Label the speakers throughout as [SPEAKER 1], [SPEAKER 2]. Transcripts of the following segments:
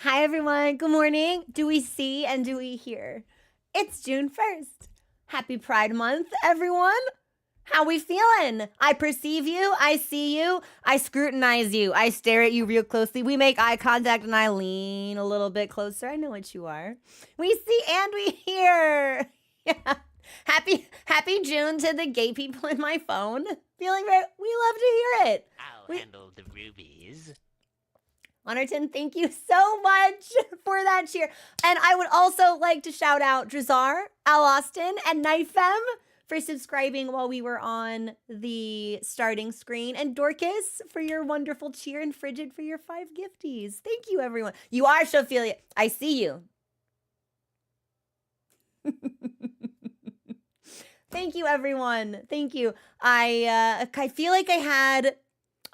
[SPEAKER 1] Hi, everyone. Good morning. Do we see and do we hear? It's June 1st. Happy Pride Month, everyone. How we feeling? I perceive you. I see you. I scrutinize you. I stare at you real closely. We make eye contact and I lean a little bit closer. I know what you are. We see and we hear. Yeah. Happy June to the gay people in my phone. Feeling very, we love to hear it.
[SPEAKER 2] I'll handle the rubies.
[SPEAKER 1] Honorton, thank you so much for that cheer. And I would also like to shout out Drazar, Al Austin, and Knifem for subscribing while we were on the starting screen, and Dorcas for your wonderful cheer, and Frigid for your 5 gifties. Thank you, everyone. You are Shophelia. I see you. Thank you, everyone. Thank you. I feel like I had.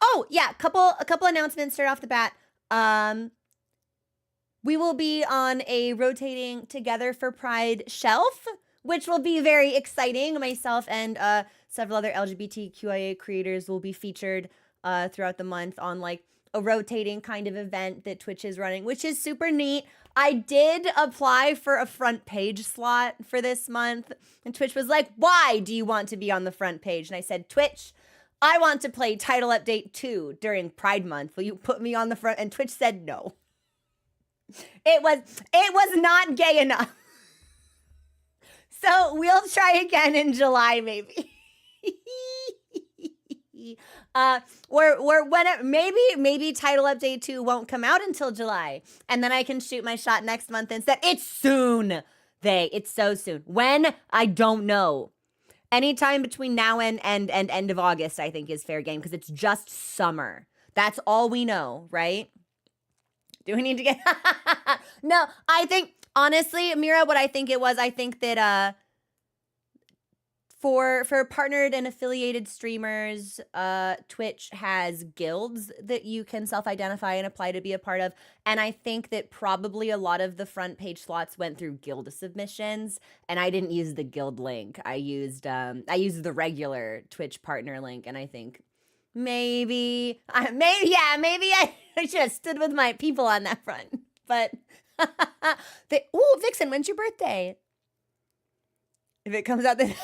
[SPEAKER 1] Oh yeah, a couple announcements straight off the bat. We will be on a rotating Together for Pride shelf, which will be very exciting. Myself and several other LGBTQIA creators will be featured throughout the month on like a rotating kind of event that Twitch is running, which is super neat. I did apply for a front page slot for this month, and Twitch was like, why do you want to be on the front page? And I said, Twitch, I want to play Title Update 2 during Pride Month. Will you put me on the front? And Twitch said no. It was not gay enough. So we'll try again in July, maybe. Or whenever, maybe Title Update 2 won't come out until July. And then I can shoot my shot next month instead. It's soon. It's so soon. When? I don't know. Anytime between now and end of August, I think, is fair game, because it's just summer. That's all we know, right? Do we need to get... No, I think, honestly, Mira, what I think it was, I think that for partnered and affiliated streamers, Twitch has guilds that you can self-identify and apply to be a part of. And I think that probably a lot of the front page slots went through guild submissions, and I didn't use the guild link. I used the regular Twitch partner link, and I think maybe I should have stood with my people on that front. But Vixen, when's your birthday? If it comes out then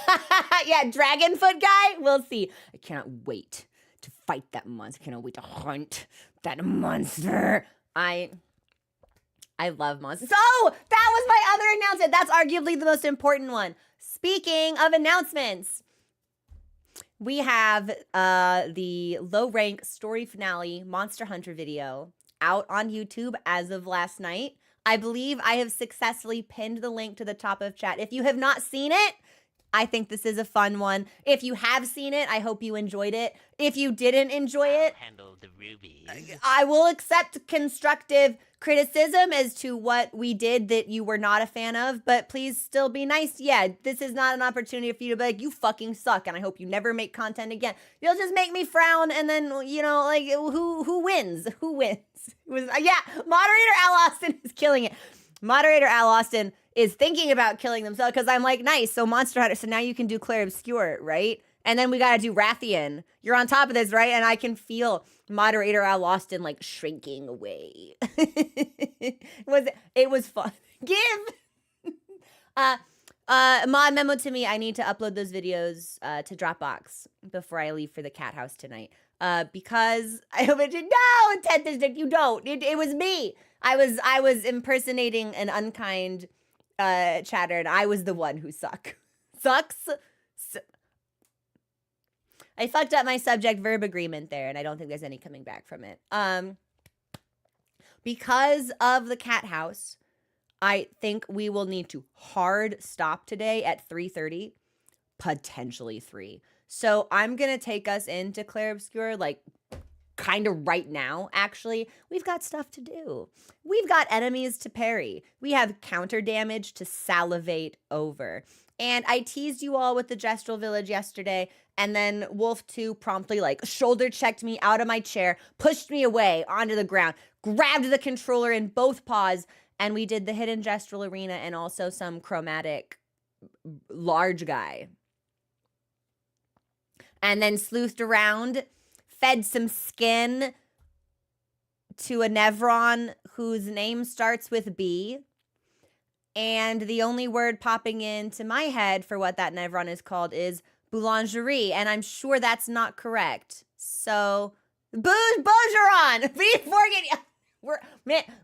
[SPEAKER 1] yeah, Dragonfoot guy, we'll see. I cannot wait to fight that monster. I cannot wait to hunt that monster. I love monsters. So that was my other announcement. That's arguably the most important one. Speaking of announcements, we have the low rank story finale Monster Hunter video out on YouTube as of last night. I believe I have successfully pinned the link to the top of chat. If you have not seen it, I think this is a fun one. If you have seen it, I hope you enjoyed it. If you didn't enjoy it,
[SPEAKER 2] Handle the rubies.
[SPEAKER 1] I will accept constructive criticism as to what we did that you were not a fan of, but please still be nice. Yeah, this is not an opportunity for you to be like, you fucking suck, and I hope you never make content again. You'll just make me frown, and then, you know, like, who wins? Who wins? Yeah, moderator Al Austin is killing it. Moderator Al Austin is thinking about killing themselves, because I'm like, nice, so Monster Hunter, so now you can do Claire Obscure, right? And then we gotta do Rathian. You're on top of this, right? And I can feel moderator Al Austin like shrinking away. It was fun. Give mod memo to me. I need to upload those videos to Dropbox before I leave for the cat house tonight. Because I hope it did. No, 10th district, you don't. It was me. I was impersonating an unkind chatter, and I was the one who sucks. I fucked up my subject-verb agreement there, and I don't think there's any coming back from it. Because of the cat house, I think we will need to hard stop today at 3:30, potentially 3. So I'm going to take us into Claire Obscure, like, kind of right now, actually. We've got stuff to do. We've got enemies to parry. We have counter damage to salivate over. And I teased you all with the Gestral Village yesterday, and then Wolf 2 promptly, like, shoulder checked me out of my chair, pushed me away onto the ground, grabbed the controller in both paws, and we did the hidden Gestral arena and also some chromatic large guy. And then sleuthed around, fed some skin to a Nevron whose name starts with B. And the only word popping into my head for what that Nevron is called is boulangerie. And I'm sure that's not correct. So, Bergeron!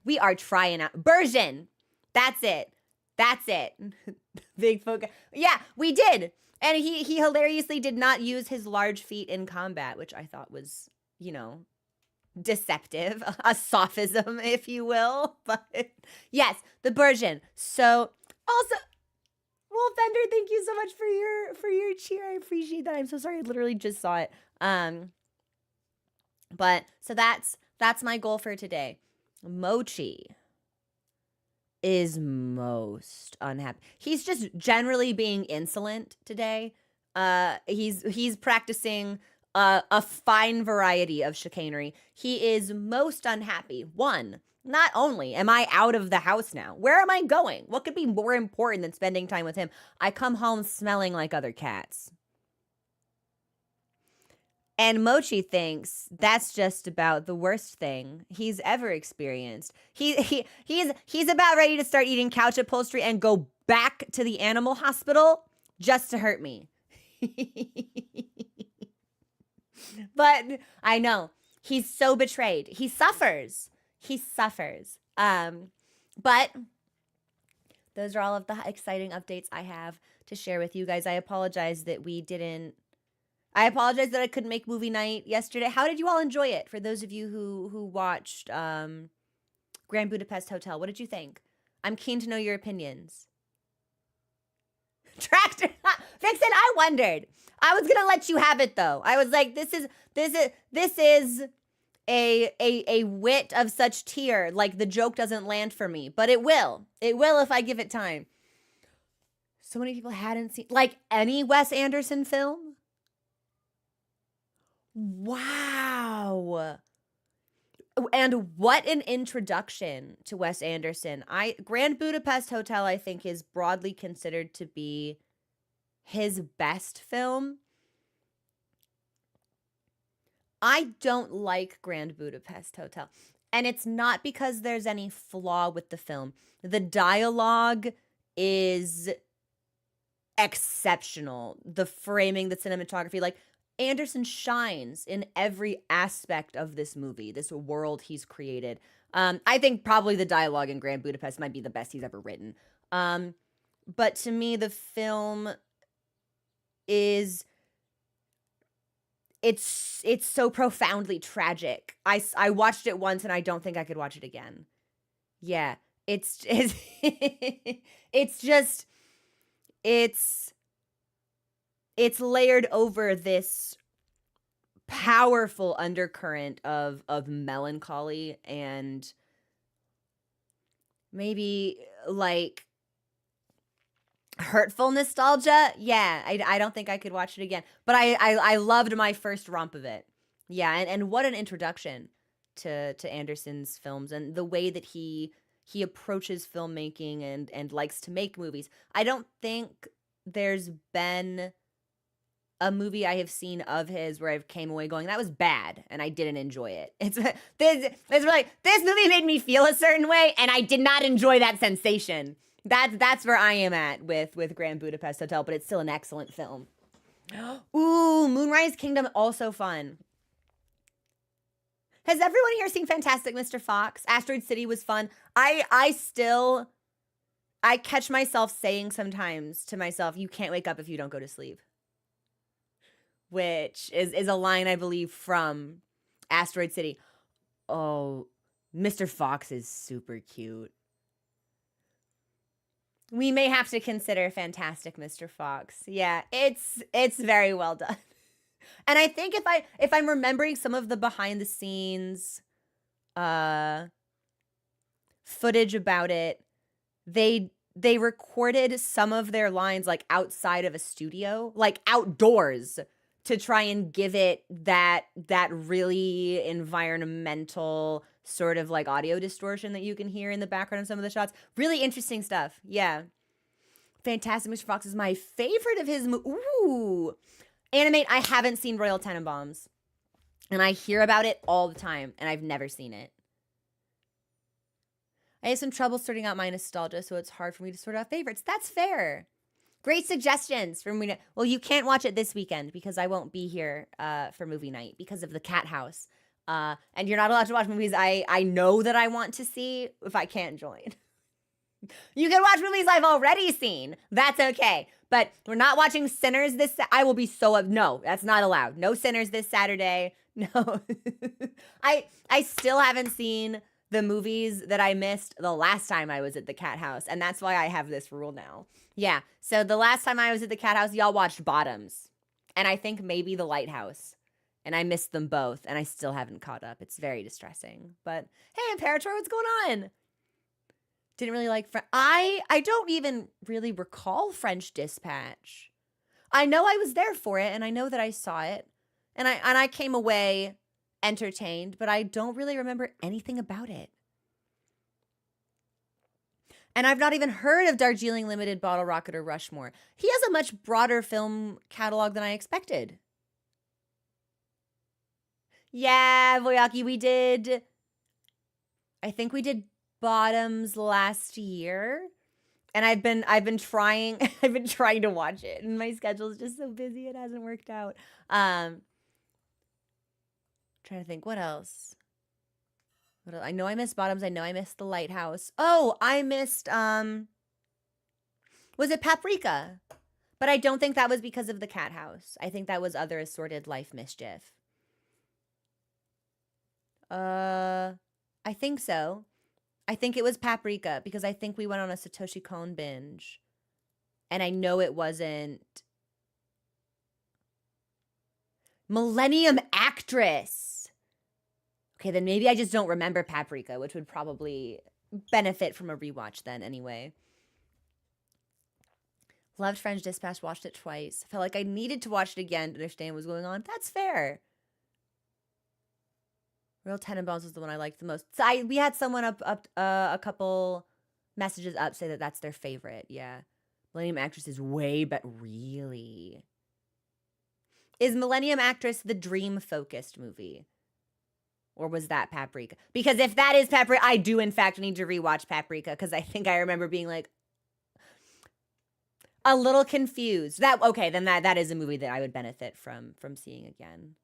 [SPEAKER 1] We are trying out. Bergen. That's it. That's it. Big focus. Yeah, we did. And he hilariously did not use his large feet in combat, which I thought was, you know, deceptive, a sophism, if you will. But yes, the Bergen. So also, Wolf Bender, thank you so much for your cheer. I appreciate that. I'm so sorry, I literally just saw it. But so that's my goal for today. Mochi is most unhappy. He's just generally being insolent today. He's practicing a fine variety of chicanery. He is most unhappy. One, not only am I out of the house now, where am I going? What could be more important than spending time with him? I come home smelling like other cats. And Mochi thinks that's just about the worst thing he's ever experienced. He's about ready to start eating couch upholstery and go back to the animal hospital just to hurt me. But I know he's so betrayed. He suffers. But those are all of the exciting updates I have to share with you guys. I apologize that I couldn't make movie night yesterday. How did you all enjoy it? For those of you who watched Grand Budapest Hotel, what did you think? I'm keen to know your opinions. Tractor Vixen, I wondered. I was gonna let you have it though. I was like, this is a wit of such tier. Like the joke doesn't land for me, but it will. It will if I give it time. So many people hadn't seen like any Wes Anderson film. Wow. And what an introduction to Wes Anderson. Grand Budapest Hotel, I think, is broadly considered to be his best film. I don't like Grand Budapest Hotel. And it's not because there's any flaw with the film. The dialogue is exceptional. The framing, the cinematography, like Anderson shines in every aspect of this movie, this world he's created. I think probably the dialogue in Grand Budapest might be the best he's ever written. But to me, the film is it's so profoundly tragic. I watched it once and I don't think I could watch it again. Yeah, it's layered over this powerful undercurrent of melancholy and maybe like hurtful nostalgia. Yeah, I don't think I could watch it again. But I loved my first romp of it. Yeah, and what an introduction to Anderson's films and the way that he approaches filmmaking and likes to make movies. I don't think there's been a movie I have seen of his where I came away going, that was bad, and I didn't enjoy it. It's really, this movie made me feel a certain way, and I did not enjoy that sensation. That's where I am at with Grand Budapest Hotel, but it's still an excellent film. Ooh, Moonrise Kingdom, also fun. Has everyone here seen Fantastic Mr. Fox? Asteroid City was fun. I catch myself saying sometimes to myself, you can't wake up if you don't go to sleep. Which is a line, I believe, from Asteroid City. Oh, Mr. Fox is super cute. We may have to consider Fantastic Mr. Fox. Yeah, it's very well done. And I think if I'm remembering some of the behind the scenes footage about it, they recorded some of their lines like outside of a studio, like outdoors, to try and give it that really environmental sort of like audio distortion that you can hear in the background of some of the shots. Really interesting stuff. Yeah. Fantastic Mr. Fox is my favorite of his Ooh. Animate, I haven't seen Royal Tenenbaums. And I hear about it all the time, and I've never seen it. I have some trouble sorting out my nostalgia, so it's hard for me to sort out favorites. That's fair. Great suggestions for me to. Well, you can't watch it this weekend because I won't be here for movie night because of the cat house. And you're not allowed to watch movies I know that I want to see if I can't join. You can watch movies I've already seen. That's okay. But we're not watching Sinners this. I will be so. No, that's not allowed. No Sinners this Saturday. No. I still haven't seen the movies that I missed the last time I was at the cat house. And that's why I have this rule now. Yeah. So the last time I was at the cat house, y'all watched Bottoms. And I think maybe The Lighthouse. And I missed them both. And I still haven't caught up. It's very distressing. But hey, Imperator, what's going on? Didn't really like I don't even really recall French Dispatch. I know I was there for it, and I know that I saw it, and I came away entertained, but I don't really remember anything about it. And I've not even heard of Darjeeling Limited, Bottle Rocket, or Rushmore. He has a much broader film catalog than I expected. Yeah, Voyaki, we did. I think we did Bottoms last year, and I've been trying to watch it, and my schedule is just so busy it hasn't worked out. Trying to think what else. I know I missed Bottoms. I know I missed The Lighthouse. Oh, I missed was it Paprika? But I don't think that was because of the cat house. I think that was other assorted life mischief. I think so. I think it was Paprika because I think we went on a Satoshi Kon binge. And I know it wasn't Millennium Actress. Okay, then maybe I just don't remember Paprika, which would probably benefit from a rewatch then anyway. Loved French Dispatch, watched it twice. Felt like I needed to watch it again to understand what was going on. That's fair. Real Tenenbaums was the one I liked the most. So we had someone up a couple messages up say that that's their favorite. Yeah. Millennium Actress is way better. Really? Is Millennium Actress the dream-focused movie? Or was that Paprika? Because if that is Paprika, I do in fact need to rewatch Paprika because I think I remember being like a little confused. Then that is a movie that I would benefit from seeing again.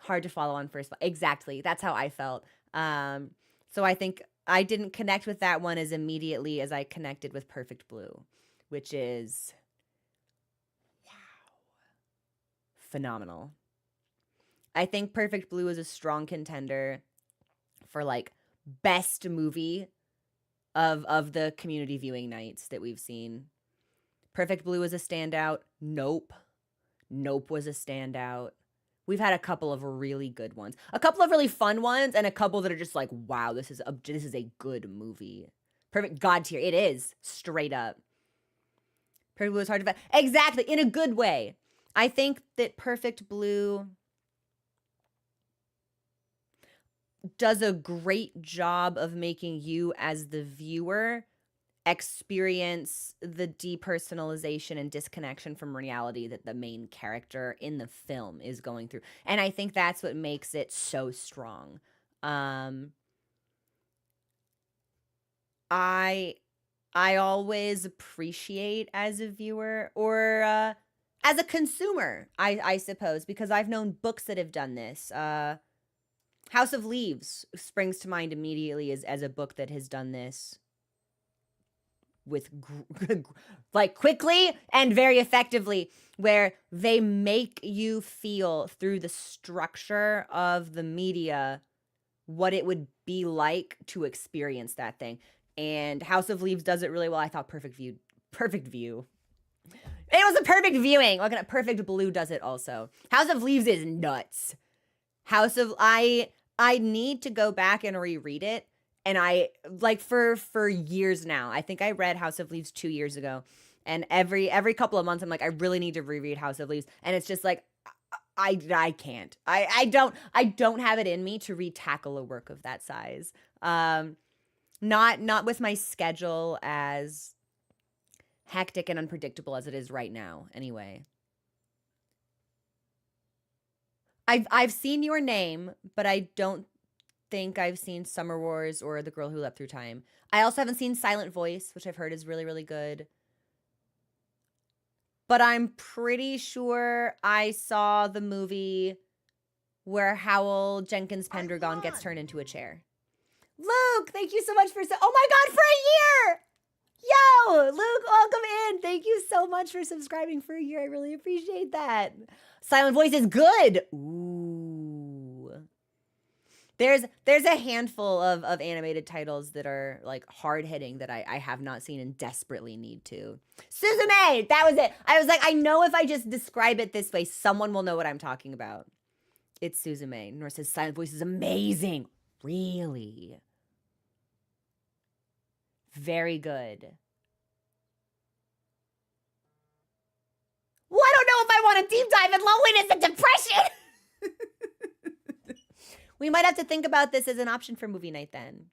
[SPEAKER 1] Hard to follow on first. Exactly. That's how I felt. So I think I didn't connect with that one as immediately as I connected with Perfect Blue, which is phenomenal. I think Perfect Blue is a strong contender for like best movie of the community viewing nights that we've seen. Perfect Blue is a standout. Nope was a standout. We've had a couple of really good ones, a couple of really fun ones, and a couple that are just like, wow, this is a good movie. Perfect God tier. It is straight up. Perfect Blue is hard to find. Exactly, in a good way. I think that Perfect Blue does a great job of making you as the viewer experience the depersonalization and disconnection from reality that the main character in the film is going through. And I think that's what makes it so strong. I always appreciate as a viewer or as a consumer, I suppose, because I've known books that have done this. House of Leaves springs to mind immediately as a book that has done this with like quickly and very effectively, where they make you feel through the structure of the media what it would be like to experience that thing. And House of Leaves does it really well. I thought Perfect View. It was a perfect viewing. Looking at Perfect Blue does it also. House of Leaves is nuts. I need to go back and reread it. And I, like, for years now, I think I read House of Leaves 2 years ago. And every couple of months, I'm like, I really need to reread House of Leaves. And it's just like, I can't. I don't have it in me to retackle a work of that size. Not with my schedule as hectic and unpredictable as it is right now, anyway. I've seen your name, but I don't think I've seen Summer Wars or The Girl Who Leapt Through Time. I also haven't seen Silent Voice, which I've heard is really, really good. But I'm pretty sure I saw the movie where Howell Jenkins Pendragon gets turned into a chair. Luke, thank you so much for oh my god, for a year! Yo, Luke, welcome in. Thank you so much for subscribing for a year. I really appreciate that. Silent Voice is good. Ooh. There's a handful of animated titles that are like hard hitting that I have not seen and desperately need to. Suzume, that was it. I was like, I know if I just describe it this way, someone will know what I'm talking about. It's Suzume. Nor says Silent Voice is amazing. Really? Very good. Well, I don't know if I want to deep dive in loneliness and depression. We might have to think about this as an option for movie night then.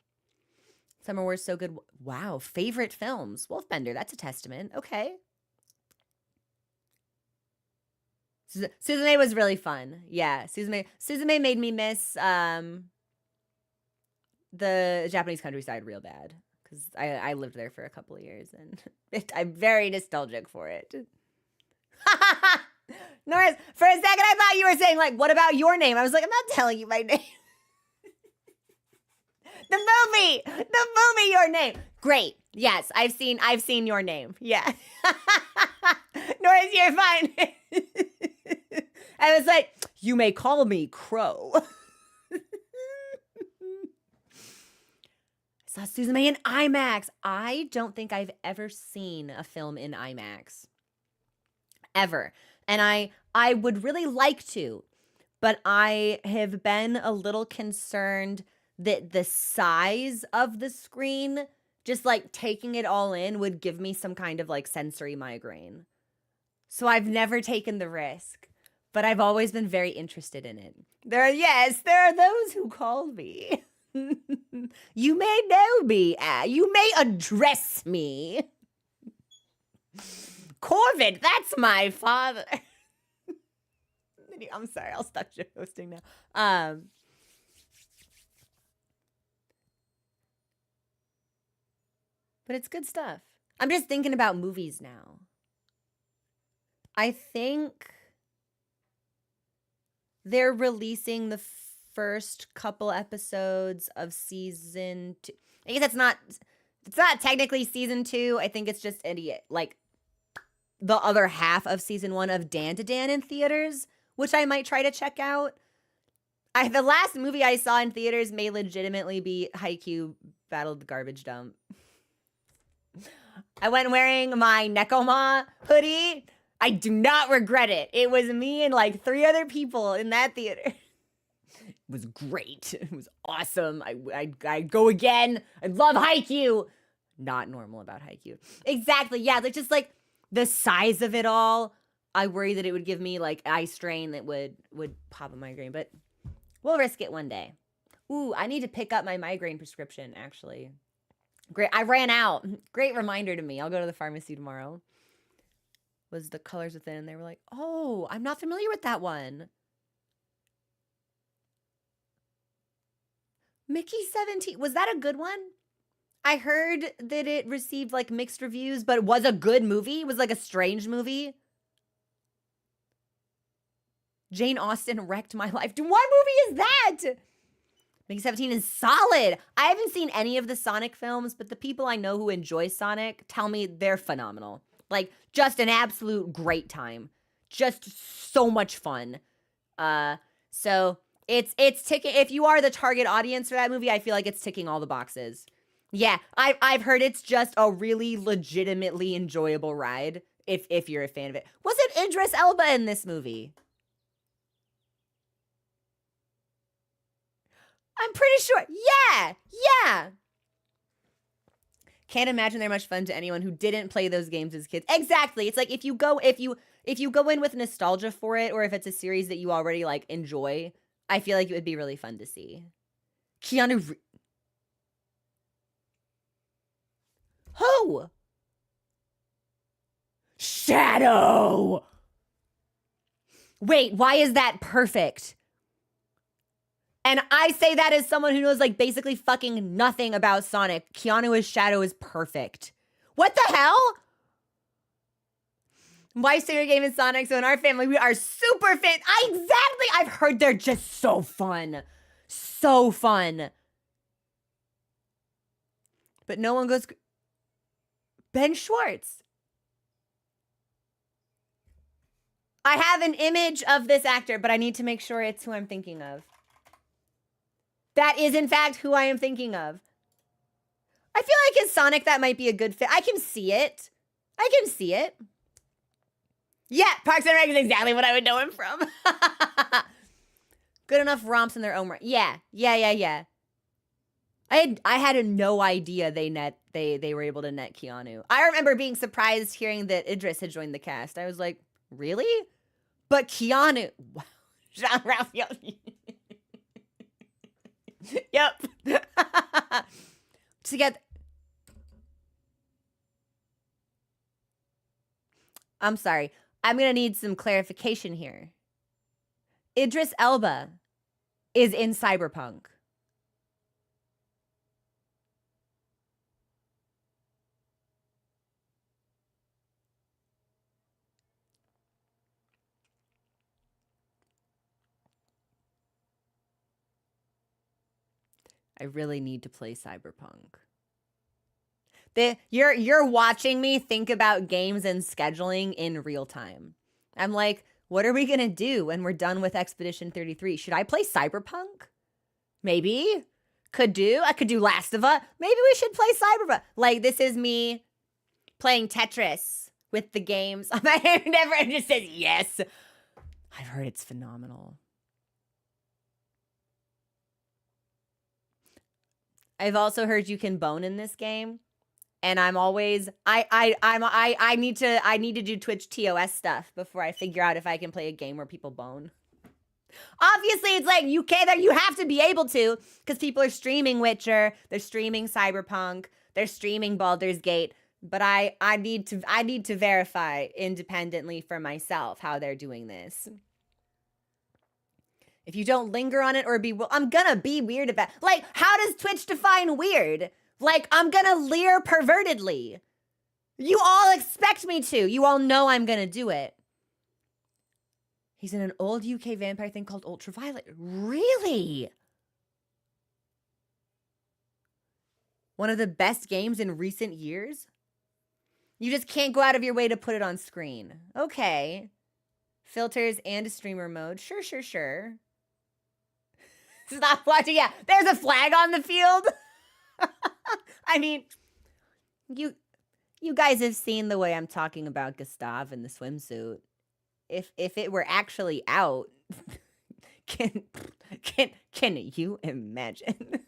[SPEAKER 1] Summer Wars so good. Wow, favorite films. Wolfbender, that's a testament. Okay. Suzume was really fun. Yeah, Suzume made me miss the Japanese countryside real bad. Because I lived there for a couple of years and I'm very nostalgic for it. Norris, for a second I thought you were saying, like, what about your name? I was like, I'm not telling you my name. The movie, Your Name. Great. Yes, I've seen Your Name. Yeah. Norris, you're fine. I was like, you may call me Crow. I saw Suzume in IMAX. I don't think I've ever seen a film in IMAX. Ever. And I would really like to, but I have been a little concerned that the size of the screen, just like taking it all in, would give me some kind of like sensory migraine. So I've never taken the risk, but I've always been very interested in it. There are those who call me. You may know me. You may address me. Corvid, that's my father. I'm sorry, I'll stop hosting now. But it's good stuff. I'm just thinking about movies now. I think they're releasing the first couple episodes of season 2. I guess it's not technically season 2. I think it's just like the other half of season 1 of Dan to Dan in theaters, which I might try to check out. The last movie I saw in theaters may legitimately be Haikyuu Battle the Garbage Dump. I went wearing my Nekoma hoodie. I do not regret it. It was me and like 3 other people in that theater. It was great. It was awesome. I'd go again. I love Haikyuu. Not normal about Haikyuu. Exactly. Yeah, like just like the size of it all. I worry that it would give me like eye strain that would pop a migraine, but we'll risk it one day. Ooh, I need to pick up my migraine prescription, actually. Great. I ran out. Great reminder to me. I'll go to the pharmacy tomorrow. Was The Colors Within, and they were like, oh, I'm not familiar with that one. Mickey 17. Was that a good one? I heard that it received like mixed reviews, but it was a good movie. It was like a strange movie. Jane Austen wrecked my life. What movie is that? Mickey 17 is solid. I haven't seen any of the Sonic films, but the people I know who enjoy Sonic tell me they're phenomenal. Like, just an absolute great time. Just so much fun. So it's ticking. If you are the target audience for that movie, I feel like it's ticking all the boxes. Yeah, I've heard it's just a really legitimately enjoyable ride if you're a fan of it. Was it Idris Elba in this movie? I'm pretty sure. Yeah. Can't imagine they're much fun to anyone who didn't play those games as kids. Exactly. It's like if you go in with nostalgia for it, or if it's a series that you already like enjoy, I feel like it would be really fun to see. Who? Shadow. Wait, why is that perfect? And I say that as someone who knows like basically fucking nothing about Sonic. Keanu's shadow is perfect. What the hell? Wife's favorite game is Sonic, so in our family, we are super fan. Exactly! I've heard they're just so fun. So fun. But no one goes... Ben Schwartz. I have an image of this actor, but I need to make sure it's who I'm thinking of. That is, in fact, who I am thinking of. I feel like as Sonic, that might be a good fit. I can see it. I can see it. Yeah, Parks and Rec is exactly what I would know him from. Good enough romps in their own right. Yeah. I had no idea they were able to net Keanu. I remember being surprised hearing that Idris had joined the cast. I was like, really? But Keanu, wow. Jean-Ralph, yep. Together. I'm sorry. I'm going to need some clarification here. Idris Elba is in Cyberpunk. I really need to play Cyberpunk. You're watching me think about games and scheduling in real time. I'm like, what are we gonna do when we're done with Expedition 33? Should I play Cyberpunk? Maybe. I could do Last of Us. Maybe we should play Cyberpunk. Like, this is me playing Tetris with the games. I never just says yes. I've heard it's phenomenal. I've also heard you can bone in this game. And I'm always I need to do Twitch TOS stuff before I figure out if I can play a game where people bone. Obviously, it's like you have to be able to, because people are streaming Witcher, they're streaming Cyberpunk, they're streaming Baldur's Gate. But I need to verify independently for myself how they're doing this. If you don't linger on it or be, I'm gonna be weird about, like, how does Twitch define weird? Like, I'm gonna leer pervertedly. You all expect me to. You all know I'm gonna do it. He's in an old UK vampire thing called Ultraviolet. Really? One of the best games in recent years? You just can't go out of your way to put it on screen. Okay. Filters and a streamer mode. Sure. Stop watching. Yeah, there's a flag on the field. I mean, you guys have seen the way I'm talking about Gestal in the swimsuit. If it were actually out, can you imagine?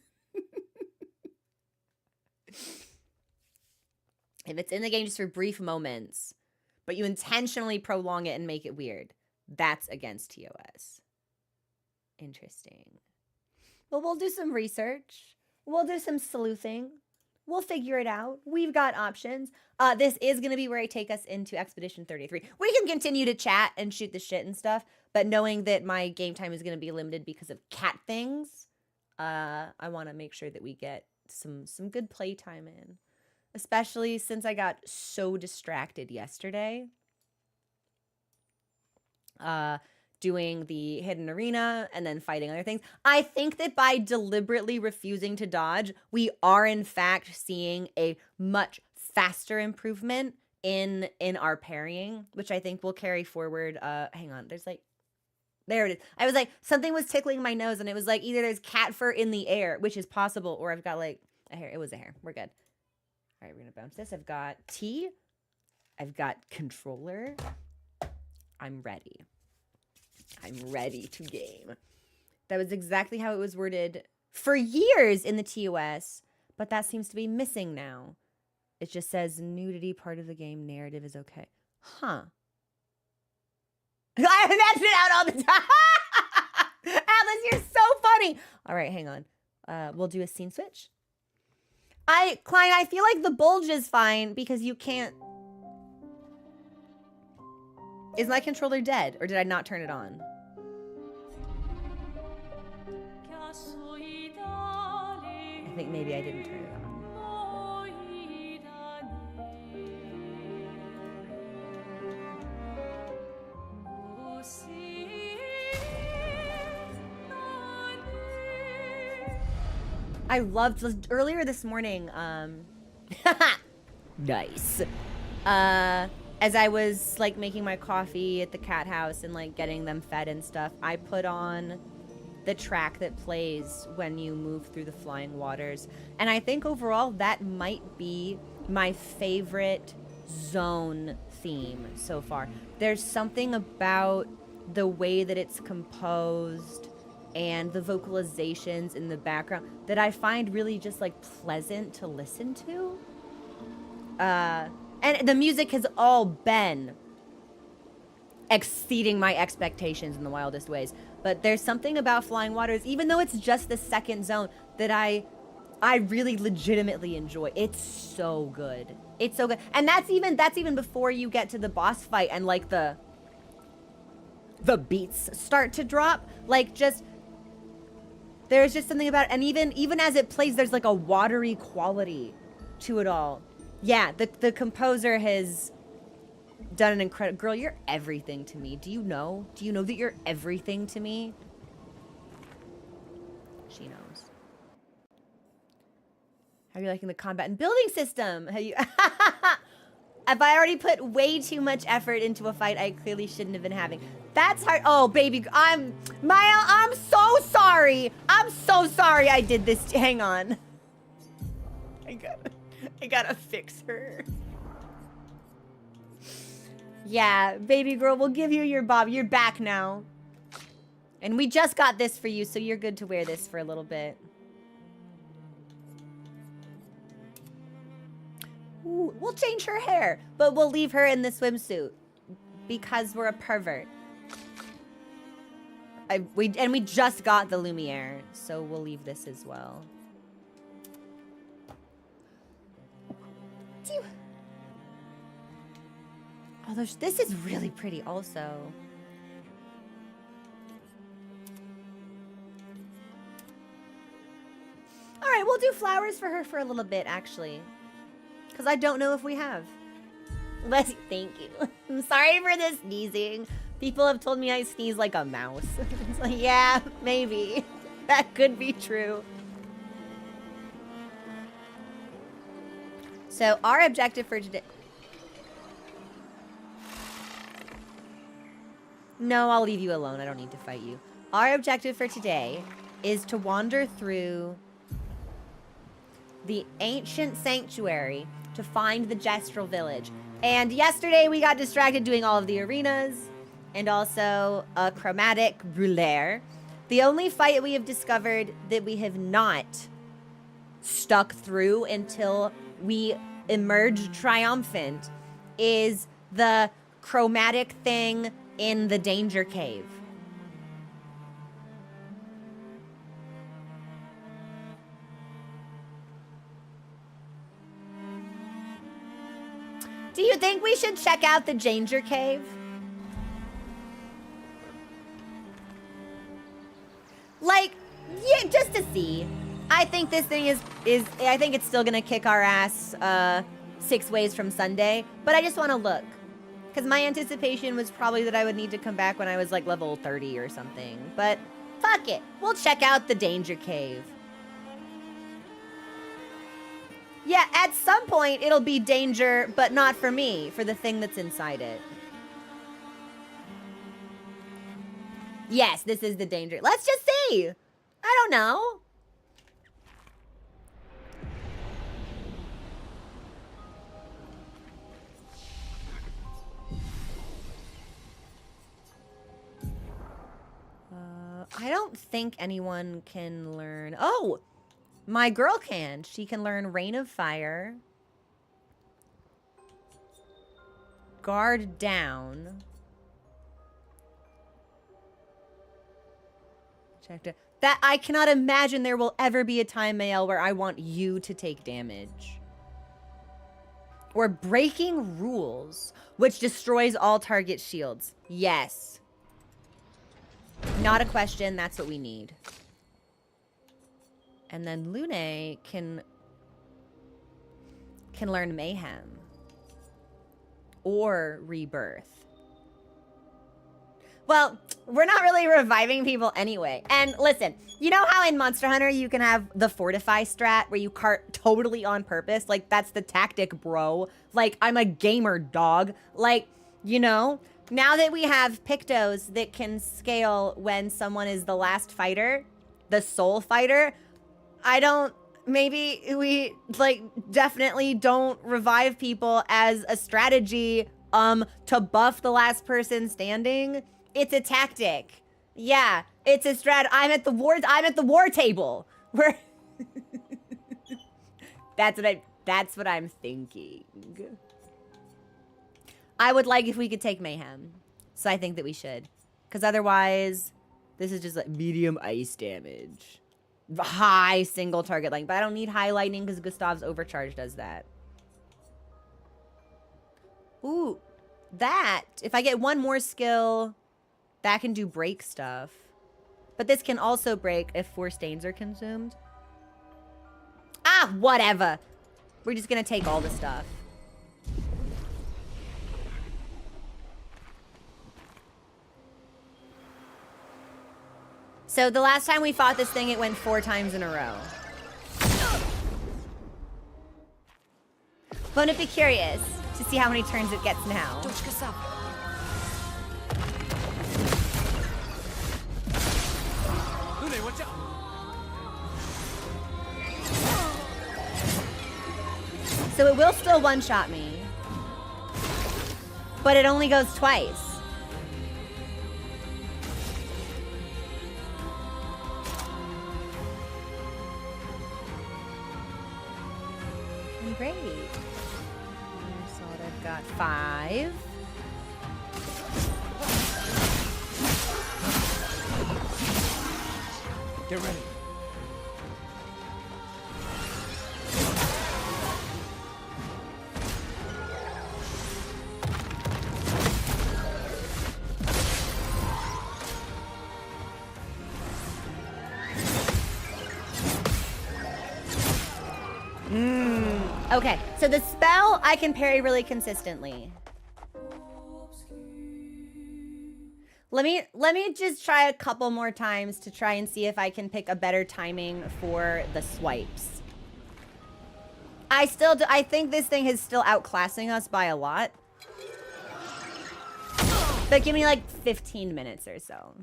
[SPEAKER 1] If it's in the game just for brief moments, but you intentionally prolong it and make it weird, that's against TOS. Interesting. Well, we'll do some research. We'll do some sleuthing. We'll figure it out. We've got options. This is going to be where I take us into Expedition 33. We can continue to chat and shoot the shit and stuff, but knowing that my game time is going to be limited because of cat things, I want to make sure that we get some good play time in, especially since I got so distracted yesterday. Doing the hidden arena and then fighting other things. I think that by deliberately refusing to dodge, we are in fact seeing a much faster improvement in our parrying, which I think will carry forward. Hang on, there it is. I was like, something was tickling my nose and it was like, either there's cat fur in the air, which is possible, or I've got like a hair. It was a hair. We're good. All right, we're gonna bounce this. I've got T. I've got controller. I'm ready. I'm ready to game. That was exactly how it was worded for years in the TOS, but that seems to be missing now. It just says nudity part of the game, narrative is okay. Huh. I imagine it out all the time. Atlas, you're so funny. All right, hang on. We'll do a scene switch. Klein, I feel like the bulge is fine because you can't. Is my controller dead, or did I not turn it on? I think maybe I didn't turn it on. I loved earlier this morning. Nice. As I was like making my coffee at the cat house and like getting them fed and stuff, I put on the track that plays when you move through the flying waters. And I think overall that might be my favorite zone theme so far. There's something about the way that it's composed and the vocalizations in the background that I find really just like pleasant to listen to. And the music has all been exceeding my expectations in the wildest ways. But there's something about Flying Waters, even though it's just the second zone, that I really legitimately enjoy. It's so good. It's so good. And that's even before you get to the boss fight and like the beats start to drop. Like just there's just something about it. And even as it plays, there's like a watery quality to it all. Yeah, the composer has done an incredible... Girl, you're everything to me. Do you know? Do you know that you're everything to me? She knows. How are you liking the combat and building system? Have you... If I already put way too much effort into a fight I clearly shouldn't have been having. That's hard. Oh, baby, Maya, I'm so sorry. I'm so sorry I did this. Hang on. I gotta fix her. Yeah, baby girl, we'll give you your bob. You're back now. And we just got this for you, so you're good to wear this for a little bit. Ooh, we'll change her hair, but we'll leave her in the swimsuit because we're a pervert. We just got the Lumiere, so we'll leave this as well. Oh, this is really pretty also. All right, we'll do flowers for her for a little bit, actually. Because I don't know if we have. Thank you. I'm sorry for the sneezing. People have told me I sneeze like a mouse. It's like, yeah, maybe. That could be true. So our objective for today... No, I'll leave you alone. I don't need to fight you. Our objective for today is to wander through the ancient sanctuary to find the Gestral village. And yesterday we got distracted doing all of the arenas and also a chromatic brûlure. The only fight we have discovered that we have not stuck through until we emerge triumphant is the chromatic thing in the danger cave. Do you think we should check out the danger cave? Like, yeah, just to see. I think this thing is I think it's still gonna kick our ass 6 ways from Sunday, but I just want to look. Because my anticipation was probably that I would need to come back when I was like level 30 or something. But fuck it. We'll check out the danger cave. Yeah, at some point it'll be danger, but not for me, for the thing that's inside it. Yes, this is the danger. Let's just see. I don't know. I don't think anyone can learn... Oh! My girl can. She can learn Rain of Fire. Guard Down. Checked it. That I cannot imagine there will ever be a time, Mael, where I want you to take damage. Or Breaking Rules, which destroys all target shields. Yes. Not a question, that's what we need. And then Lune can learn Mayhem. Or Rebirth. Well, we're not really reviving people anyway. And listen, you know how in Monster Hunter you can have the Fortify strat where you cart totally on purpose? Like, that's the tactic, bro. Like, I'm a gamer, dog. Like, you know? Now that we have Pictos that can scale when someone is the last fighter, the soul fighter, maybe we, like, definitely don't revive people as a strategy, to buff the last person standing. It's a tactic. Yeah, it's a strat. I'm at the war table. We're that's what I'm thinking. I would like if we could take Mayhem. So I think that we should. Because otherwise, this is just like medium ice damage. High single target lightning. But I don't need high lightning because Gustav's overcharge does that. Ooh, that. If I get one more skill, that can do break stuff. But this can also break if 4 stains are consumed. Ah, whatever. We're just gonna take all the stuff. So the last time we fought this thing, it went 4 times in a row. Wouldn't be curious to see how many turns it gets now. So it will still one-shot me. But it only goes twice. Great. So I've got 5.
[SPEAKER 3] Get ready.
[SPEAKER 1] Okay, so the spell I can parry really consistently. Let me just try a couple more times to try and see if I can pick a better timing for the swipes. I think this thing is still outclassing us by a lot. But give me like 15 minutes or so.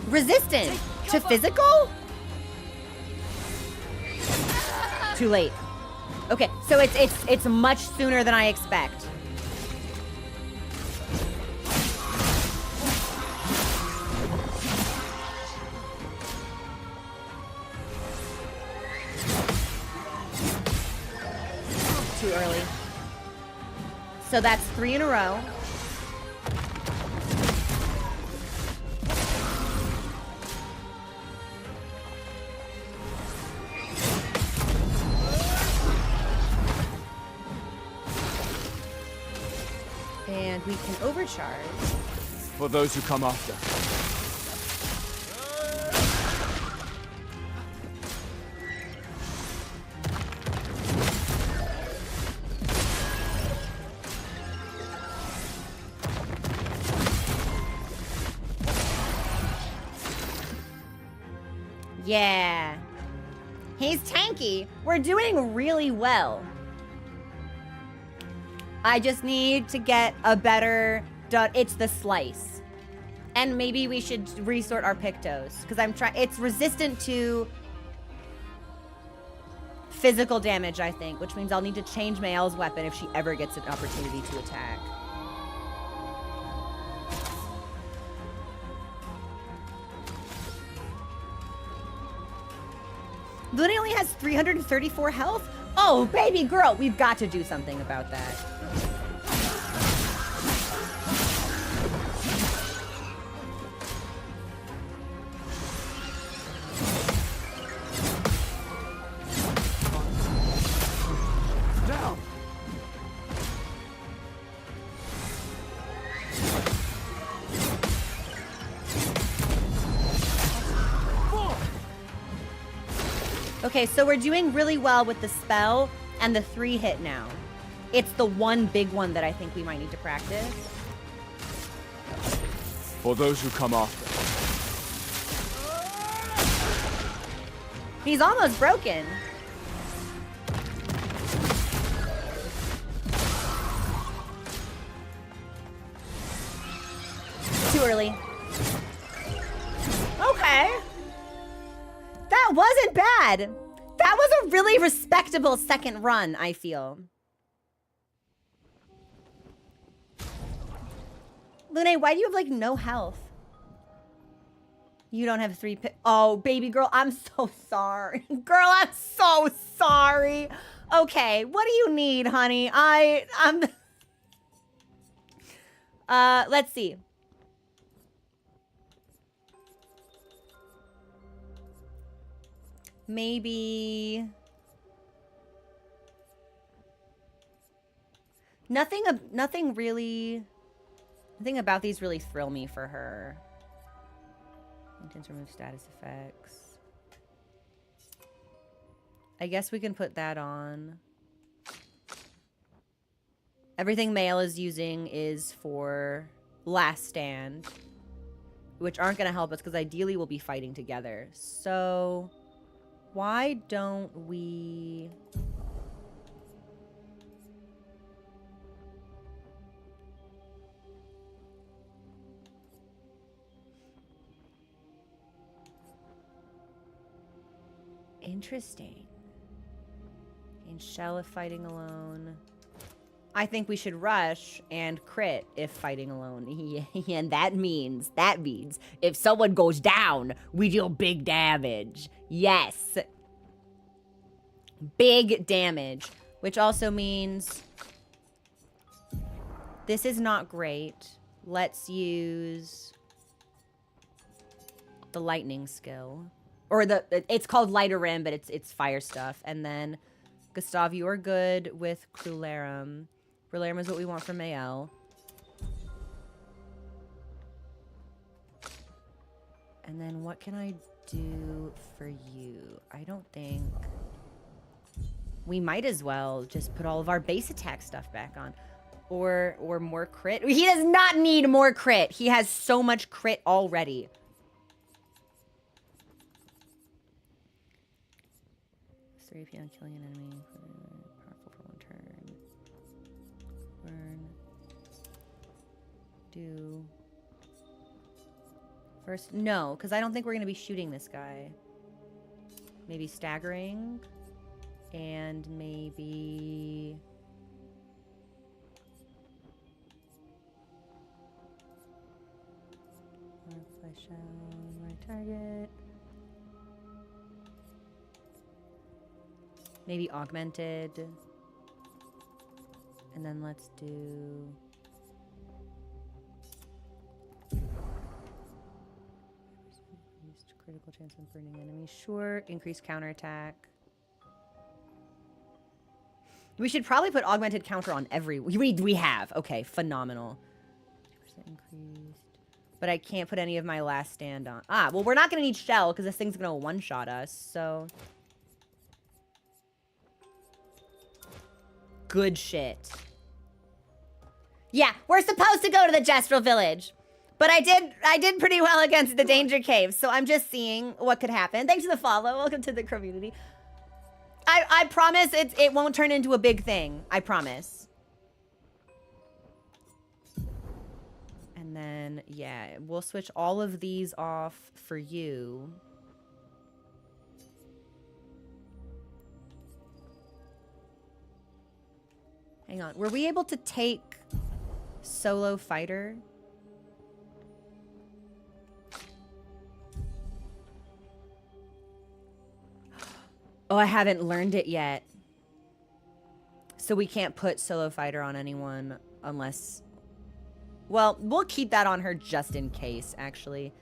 [SPEAKER 1] Resistant to physical? Too late. Okay, so it's much sooner than I expect. Too early. So that's 3 in a row. And we can overcharge.
[SPEAKER 3] For those who come after.
[SPEAKER 1] Yeah. He's tanky. We're doing really well. I just need to get a better... It's the slice. And maybe we should resort our Pictos. Because I'm trying... It's resistant to physical damage, I think. Which means I'll need to change Mael's weapon if she ever gets an opportunity to attack. Luna only has 334 health? Oh, baby girl, we've got to do something about that.
[SPEAKER 3] Down.
[SPEAKER 1] Okay, so we're doing really well with the spell and the 3-hit now. It's the one big one that I think we might need to practice.
[SPEAKER 3] For those who come after.
[SPEAKER 1] He's almost broken. Too early. Okay. That wasn't bad. That was a really respectable second run, I feel. Lune, why do you have, like, no health? You don't have 3 Oh, baby girl, I'm so sorry. Girl, I'm so sorry. Okay, what do you need, honey? I'm... let's see. Maybe... Nothing really... Nothing about these really thrill me for her. Intense remove status effects. I guess we can put that on. Everything Male is using is for Last Stand, which aren't going to help us because ideally we'll be fighting together. So why don't we... Interesting. In Shell if fighting alone. I think we should rush and crit if fighting alone. And that means if someone goes down, we deal big damage. Yes. Big damage. Which also means this is not great. Let's use the lightning skill. Or it's called Lighter Rim, but it's fire stuff. And then, Gustav, you are good with Crularum. Crularum is what we want from Mael. And then what can I do for you? I don't think... We might as well just put all of our base attack stuff back on. Or more crit. He does not need more crit. He has so much crit already. If you don't killing an enemy, powerful for 1 turn. Burn. Do. First, no, because I don't think we're going to be shooting this guy. Maybe staggering. And maybe... Flash out my target. Maybe augmented. And then let's do... Critical chance of burning enemies. Sure. Increased counterattack. We should probably put augmented counter on every... We have. Okay, phenomenal. 2% increased. But I can't put any of my Last Stand on. Ah, well, we're not going to need Shell because this thing's going to one-shot us, so... Good shit. Yeah, we're supposed to go to the Gestral village. But I did pretty well against the Danger Cave, so I'm just seeing what could happen. Thanks for the follow. Welcome to the community. I promise it won't turn into a big thing. I promise. And then, yeah, we'll switch all of these off for you. Hang on. Were we able to take solo fighter? Oh, I haven't learned it yet. So we can't put solo fighter on anyone unless... Well, we'll keep that on her just in case, actually.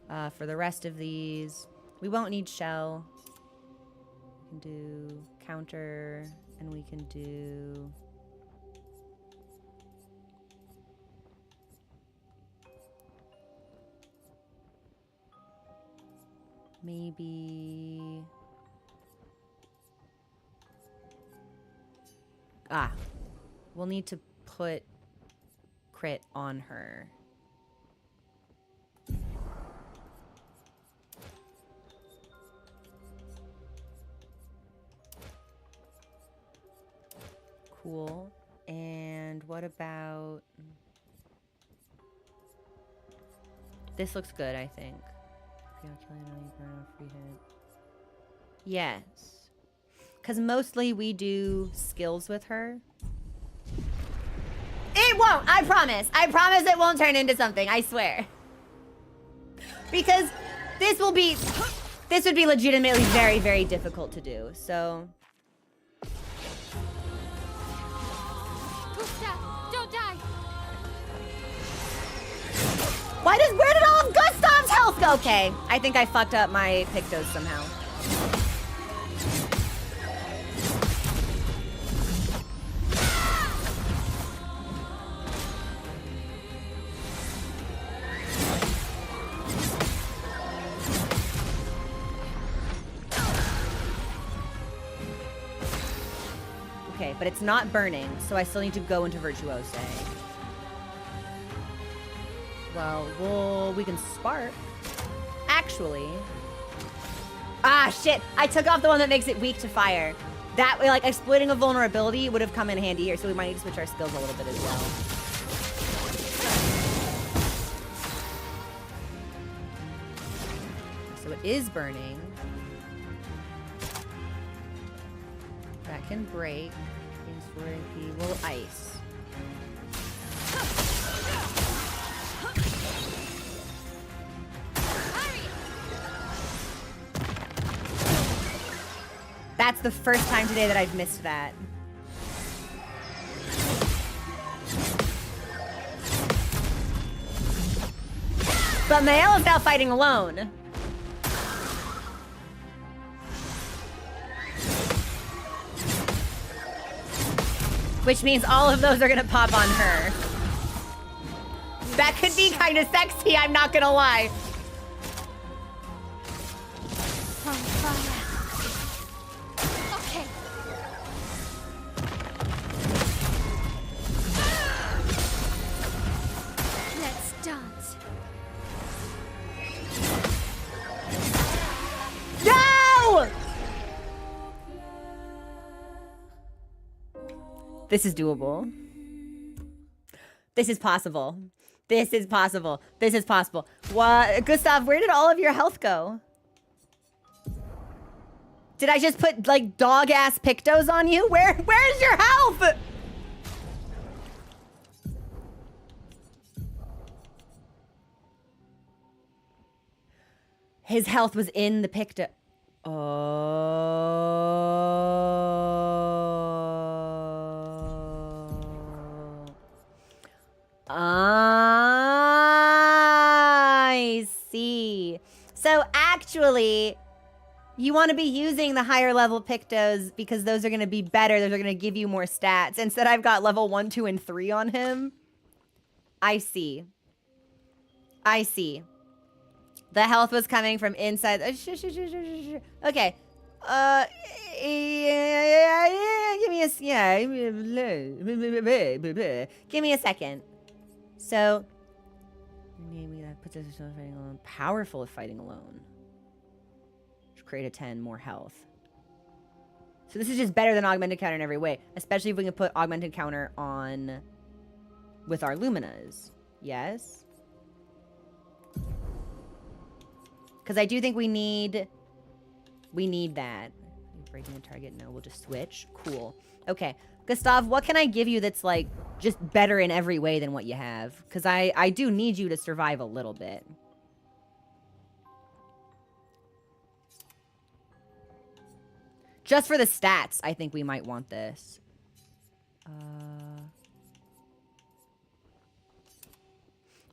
[SPEAKER 1] For the rest of these, we won't need shell. We can do counter, and we can do... Maybe... Ah. We'll need to put crit on her. Cool. And what about... This looks good, I think. Yes. Because mostly we do skills with her. It won't, I promise. I promise it won't turn into something, I swear. Because this would be legitimately very, very difficult to do, so.
[SPEAKER 4] Gustav, don't die.
[SPEAKER 1] Where did all of Gustav's health go? Okay, I think I fucked up my Pictos somehow. Okay, but it's not burning, so I still need to go into Virtuose. Well, we can spark. Actually. Ah, shit. I took off the one that makes it weak to fire. That way, like, exploiting a vulnerability would have come in handy here, so we might need to switch our skills a little bit as well. So it is burning. That can break. Will ice. That's the first time today that I've missed that. But Mael is now fighting alone. Which means all of those are gonna pop on her. That could be kind of sexy, I'm not gonna lie.
[SPEAKER 4] Okay. Let's dance.
[SPEAKER 1] No! This is doable. This is possible. This is possible. This is possible. What? Gustav, where did all of your health go? Did I just put, like, dog-ass Pictos on you? Where's your health? His health was in the Picto. I see. So actually, you want to be using the higher level Pictos because those are going to be better. Those are going to give you more stats. Instead, I've got level 1, 2, and 3 on him. I see. I see. The health was coming from inside. Okay. Give me a give me a second. So, powerful if fighting alone. Create a 10, more health. So this is just better than augmented counter in every way, especially if we can put augmented counter on with our Luminas. Yes. Because I do think we need that. Breaking the target? No, we'll just switch. Cool. Okay. Gustav, what can I give you that's, like, just better in every way than what you have? Because I do need you to survive a little bit. Just for the stats, I think we might want this.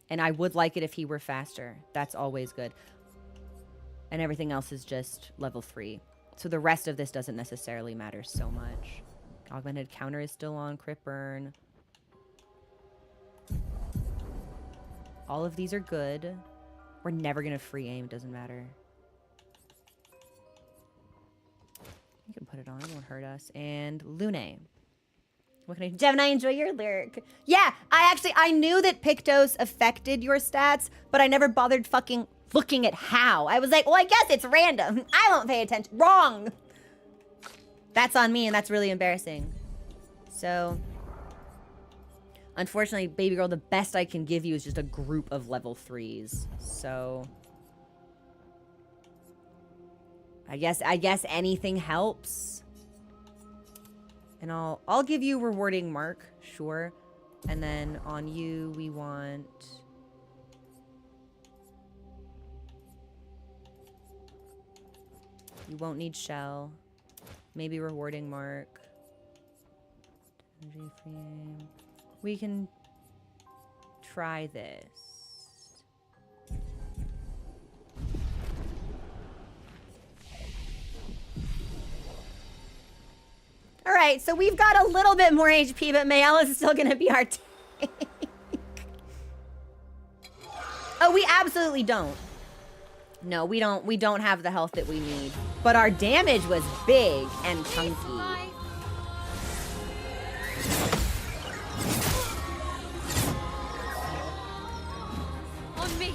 [SPEAKER 1] And I would like it if he were faster. That's always good. And everything else is just level 3. So the rest of this doesn't necessarily matter so much. Augmented counter is still on. Crit burn. All of these are good. We're never going to free aim. It doesn't matter. You can put it on. It won't hurt us. And Lune. What can I do? Gemini, enjoy your lyric. Yeah, I knew that Pictos affected your stats, but I never bothered fucking looking at how. I was like, well, I guess it's random. I won't pay attention. Wrong. That's on me, and that's really embarrassing. So, unfortunately, baby girl, the best I can give you is just a group of level 3s. So, I guess anything helps. And I'll give you rewarding mark, sure. And then on you, we want... You won't need shell. Maybe rewarding mark. Energy frame. We can try this. All right, so we've got a little bit more HP, but Mayel is still gonna be our tank. Oh, we absolutely don't. No, we don't have the health that we need. But our damage was big and chunky.
[SPEAKER 4] On me.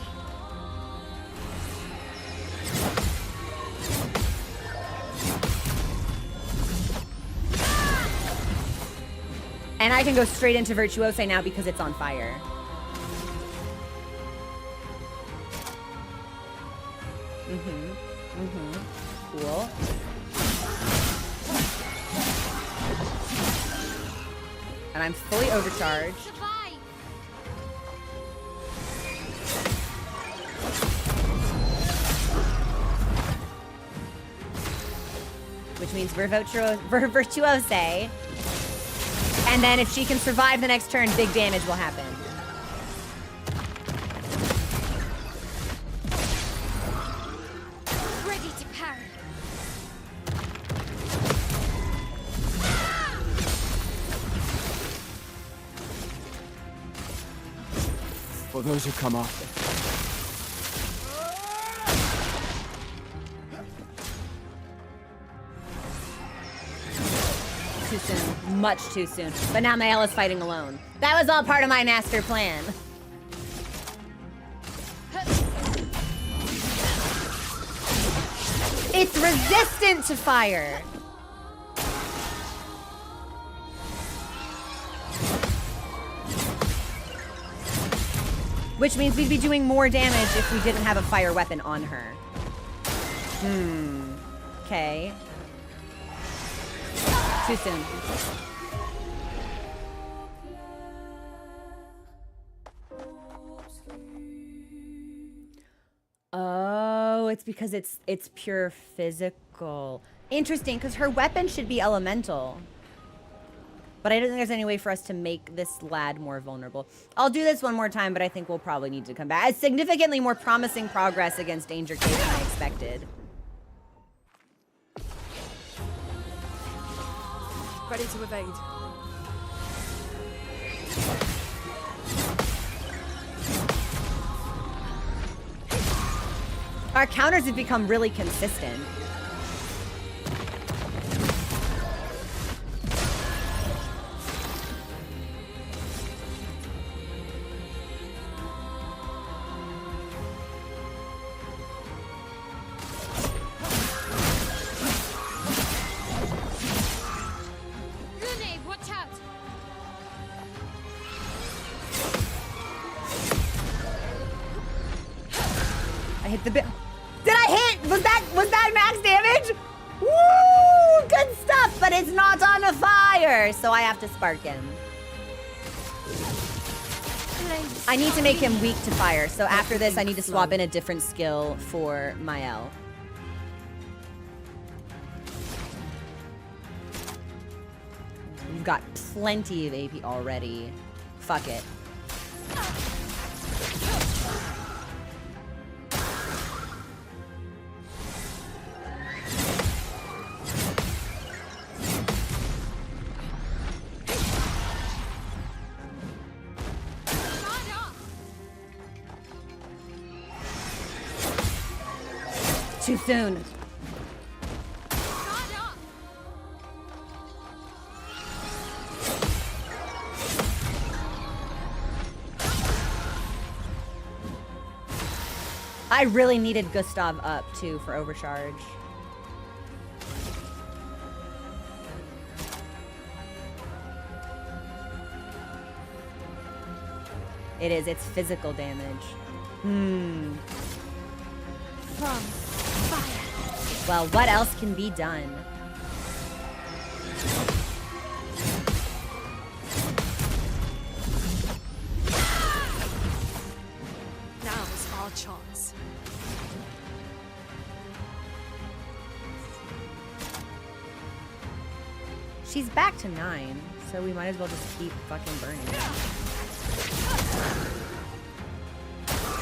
[SPEAKER 1] And I can go straight into Virtuose now because it's on fire. Cool. And I'm fully overcharged.
[SPEAKER 4] Survive.
[SPEAKER 1] Which means we're Virtuose. And then if she can survive the next turn, big damage will happen.
[SPEAKER 4] Ready to parry.
[SPEAKER 3] For those who come after.
[SPEAKER 1] Too soon. Much too soon. But now Mayel is fighting alone. That was all part of my master plan. It's resistant to fire. Which means we'd be doing more damage if we didn't have a fire weapon on her. Okay. Too soon. Oh, it's because it's pure physical. Interesting, because her weapon should be elemental. But I don't think there's any way for us to make this lad more vulnerable. I'll do this one more time, but I think we'll probably need to come back. It's significantly more promising progress against Danger Cave than I expected.
[SPEAKER 5] Ready to evade.
[SPEAKER 1] Our counters have become really consistent.
[SPEAKER 4] Rune, watch out.
[SPEAKER 1] I hit the bit. Did I hit? Was that max damage? Woo! Good stuff, but it's not on a fire, so I have to spark him. I need to make him weak to fire, so after this I need to swap in a different skill for Mayel. We've got plenty of AP already. Fuck it. Too soon. I really needed Gustav up too for overcharge. It is, it's physical damage. Hmm.
[SPEAKER 4] From fire.
[SPEAKER 1] Well, what else can be done?
[SPEAKER 4] Now is our chance.
[SPEAKER 1] She's back to 9, so we might as well just keep fucking burning her.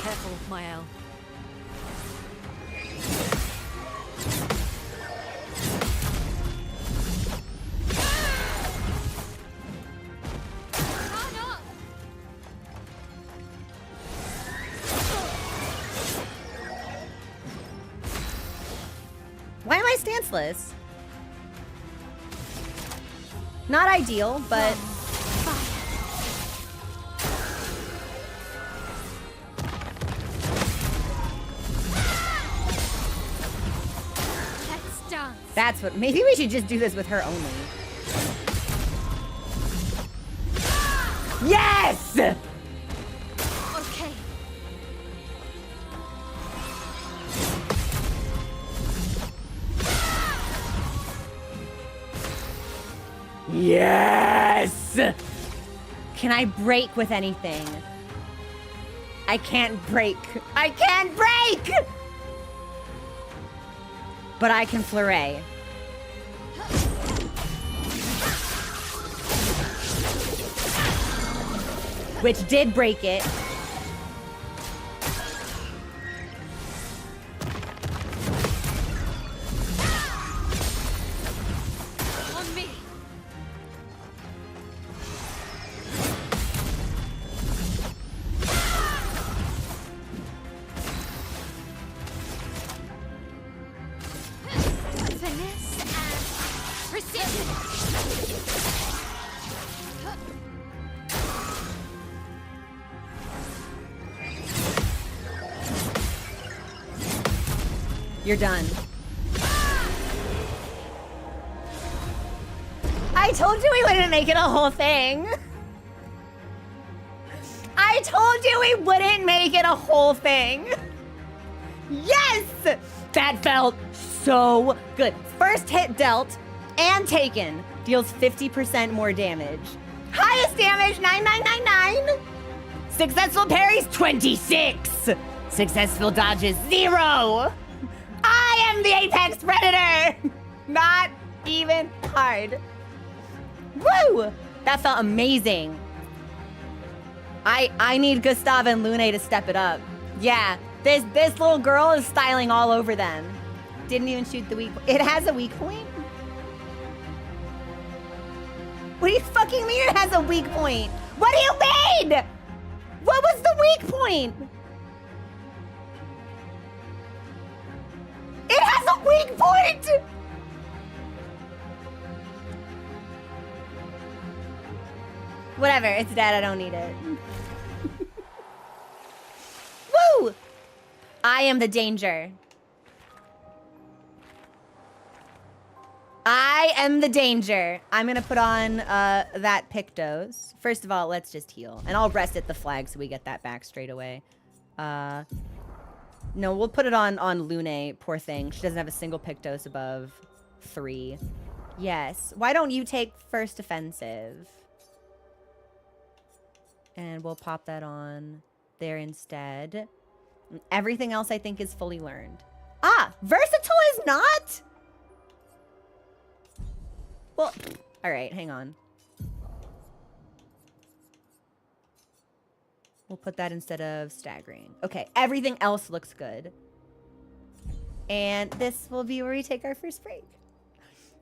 [SPEAKER 4] Careful, Mael.
[SPEAKER 1] Why am I stanceless? Not ideal, but...
[SPEAKER 4] Let's dance.
[SPEAKER 1] That's what... Maybe we should just do this with her only. Yes!
[SPEAKER 4] Okay.
[SPEAKER 1] Yes! Can I break with anything? I can't break. I can't break! But I can flurry. Which did break it.
[SPEAKER 4] On me. Finesse and precision.
[SPEAKER 1] You're done. I told you we wouldn't make it a whole thing. I told you we wouldn't make it a whole thing. Yes! That felt so good. First hit dealt and taken deals 50% more damage. Highest damage, 9999. Successful parries, 26. Successful dodges, 0. I am the apex predator. Not even hard. Woo! That felt amazing. I need Gustav and Lune to step it up. Yeah, this little girl is styling all over them. Didn't even shoot the weak point. It has a weak point? What do you fucking mean it has a weak point? What do you mean? What was the weak point? It has a weak point! Whatever, it's dead, I don't need it. Woo! I am the danger. I am the danger. I'm gonna put on that Pictos. First of all, let's just heal. And I'll rest at the flag so we get that back straight away. No, we'll put it on Lune, poor thing. She doesn't have a single Pictos above 3. Yes. Why don't you take first offensive? And we'll pop that on there instead. Everything else I think is fully learned. Ah, versatile is not? Well, all right, hang on. We'll put that instead of staggering. Okay, everything else looks good. And this will be where we take our first break.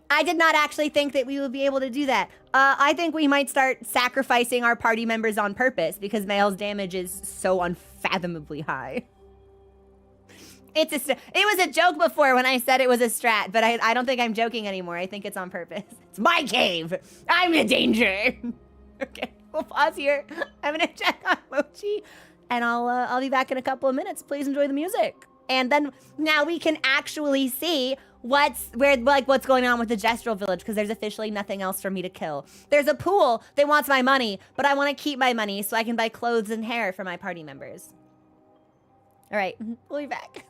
[SPEAKER 1] I did not actually think that we would be able to do that. I think we might start sacrificing our party members on purpose because Mael's damage is so unfathomably high. It was a joke before when I said it was a strat, but I don't think I'm joking anymore. I think it's on purpose. It's my cave. I'm the danger. Okay, we'll pause here. I'm gonna check on Mochi. and I'll be back in a couple of minutes. Please enjoy the music. And then now we can actually see what's going on with the Gestral village, because there's officially nothing else for me to kill. There's a pool that wants my money, but I want to keep my money so I can buy clothes and hair for my party members. All right, we'll be back.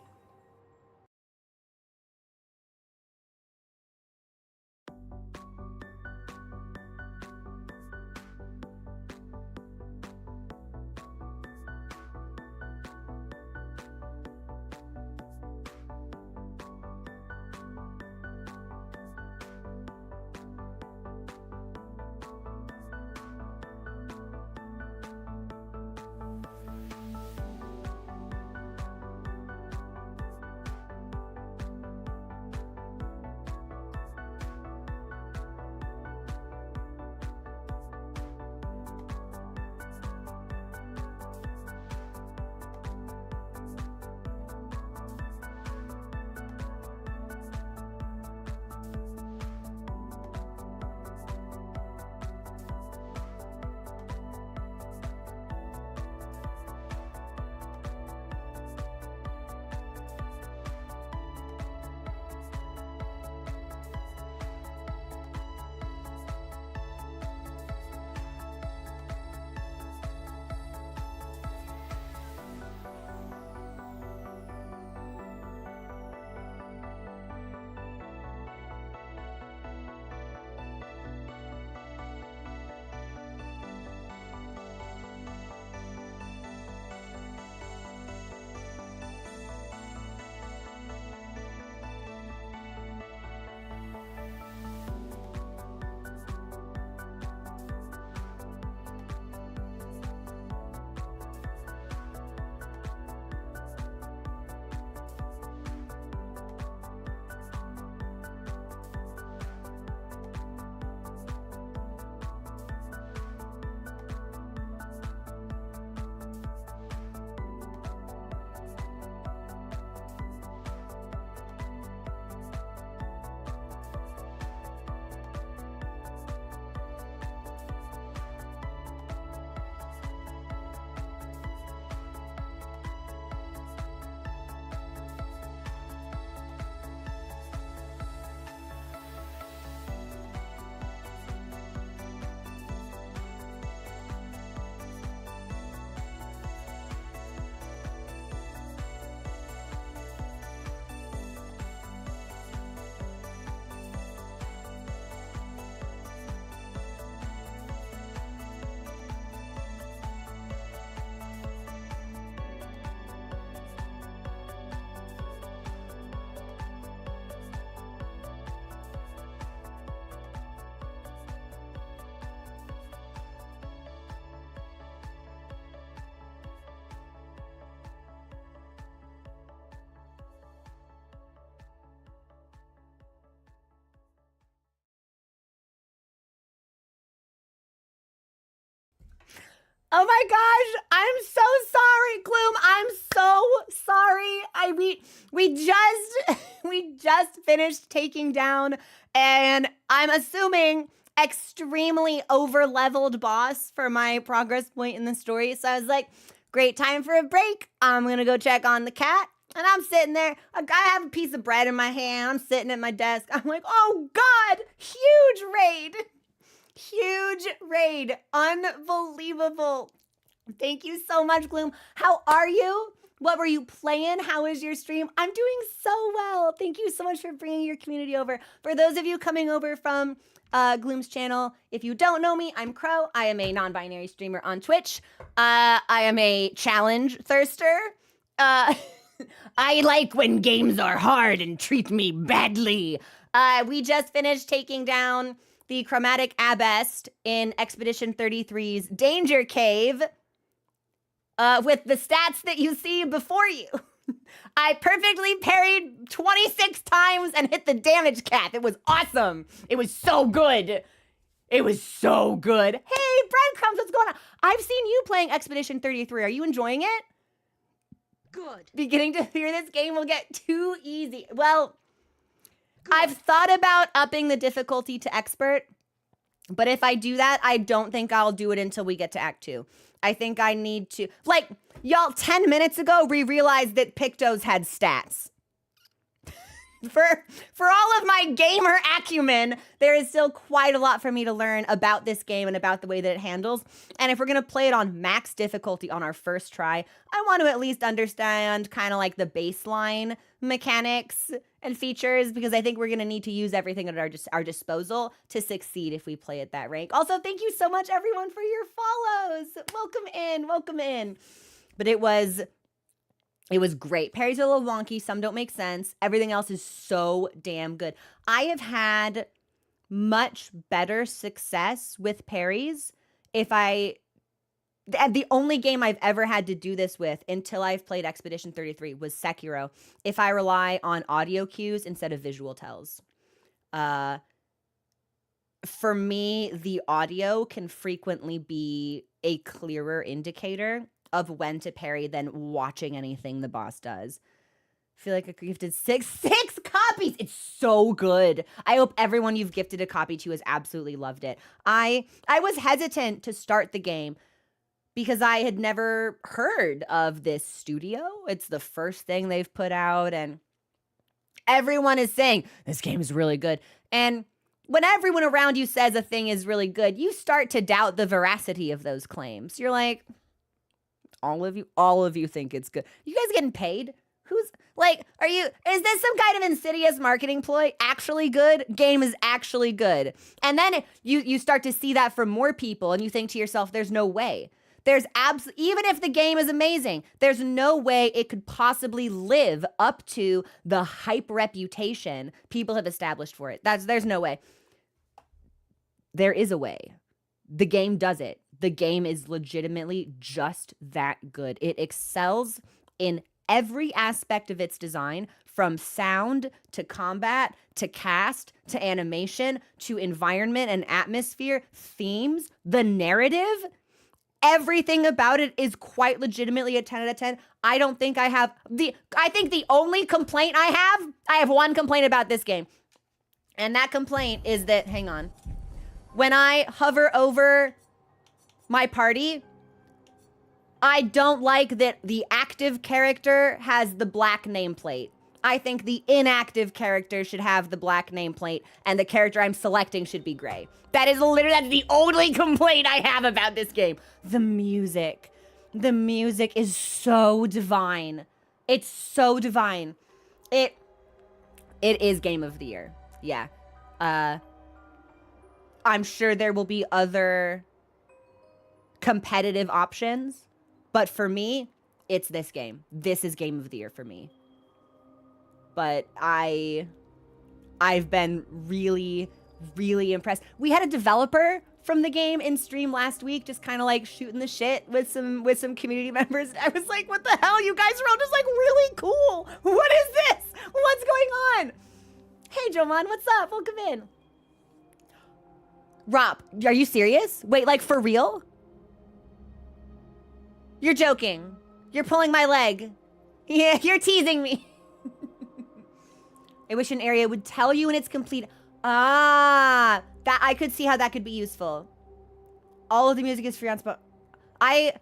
[SPEAKER 1] Oh my gosh, I'm so sorry, Gloom. I'm so sorry. We just finished taking down, and I'm assuming extremely over-leveled boss for my progress point in the story. So I was like, great time for a break. I'm gonna go check on the cat. And I'm sitting there, I have a piece of bread in my hand. I'm sitting at my desk. I'm like, oh God, huge raid. Huge raid. Unbelievable. Thank you so much, Gloom. How are you? What were you playing? How is your stream? I'm doing so well. Thank you so much for bringing your community over. For those of you coming over from Gloom's channel, if you don't know me, I'm Crow. I am a non-binary streamer on Twitch. I am a challenge thirster. I like when games are hard and treat me badly. We just finished taking down the Chromatic Abbest in Expedition 33's Danger Cave with the stats that you see before you. I perfectly parried 26 times and hit the damage cap. It was awesome. It was so good. It was so good. Hey, Breadcrumbs, what's going on? I've seen you playing Expedition 33. Are you enjoying it?
[SPEAKER 4] Good.
[SPEAKER 1] Beginning to fear this game will get too easy. Well, I've thought about upping the difficulty to expert, but if I do that, I don't think I'll do it until we get to Act 2. I think I need to, like, Y'all, 10 minutes ago, we realized that Pictos had stats. For all of my gamer acumen, there is still quite a lot for me to learn about this game and about the way that it handles. And if we're going to play it on max difficulty on our first try, I want to at least understand kind of like the baseline mechanics and features, because I think we're going to need to use everything at our disposal to succeed if we play at that rank. Also, thank you so much, everyone, for your follows. Welcome in, welcome in. But it was great. Parries are a little wonky. Some don't make sense. Everything else is so damn good. I have had much better success with parries the only game I've ever had to do this with until I've played Expedition 33 was Sekiro, if I rely on audio cues instead of visual tells. For me, the audio can frequently be a clearer indicator of when to parry than watching anything the boss does. I feel like I gifted six copies. It's so good. I hope everyone you've gifted a copy to has absolutely loved it. I was hesitant to start the game because I had never heard of this studio. It's the first thing they've put out, and everyone is saying this game is really good. And when everyone around you says a thing is really good, you start to doubt the veracity of those claims. You're like, all of you think it's good. You guys getting paid? Who's like, is this some kind of insidious marketing ploy? Actually good? Game is actually good. And then you start to see that from more people, and you think to yourself, there's no way. Even if the game is amazing, there's no way it could possibly live up to the hype reputation people have established for it. There's no way. There is a way. The game does it. The game is legitimately just that good. It excels in every aspect of its design, from sound to combat to cast to animation to environment and atmosphere, themes, the narrative. Everything about it is quite legitimately a 10 out of 10. I think the only complaint I have one complaint about this game. And that complaint is that, hang on, when I hover over my party, I don't like that the active character has the black nameplate. I think the inactive character should have the black nameplate, and the character I'm selecting should be gray. That's the only complaint I have about this game. The music is so divine. It's so divine. It is Game of the Year. Yeah. I'm sure there will be other competitive options, but for me, it's this game. This is Game of the Year for me. But I've been really, really impressed. We had a developer from the game in stream last week, just kind of like shooting the shit with some community members. I was like, what the hell? You guys are all just like really cool. What is this? What's going on? Hey, Joman, what's up? Welcome in. Rob, are you serious? Wait, like for real? You're joking. You're pulling my leg. Yeah, you're teasing me. I wish an area would tell you when it's complete. That I could see how that could be useful. All of the music is free on Spotify. I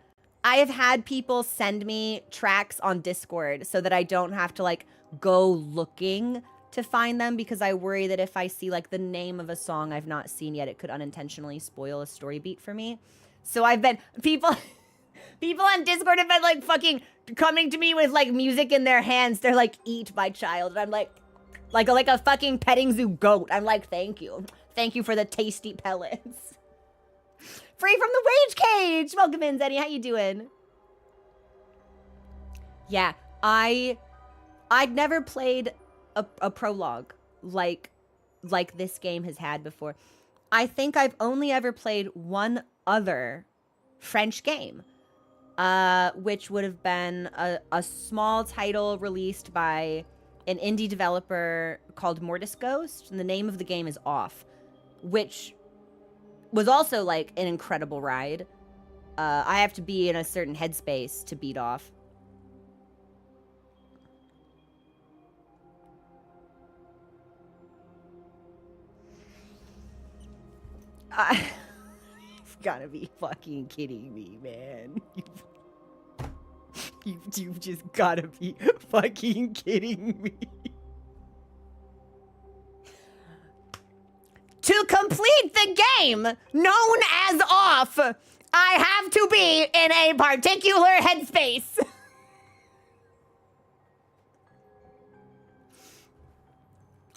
[SPEAKER 1] have had people send me tracks on Discord so that I don't have to like go looking to find them, because I worry that if I see like the name of a song I've not seen yet, it could unintentionally spoil a story beat for me. So I've been people on Discord have been like fucking coming to me with like music in their hands. They're like, "Eat my child," and I'm like a fucking petting zoo goat. I'm like, thank you for the tasty pellets. Free from the rage cage. Welcome in, Zenny. How you doing? Yeah, I'd never played a prologue like this game has had before. I think I've only ever played one other French game, which would have been a small title released by an indie developer called Mortis Ghost, and the name of the game is Off, which was also like an incredible ride. I have to be in a certain headspace to beat Off. You've gotta be fucking kidding me, man. You've just gotta be fucking kidding me. To complete the game known as off, I have to be in a particular headspace.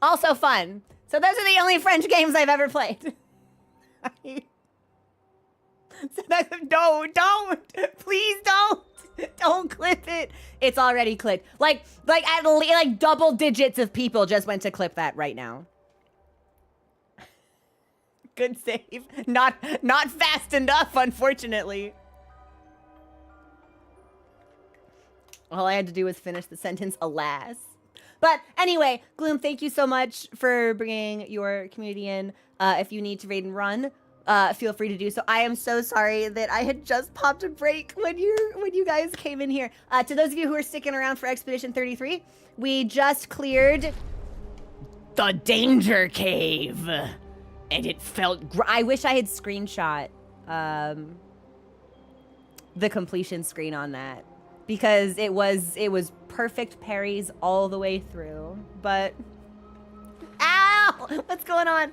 [SPEAKER 1] Also fun. So those are the only French games I've ever played. So don't, please don't clip it. It's already clipped. Like double digits of people just went to clip that right now. Good save. Not fast enough, unfortunately. All I had to do was finish the sentence, alas. But anyway, Gloom, thank you so much for bringing your community in. If you need to raid and run, feel free to do so. I am so sorry that I had just popped a break when you guys came in here. To those of you who are sticking around for Expedition 33, we just cleared the Danger Cave. And it felt I wish I had screenshot the completion screen on that, because it was perfect parries all the way through. But ow, what's going on?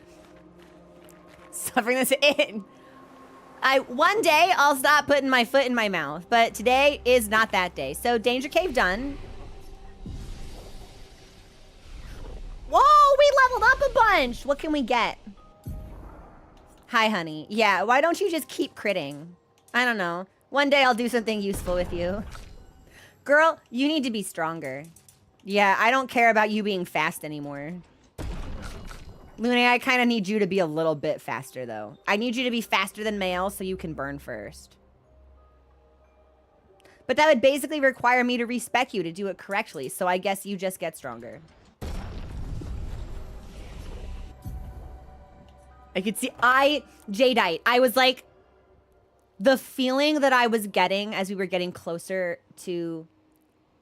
[SPEAKER 1] Suffering this in. One day I'll stop putting my foot in my mouth, but today is not that day. So Danger Cave done. Whoa, we leveled up a bunch. What can we get? Hi, honey. Yeah, why don't you just keep critting? I don't know. One day I'll do something useful with you. Girl, you need to be stronger. Yeah, I don't care about you being fast anymore. Luna, I kind of need you to be a little bit faster, though. I need you to be faster than Mael so you can burn first. But that would basically require me to respec you to do it correctly, so I guess you just get stronger. I could see, Jadeite, I was like, the feeling that I was getting as we were getting closer to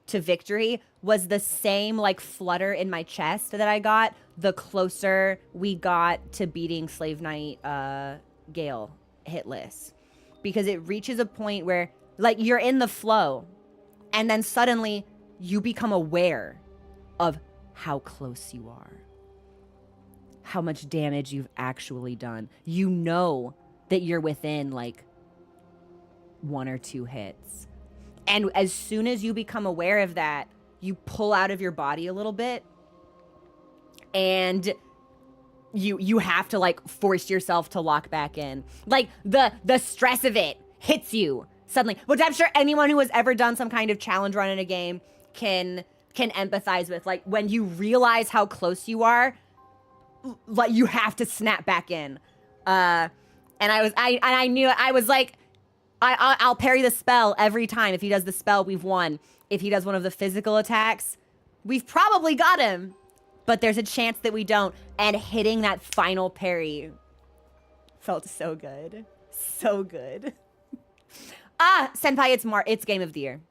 [SPEAKER 1] victory was the same like flutter in my chest that I got the closer we got to beating Slave Knight Gale hitless. Because it reaches a point where like you're in the flow and then suddenly you become aware of how close you are. How much damage you've actually done. You know that you're within like 1 or 2 hits. And as soon as you become aware of that, you pull out of your body a little bit and you have to like force yourself to lock back in. Like the stress of it hits you suddenly, which I'm sure anyone who has ever done some kind of challenge run in a game can empathize with. Like when you realize how close you are, like you have to snap back in. And I knew it. I was like, I'll parry the spell every time. If he does the spell, we've won. If he does one of the physical attacks, we've probably got him. But there's a chance that we don't. And hitting that final parry felt so good. So good. Senpai, it's Game of the Year.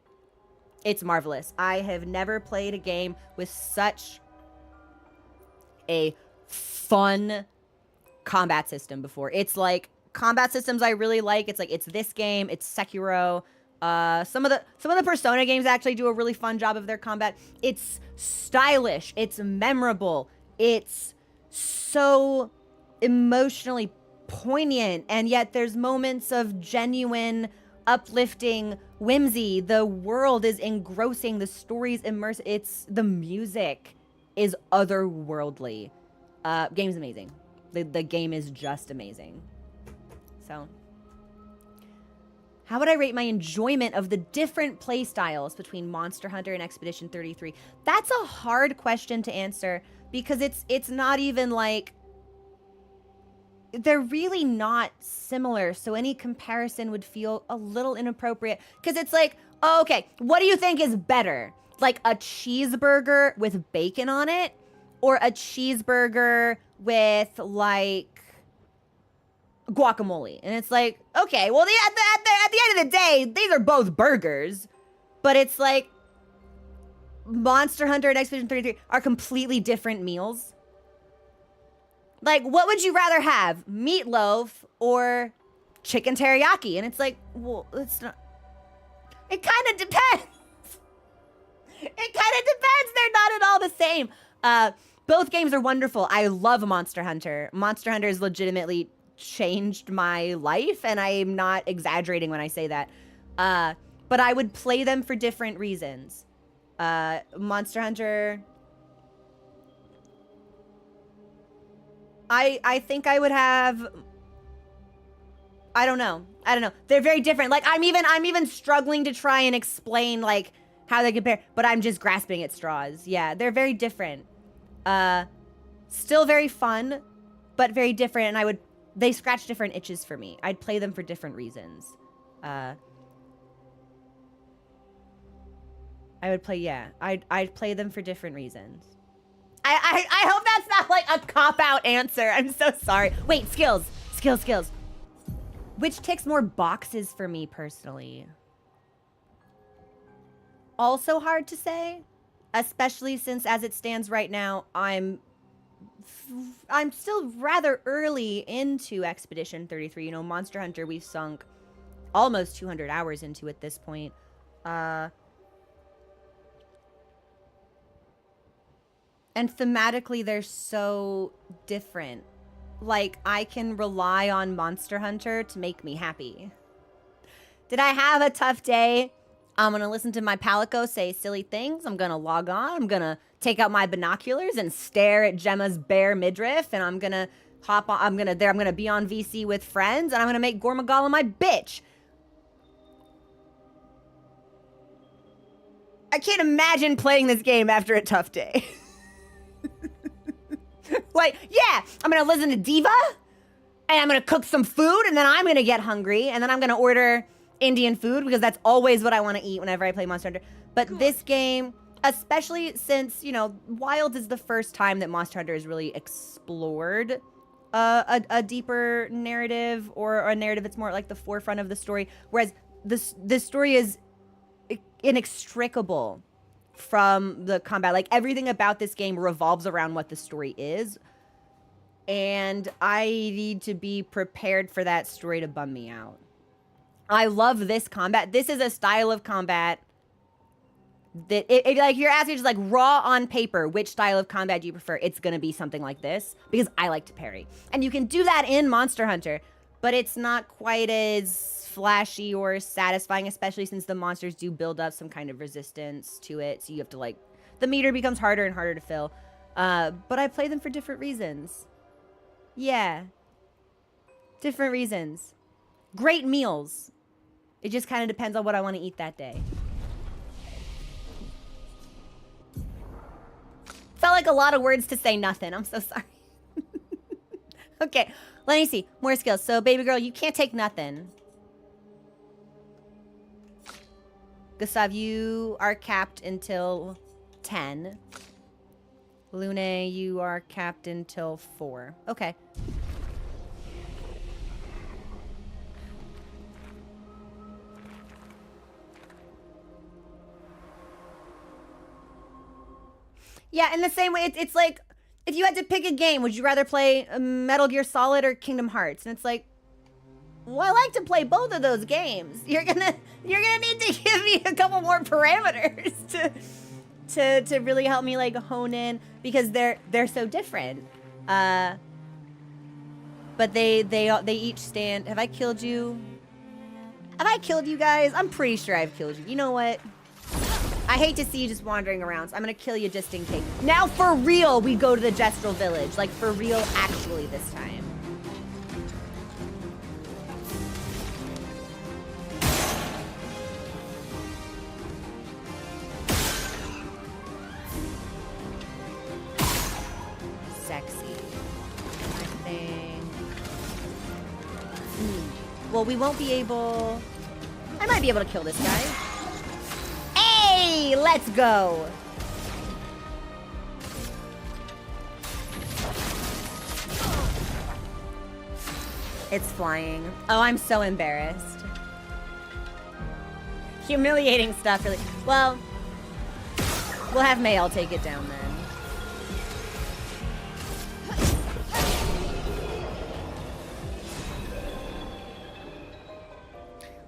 [SPEAKER 1] It's marvelous. I have never played a game with such a fun combat system before. It's like combat systems I really like. It's like it's this game, it's Sekiro. Some of the Persona games actually do a really fun job of their combat. It's stylish, it's memorable, it's so emotionally poignant, and yet there's moments of genuine uplifting whimsy. The world is engrossing, the story's immersive. The music is otherworldly. Game's amazing. The game is just amazing. So, how would I rate my enjoyment of the different play styles between Monster Hunter and Expedition 33? That's a hard question to answer because it's not even like, they're really not similar. So any comparison would feel a little inappropriate because it's like, oh, okay, what do you think is better? Like a cheeseburger with bacon on it or a cheeseburger with like guacamole? And it's like, okay, well, at the end of the day, these are both burgers, but it's like Monster Hunter and Expedition 33 are completely different meals. Like, what would you rather have, meatloaf or chicken teriyaki? And it's like, well, it's not, it kind of depends. It kind of depends. They're not at all the same. Both games are wonderful. I love Monster Hunter. Monster Hunter has legitimately changed my life, and I am not exaggerating when I say that. But I would play them for different reasons. Monster Hunter... I think I would have... I don't know. They're very different. Like, I'm even struggling to try and explain, like, how they compare, but I'm just grasping at straws. Yeah, they're very different. Still very fun, but very different, and they scratch different itches for me. I'd play them for different reasons. I would play, yeah. I'd play them for different reasons. I hope that's not, like, a cop-out answer. I'm so sorry. Wait, skills. Skills. Which ticks more boxes for me, personally? Also hard to say, especially since as it stands right now, I'm still rather early into Expedition 33. You know, Monster Hunter, we've sunk almost 200 hours into at this point. And thematically, they're so different. Like, I can rely on Monster Hunter to make me happy. Did I have a tough day? I'm gonna listen to my Palico say silly things. I'm gonna log on. I'm gonna take out my binoculars and stare at Gemma's bare midriff. And I'm gonna hop on. I'm gonna be on VC with friends. And I'm gonna make Gormagala my bitch. I can't imagine playing this game after a tough day. Like, yeah, I'm gonna listen to Diva, and I'm gonna cook some food, and then I'm gonna get hungry, and then I'm gonna order Indian food, because that's always what I want to eat whenever I play Monster Hunter. But this game, especially since, you know, Wild is the first time that Monster Hunter has really explored a deeper narrative, or a narrative that's more like the forefront of the story, whereas this story is inextricable from the combat. Like, everything about this game revolves around what the story is, and I need to be prepared for that story to bum me out. I love this combat. This is a style of combat that, like, you're asking just like raw on paper, which style of combat do you prefer? It's gonna be something like this, because I like to parry, and you can do that in Monster Hunter, but it's not quite as flashy or satisfying, especially since the monsters do build up some kind of resistance to it, so you have to, like, the meter becomes harder and harder to fill. But I play them for different reasons. Yeah. Different reasons. Great meals. It just kind of depends on what I want to eat that day. Felt like a lot of words to say nothing. I'm so sorry. Okay, let me see. More skills. So, baby girl, you can't take nothing. Gustav, you are capped until 10. Lune, you are capped until 4. Okay. Yeah, in the same way, it's like, if you had to pick a game, would you rather play Metal Gear Solid or Kingdom Hearts? And it's like, well, I like to play both of those games. You're gonna need to give me a couple more parameters to really help me, like, hone in, because they're so different. But they each stand. Have I killed you? Have I killed you guys? I'm pretty sure I've killed you. You know what? I hate to see you just wandering around, so I'm gonna kill you just in case. Now, for real, we go to the Gestral village. Like, for real, actually, this time. Sexy. I think. Well, we won't be able... I might be able to kill this guy. Hey, let's go. It's flying. Oh, I'm so embarrassed. Humiliating stuff, really. Well, we'll have Mayel take it down then.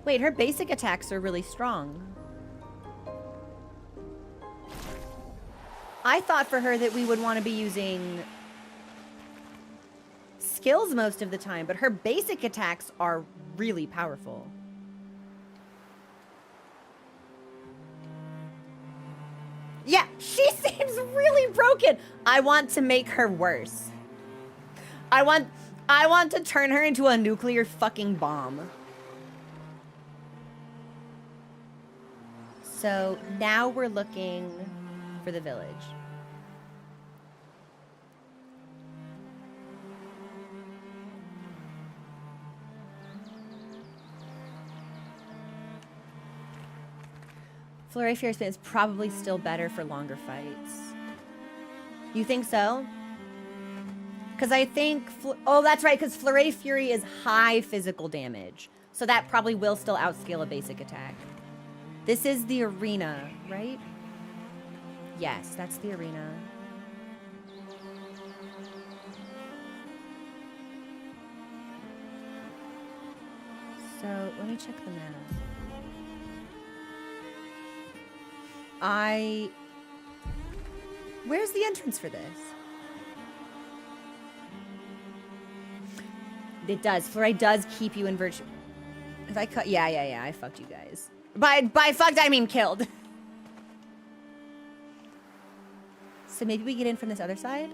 [SPEAKER 1] Wait, her basic attacks are really strong. I thought for her that we would want to be using skills most of the time, but her basic attacks are really powerful. Yeah, she seems really broken. I want to make her worse. I want to turn her into a nuclear fucking bomb. So now we're looking for the village. Flurry Fierce is probably still better for longer fights. You think so? Because I think... oh, that's right, because Flurry Fury is high physical damage. So that probably will still outscale a basic attack. This is the arena, right? Yes, that's the arena. So, let me check the map. Where's the entrance for this? It does. Fluoride does keep you in virtue. If I cut... Yeah, I fucked you guys. By fucked, I mean killed. So maybe we get in from this other side?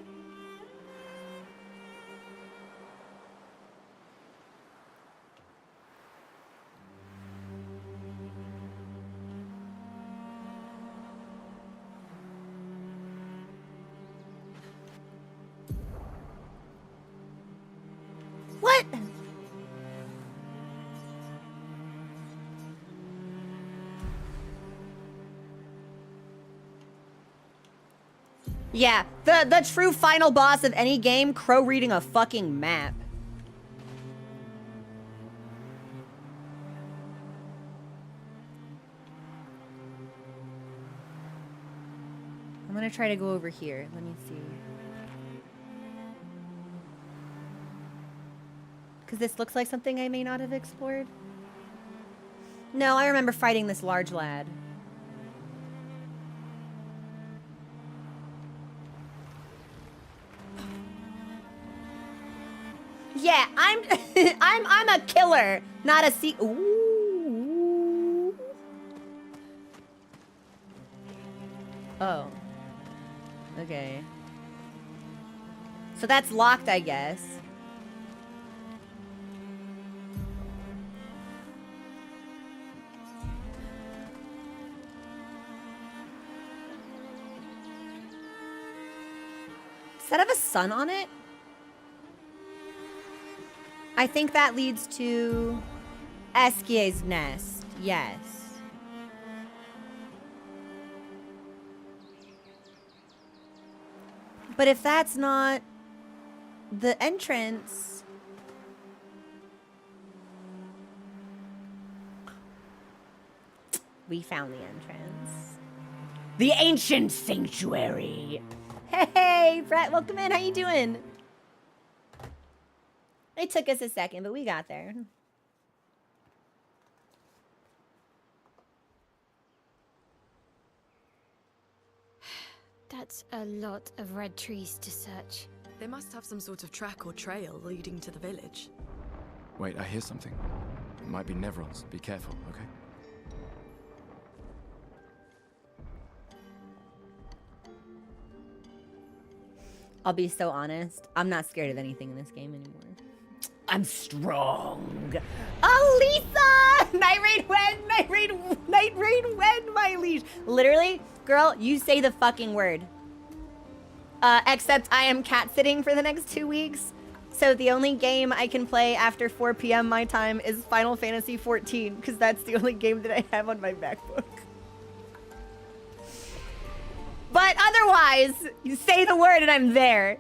[SPEAKER 1] What? Yeah, the true final boss of any game, Crow reading a fucking map. I'm gonna try to go over here. Let me see. Because this looks like something I may not have explored. No, I remember fighting this large lad. Yeah, I'm a killer, not a Ooh. Oh. Okay. So that's locked, I guess. Does that have a sun on it? I think that leads to Eskier's nest. Yes. But if that's not the entrance... We found the entrance. The ancient sanctuary. Hey, Brett, welcome in. How you doing? It took us a second, but we got there.
[SPEAKER 4] That's a lot of red trees to search.
[SPEAKER 5] They must have some sort of track or trail leading to the village.
[SPEAKER 3] Wait, I hear something. It might be Nevrons. Be careful, okay?
[SPEAKER 1] I'll be so honest. I'm not scared of anything in this game anymore. I'm strong. Alisa! Night raid when? Night raid when, my liege? Literally, girl, you say the fucking word. Except I am cat sitting for the next 2 weeks. So the only game I can play after 4 p.m. my time is Final Fantasy 14, because that's the only game that I have on my MacBook. But otherwise, you say the word and I'm there.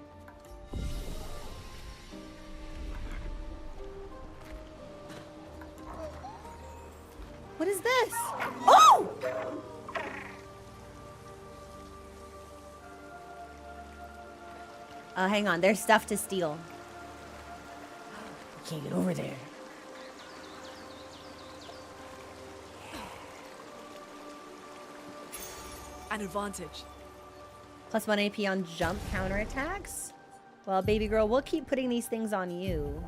[SPEAKER 1] What is this? Oh! Hang on. There's stuff to steal. Can't get over there.
[SPEAKER 5] An advantage.
[SPEAKER 1] Plus 1 AP on jump counterattacks. Well, baby girl, we'll keep putting these things on you.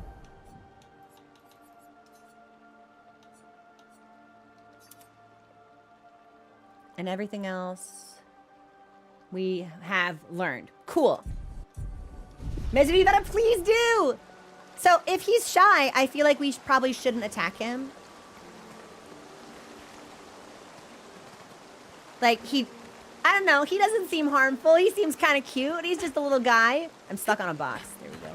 [SPEAKER 1] And everything else we have learned. Cool. Misery, you better please do! So if he's shy, I feel like we probably shouldn't attack him. Like, I don't know, he doesn't seem harmful. He seems kind of cute. He's just a little guy. I'm stuck on a box. There we go.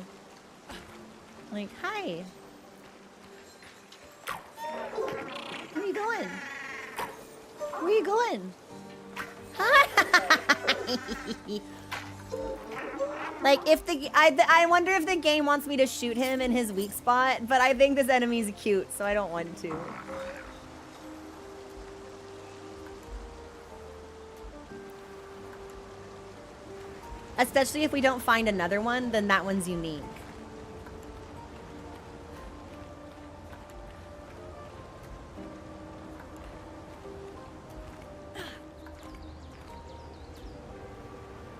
[SPEAKER 1] Like, hi. Where are you going? Where are you going? Hi. Like, if I wonder if the game wants me to shoot him in his weak spot, but I think this enemy's cute, so I don't want to. Especially if we don't find another one, then that one's unique.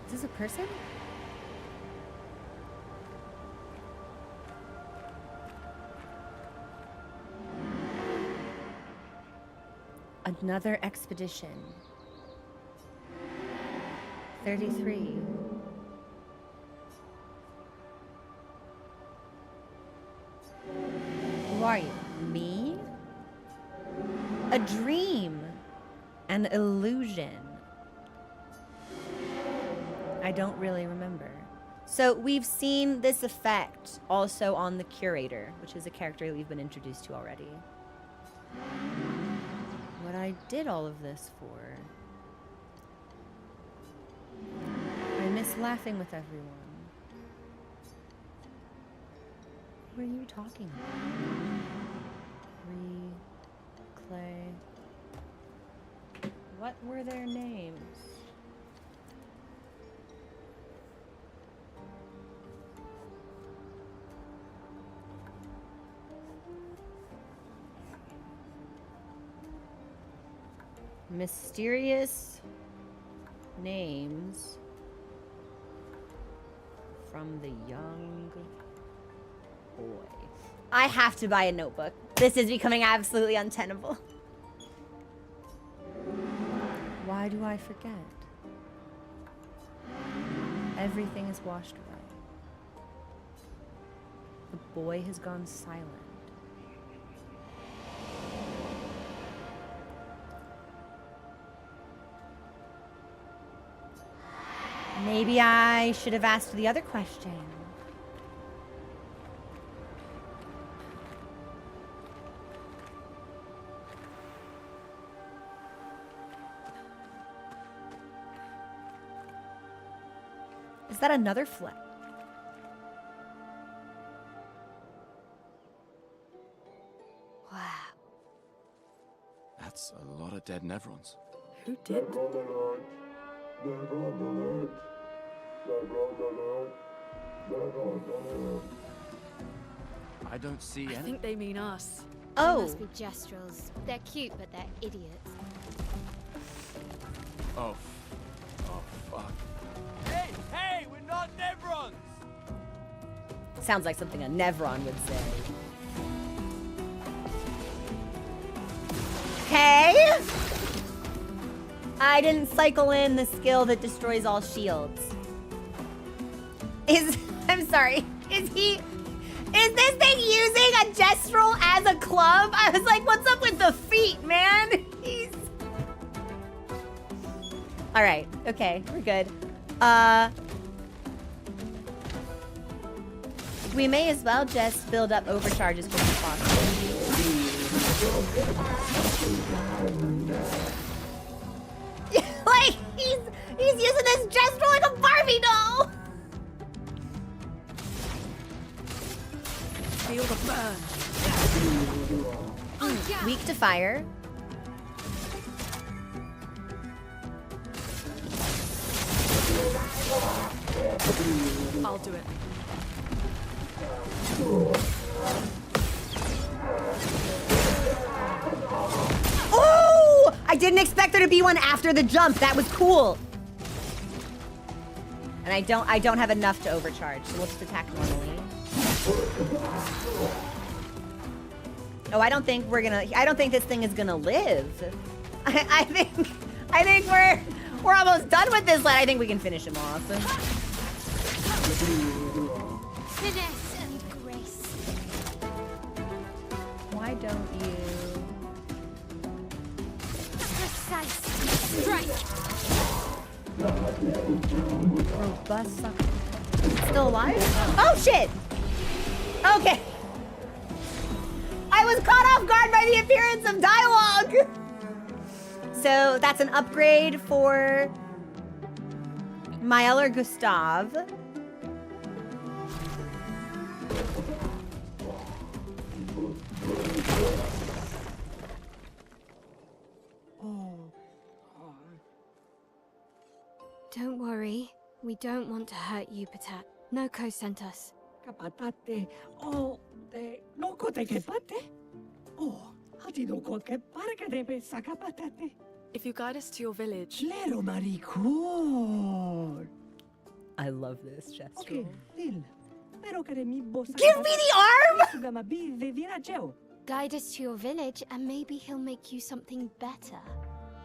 [SPEAKER 1] Is this a person? Another expedition. 33. Who are you? Me? A dream. An illusion. I don't really remember. So we've seen this effect also on the Curator, which is a character we've been introduced to already. What I did all of this for. I miss laughing with everyone. Who are you talking about? Clay. What were their names? Mysterious names from the young boy. I have to buy a notebook. This is becoming absolutely untenable. Why do I forget? Everything is washed away. The boy has gone silent. Maybe I should have asked the other question. Is that another flip? Wow.
[SPEAKER 3] That's a lot of dead Nevrons.
[SPEAKER 5] Who did?
[SPEAKER 3] I don't see
[SPEAKER 5] I
[SPEAKER 3] any.
[SPEAKER 5] think they mean us.
[SPEAKER 4] They
[SPEAKER 1] Oh.
[SPEAKER 4] must be gestrals. They're cute, but they're idiots.
[SPEAKER 3] Oh. Oh, fuck.
[SPEAKER 6] Hey, we're not Nevrons!
[SPEAKER 1] Sounds like something a Nevron would say. Hey! I didn't cycle in the skill that destroys all shields. I'm sorry, is this thing using a gestral as a club? I was like, what's up with the feet, man? All right, okay, we're good. We may as well just build up overcharge as quick as possible. Like, he's using this gestral like a Barbie doll!
[SPEAKER 5] Feel the burn.
[SPEAKER 1] Weak to fire.
[SPEAKER 5] I'll do it.
[SPEAKER 1] Oh! I didn't expect there to be one after the jump. That was cool. And I don't have enough to overcharge, so we'll just attack normally. Oh, I don't think this thing is gonna live. I think we're almost done with this lad. I think we can finish him off.
[SPEAKER 4] Finesse and grace.
[SPEAKER 1] Why don't you?
[SPEAKER 4] Precise strike.
[SPEAKER 1] Robust sucker. Still alive? Oh shit! Okay. I was caught off guard by the appearance of dialogue. So that's an upgrade for Mael or Gustav.
[SPEAKER 4] Don't worry. We don't want to hurt you, Patat. Noko sent us.
[SPEAKER 7] Kapatate. Oh, te noko te kepate. Oh, hati noko ke parakadebe sakapatate.
[SPEAKER 5] If you guide us to your village,
[SPEAKER 7] Lero maricor.
[SPEAKER 1] I love this gesture.
[SPEAKER 7] Okay, Dil. Pero kare mi bosa.
[SPEAKER 1] Give me the arm!
[SPEAKER 7] Sugamabi de virajeo.
[SPEAKER 4] Guide us to your village and maybe he'll make you something better.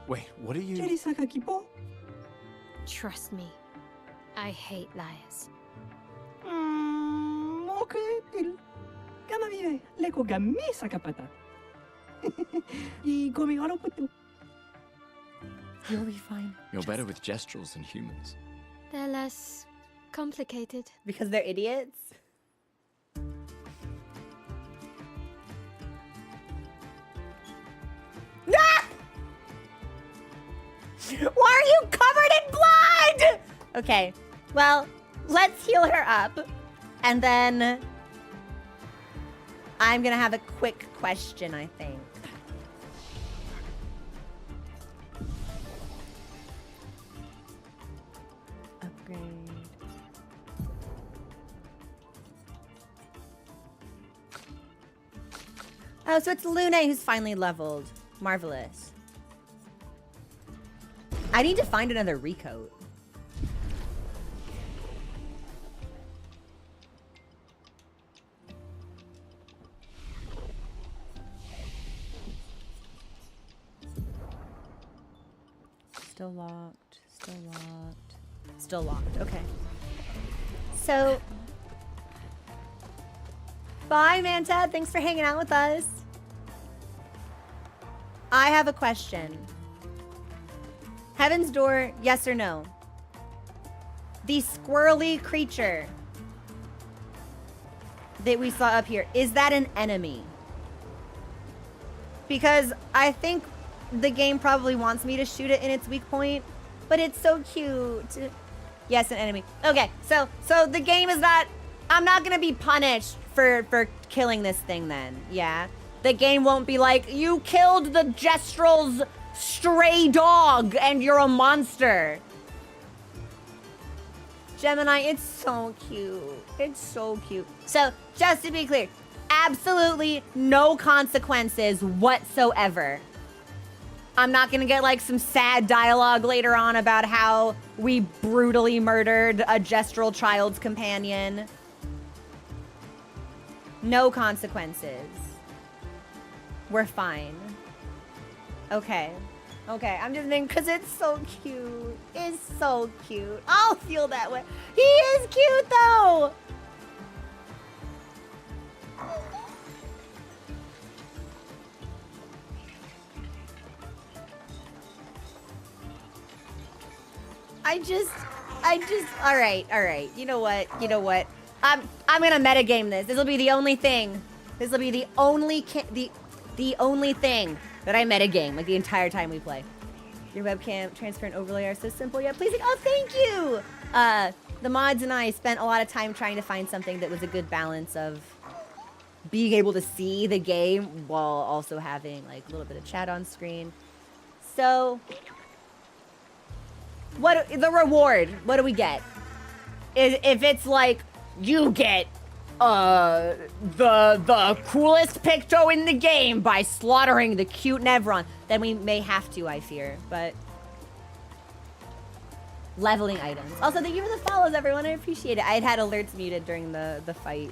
[SPEAKER 3] Wait, what are you?
[SPEAKER 7] Cheri sakakipo.
[SPEAKER 4] Trust me. I hate liars.
[SPEAKER 7] Okay, Dil. Kama vive. Leko gami sakapata. Y komi garo putu.
[SPEAKER 1] You'll be fine.
[SPEAKER 3] You're better with gestrals than humans.
[SPEAKER 4] They're less complicated.
[SPEAKER 1] Because they're idiots? Ah! Why are you covered in blood? Okay, well, let's heal her up. And then I'm gonna have a quick question, I think. Upgrade. Oh, so it's Lune who's finally leveled. Marvelous. I need to find another recoat. Still locked. Still locked. Still locked. Okay. So, bye, Mantad. Thanks for hanging out with us. I have a question. Heaven's Door, yes or no? The squirrely creature that we saw up here, is that an enemy? Because I think the game probably wants me to shoot it in its weak point, but it's so cute. Yes, an enemy. Okay, so the game is not, I'm not gonna be punished for killing this thing then, yeah? The game won't be like, you killed the Gestral's stray dog and you're a monster. Gemini, it's so cute. It's so cute. So, just to be clear, absolutely no consequences whatsoever. I'm not gonna get like some sad dialogue later on about how we brutally murdered a Gestral child's companion. No consequences. We're fine. Okay. Okay, I'm just thinking, because it's so cute. It's so cute. I'll feel that way. He is cute, though! All right. You know what? I'm gonna metagame this. This will be the only thing. This will be the only thing that I metagame, like the entire time we play. Your webcam transfer and overlay are so simple. Yeah, please. Oh, thank you. The mods and I spent a lot of time trying to find something that was a good balance of being able to see the game while also having like a little bit of chat on screen. So, what the reward? What do we get? If it's like you get the coolest picto in the game by slaughtering the cute Nevron, then we may have to, I fear. But leveling items. Also, thank you for the follows, everyone. I appreciate it. I had alerts muted during the fight.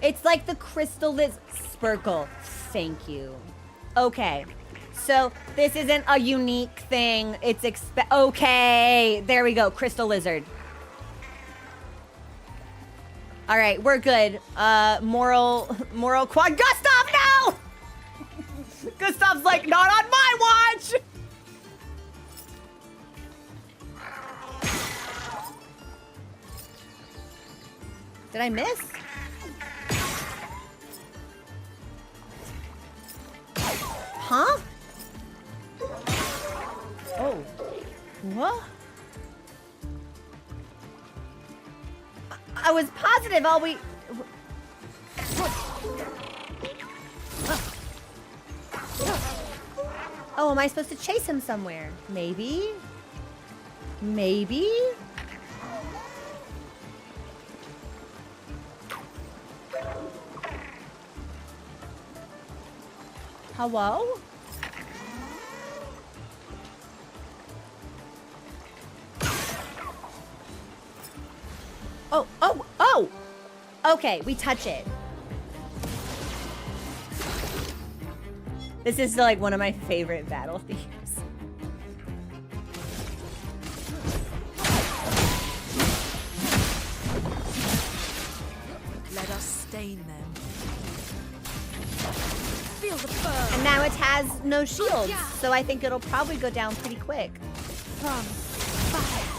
[SPEAKER 1] It's like the crystal that's Spurkle. Thank you. Okay. So this isn't a unique thing. It's okay. There we go. Crystal lizard. All right, we're good. Moral quad. Gustav, no! Gustav's like, not on my watch! Did I miss? Huh? Oh. What? I was positive all we... Oh, am I supposed to chase him somewhere? Maybe? Maybe? Hello? Oh! Okay, we touch it. This is like one of my favorite battle themes.
[SPEAKER 5] Let us stain them. Feel the burn.
[SPEAKER 1] And now it has no shields, so I think it'll probably go down pretty quick.
[SPEAKER 4] From fire.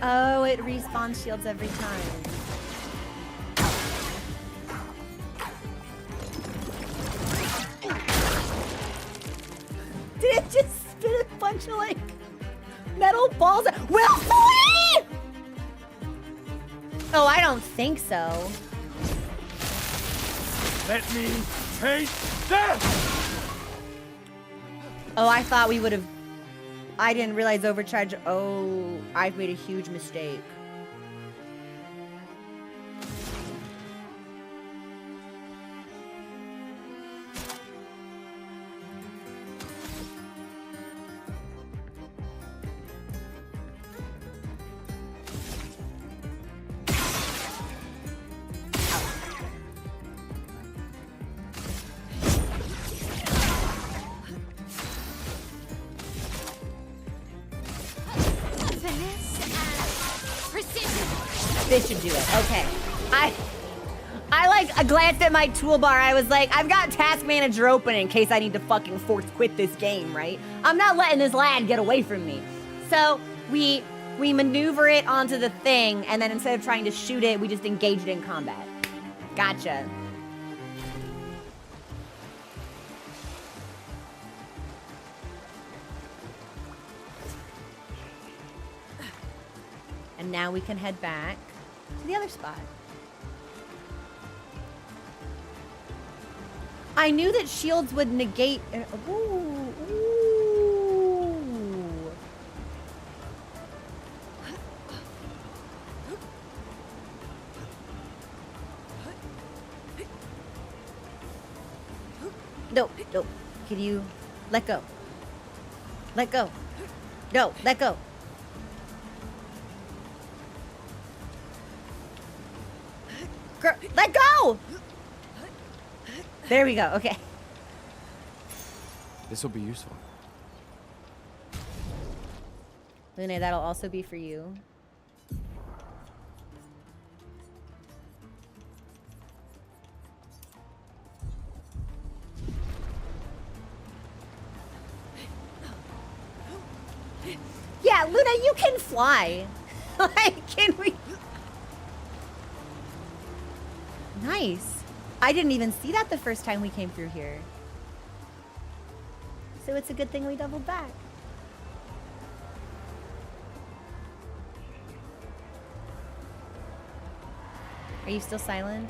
[SPEAKER 1] Oh, it respawns shields every time. Did it just spit a bunch of like metal balls? Willfully? Oh, I don't think so.
[SPEAKER 6] Let me taste death!
[SPEAKER 1] Oh, I thought we would have. I didn't realize overcharge. Oh, I've made a huge mistake. This should do it. Okay. I glanced at my toolbar. I was like, I've got task manager open in case I need to fucking force quit this game, right? I'm not letting this lad get away from me. So we maneuver it onto the thing, and then instead of trying to shoot it, we just engage it in combat. Gotcha. And now we can head back to the other spot. I knew that shields would negate. Ooh, ooh. No, no. Can you let go? Let go. No, let go. Girl, let go! There we go, okay.
[SPEAKER 3] This will be useful.
[SPEAKER 1] Lune, that'll also be for you. Yeah, Luna, you can fly. Like, can we? Nice. I didn't even see that the first time we came through here. So it's a good thing we doubled back. Are you still silent?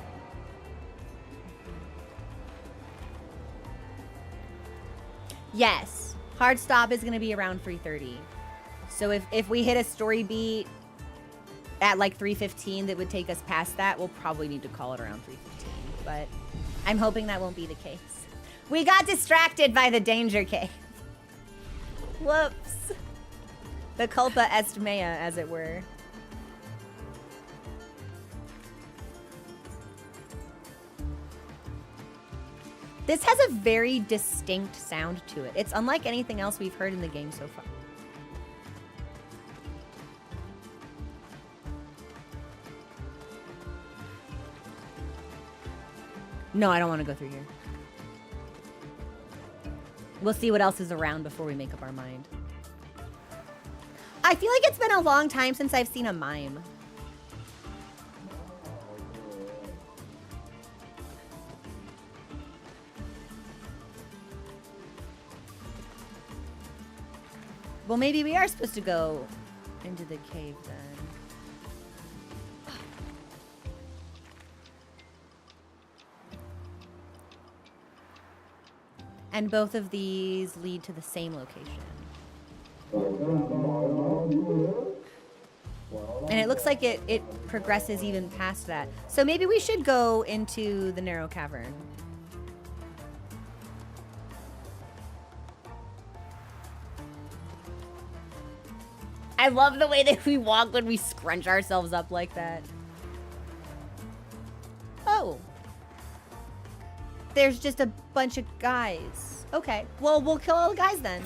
[SPEAKER 1] Yes. Hard stop is going to be around 3:30. So if we hit a story beat at like 3:15 that would take us past that, we'll probably need to call it around 3:15. But I'm hoping that won't be the case. We got distracted by the danger cave. Whoops. The culpa est mea, as it were. This has a very distinct sound to it. It's unlike anything else we've heard in the game so far. No, I don't want to go through here. We'll see what else is around before we make up our mind. I feel like it's been a long time since I've seen a mime. Well, maybe we are supposed to go into the cave then. And both of these lead to the same location. And it looks like it progresses even past that. So maybe we should go into the narrow cavern. I love the way that we walk when we scrunch ourselves up like that. Oh. There's just a bunch of guys. Okay. Well, we'll kill all the guys then.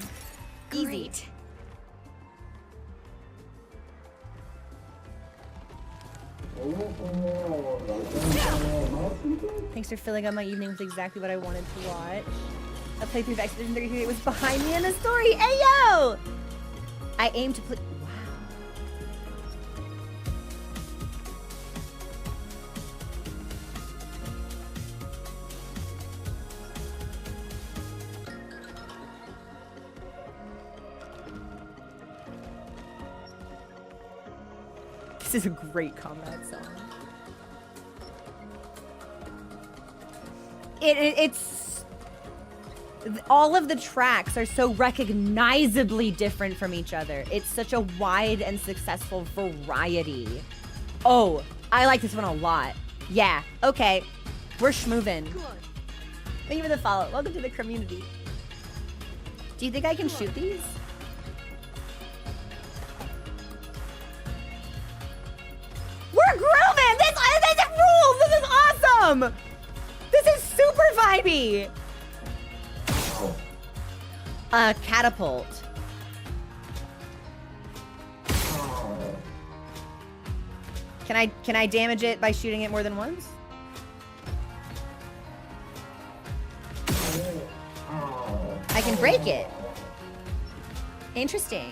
[SPEAKER 1] Easy.
[SPEAKER 4] Great.
[SPEAKER 1] Thanks for filling up my evening with exactly what I wanted to watch. A playthrough of Expedition 33 was behind me in the story. Hey, yo! I aim to play... This is a great combat song. It's all of the tracks are so recognizably different from each other. It's such a wide and successful variety. Oh, I like this one a lot. Yeah, okay. We're schmoovin'. Thank you for the follow. Welcome to the community. Do you think I can shoot these? We're grooving! This rules! This is awesome! This is super vibey! A catapult. Can I damage it by shooting it more than once? I can break it. Interesting.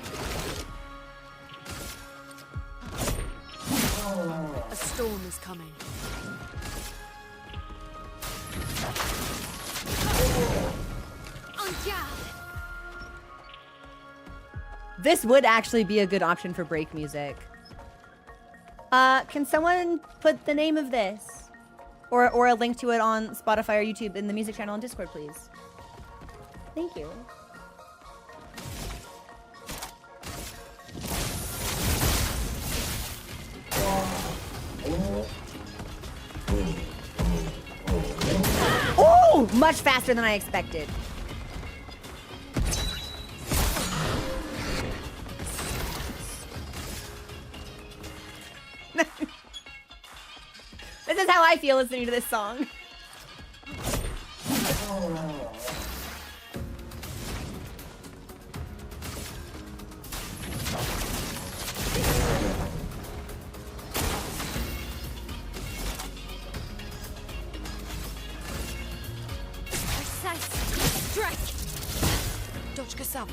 [SPEAKER 5] A storm is coming.
[SPEAKER 1] This would actually be a good option for break music. Can someone put the name of this or a link to it on Spotify or YouTube in the music channel on Discord, please? Thank you. Oh, much faster than I expected. This is how I feel listening to this song.
[SPEAKER 5] Strike! Dodge Gestal.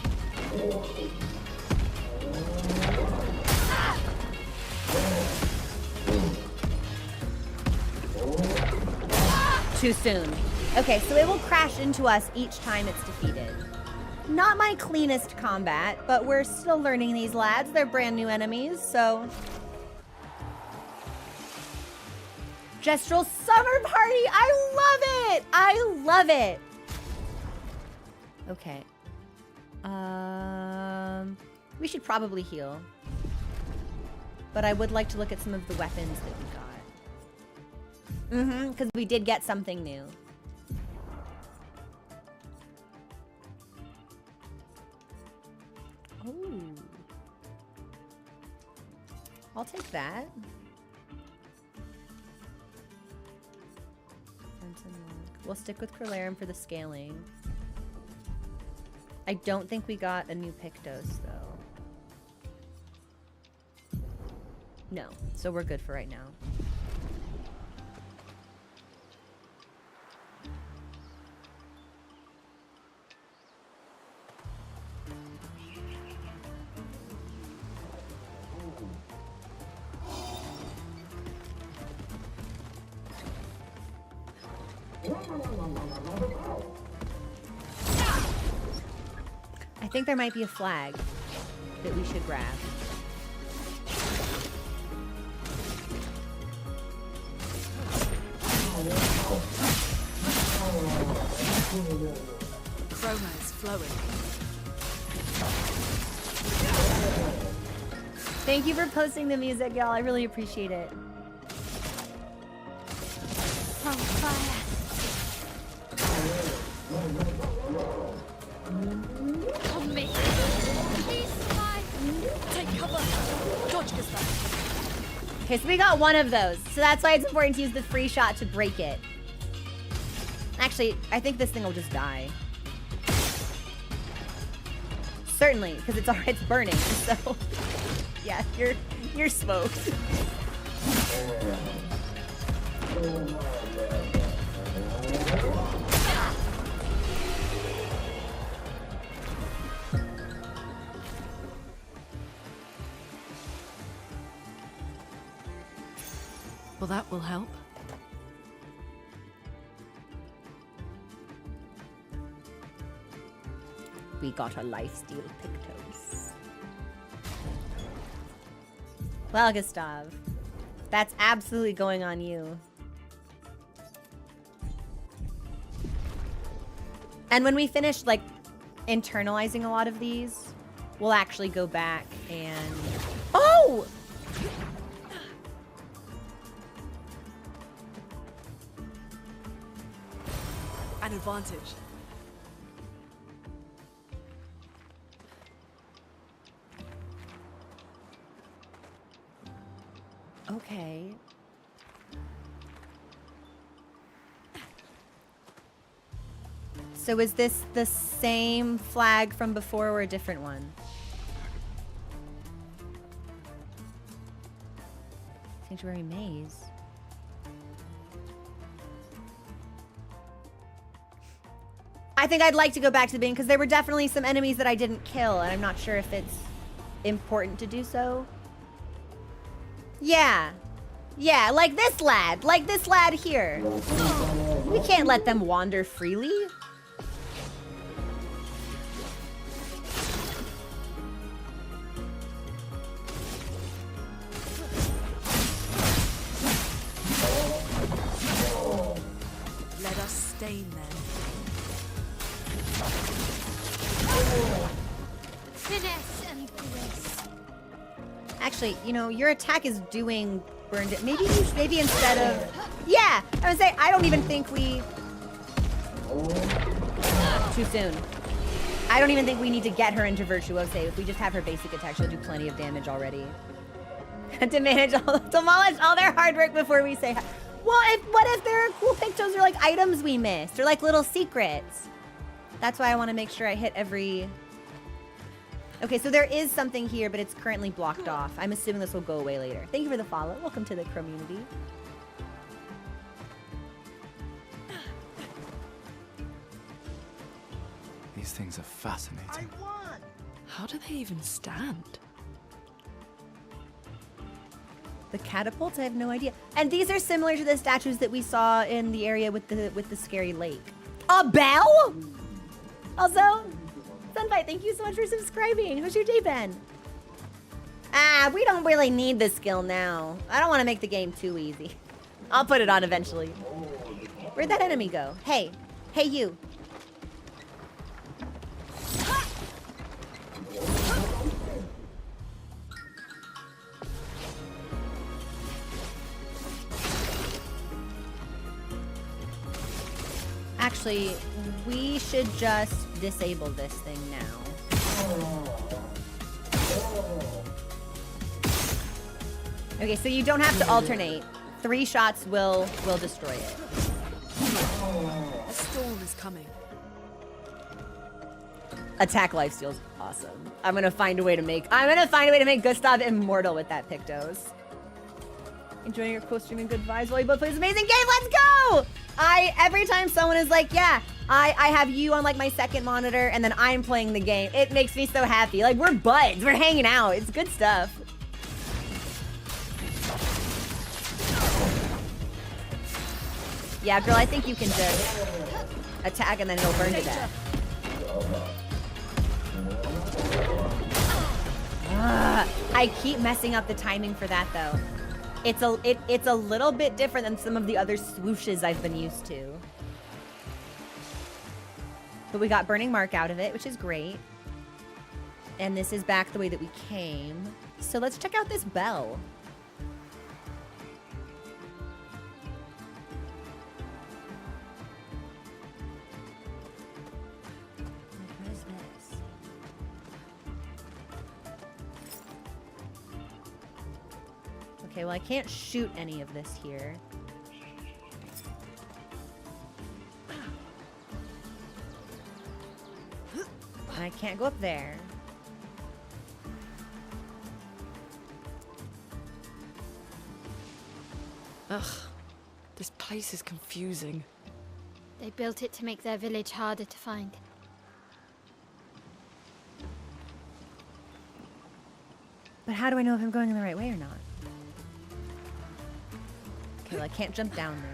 [SPEAKER 1] Too soon. Okay, so it will crash into us each time it's defeated. Not my cleanest combat, but we're still learning these lads. They're brand new enemies, so... Gestral Summer Party! I love it! I love it! Okay. We should probably heal. But I would like to look at some of the weapons that we got. Because we did get something new. Oh. I'll take that. We'll stick with Crolarum for the scaling. I don't think we got a new Pictos, though. No, so we're good for right now. I think there might be a flag that we should grab.
[SPEAKER 5] Chroma is flowing.
[SPEAKER 1] Thank you for posting the music, y'all. I really appreciate it.
[SPEAKER 4] From fire. On me. Please fly.
[SPEAKER 5] Take cover. Dodge Gestal.
[SPEAKER 1] Okay, so we got one of those. So that's why it's important to use the free shot to break it. Actually, I think this thing will just die. Certainly, because it's burning. So, yeah, you're smoked.
[SPEAKER 5] Well, that will help.
[SPEAKER 1] We got a lifesteal Pictos. Well, Gustav, that's absolutely going on you. And when we finish, like, internalizing a lot of these, we'll actually go back and... Oh!
[SPEAKER 5] An advantage.
[SPEAKER 1] Okay. So is this the same flag from before or a different one? Sanctuary Maze. I think I'd like to go back to the beginning because there were definitely some enemies that I didn't kill, and I'm not sure if it's important to do so. Yeah. Yeah, like this lad here. We can't let them wander freely.
[SPEAKER 5] Let us stain them.
[SPEAKER 4] Finesse and grace.
[SPEAKER 1] Actually, you know, your attack is doing burned. Maybe instead of, yeah, I would say I don't even think we. Too soon. I don't even think we need to get her into Virtuose. If we just have her basic attack, she'll do plenty of damage already. Demolish all their hard work before we say. Well, what if there are cool Pictos or like items we missed or like little secrets? That's why I want to make sure I hit every. Okay, so there is something here, but it's currently blocked off. I'm assuming this will go away later. Thank you for the follow. Welcome to the community.
[SPEAKER 3] These things are fascinating.
[SPEAKER 5] How do they even stand?
[SPEAKER 1] The catapults, I have no idea. And these are similar to the statues that we saw in the area with the scary lake. A bell? Also, Sunfight, thank you so much for subscribing. How's your day been? We don't really need this skill now. I don't want to make the game too easy. I'll put it on eventually. Where'd that enemy go? Hey. Hey, you. Actually, we should just disable this thing now. Okay, so you don't have to alternate. 3 shots will destroy it.
[SPEAKER 5] A storm is coming.
[SPEAKER 1] Attack lifesteal's awesome. I'm gonna find a way to make Gustav immortal with that Pictos. Enjoying your co-streaming, good vibes while you both play this amazing game. Let's go! Every time someone is like, yeah, I have you on like my second monitor and then I'm playing the game, it makes me so happy. Like, we're buds, we're hanging out. It's good stuff. Yeah, girl, I think you can just attack and then it'll burn to death. I keep messing up the timing for that though. It's a little bit different than some of the other swooshes I've been used to. But we got Burning Mark out of it, which is great. And this is back the way that we came. So let's check out this bell. What is this? Okay, well I can't shoot any of this here. And I can't go up there.
[SPEAKER 5] Ugh, this place is confusing.
[SPEAKER 4] They built it to make their village harder to find.
[SPEAKER 1] But how do I know if I'm going in the right way or not? Okay, well I can't jump down there.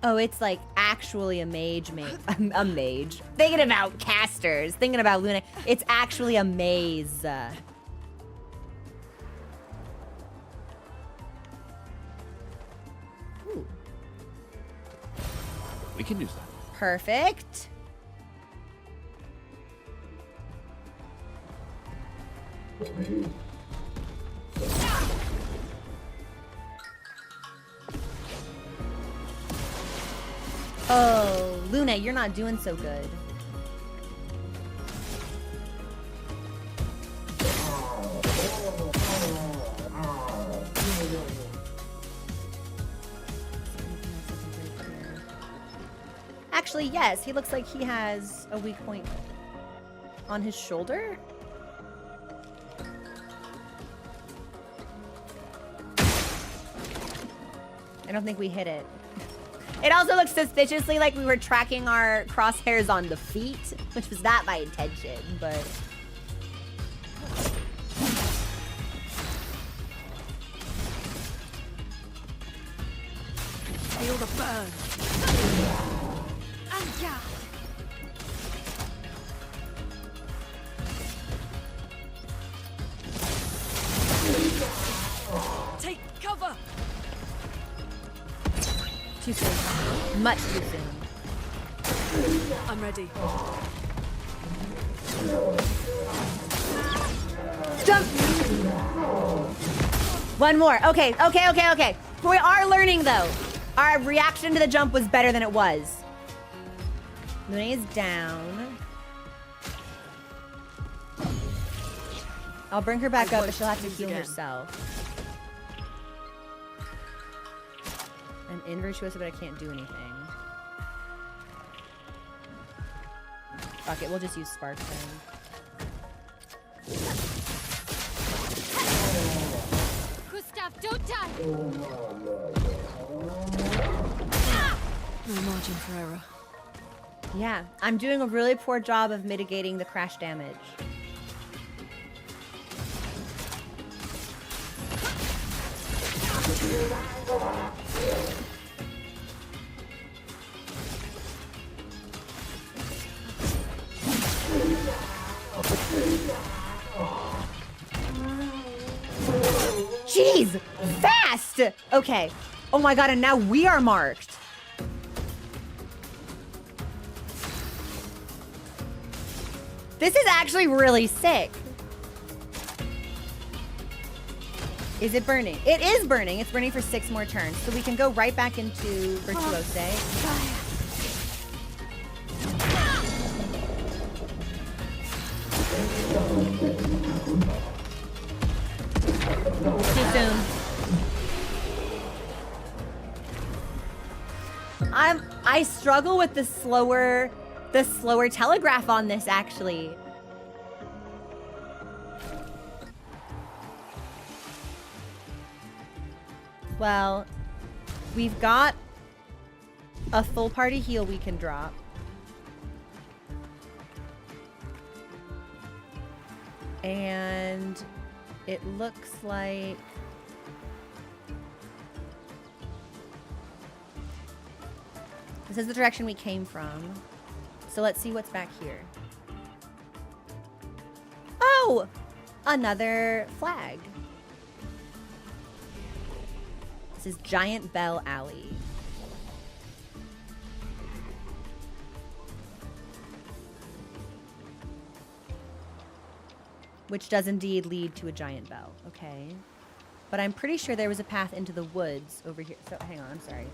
[SPEAKER 1] Oh, it's like actually a mage. A mage. Thinking about casters. Thinking about Luna. It's actually a maze. Ooh.
[SPEAKER 3] We can use that.
[SPEAKER 1] Perfect. Oh, Luna, you're not doing so good. Actually, yes, he looks like he has a weak point on his shoulder. I don't think we hit it. It also looks suspiciously like we were tracking our crosshairs on the feet, which was not my intention, but...
[SPEAKER 5] Feel the burn. Take cover.
[SPEAKER 1] Too soon. Much too soon.
[SPEAKER 5] I'm ready.
[SPEAKER 1] Jump! One more. Okay. We are learning though. Our reaction to the jump was better than it was. Luna is down. I'll bring her back up, but she'll have to heal herself. I'm in virtuoso, but I can't do anything. Fuck it, we'll just use spark then.
[SPEAKER 4] Gustav, don't die!
[SPEAKER 5] No margin for error.
[SPEAKER 1] Yeah, I'm doing a really poor job of mitigating the crash damage. best! Okay. Oh my god, and now we are marked. This is actually really sick. Is it burning? It is burning. It's burning for 6 more turns. So we can go right back into Virtuose. Too soon. I struggle with the slower telegraph on this actually. Well, we've got a full party heal we can drop. And it looks like this is the direction we came from. So let's see what's back here. Oh, another flag. This is Giant Bell Alley. Which does indeed lead to a giant bell. Okay. But I'm pretty sure there was a path into the woods over here. So hang on, I'm sorry.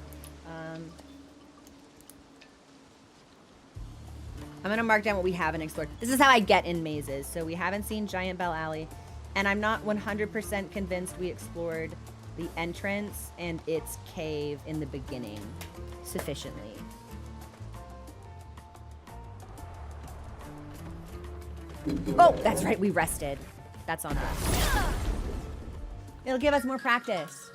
[SPEAKER 1] I'm gonna mark down what we haven't explored. This is how I get in mazes. So we haven't seen Giant Bell Alley, and I'm not 100% convinced we explored the entrance and its cave in the beginning sufficiently. Oh, that's right, we rested. That's on us. It'll give us more practice.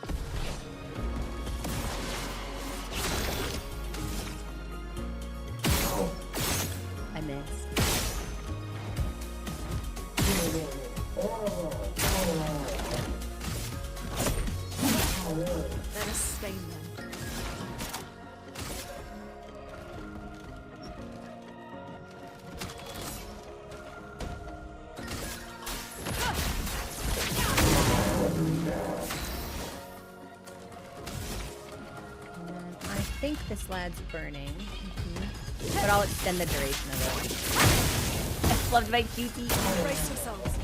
[SPEAKER 1] I missed.
[SPEAKER 5] Let us stain them.
[SPEAKER 1] I think this lad's burning. But I'll extend the duration of it. I loved my cutie.
[SPEAKER 5] Brace yourselves.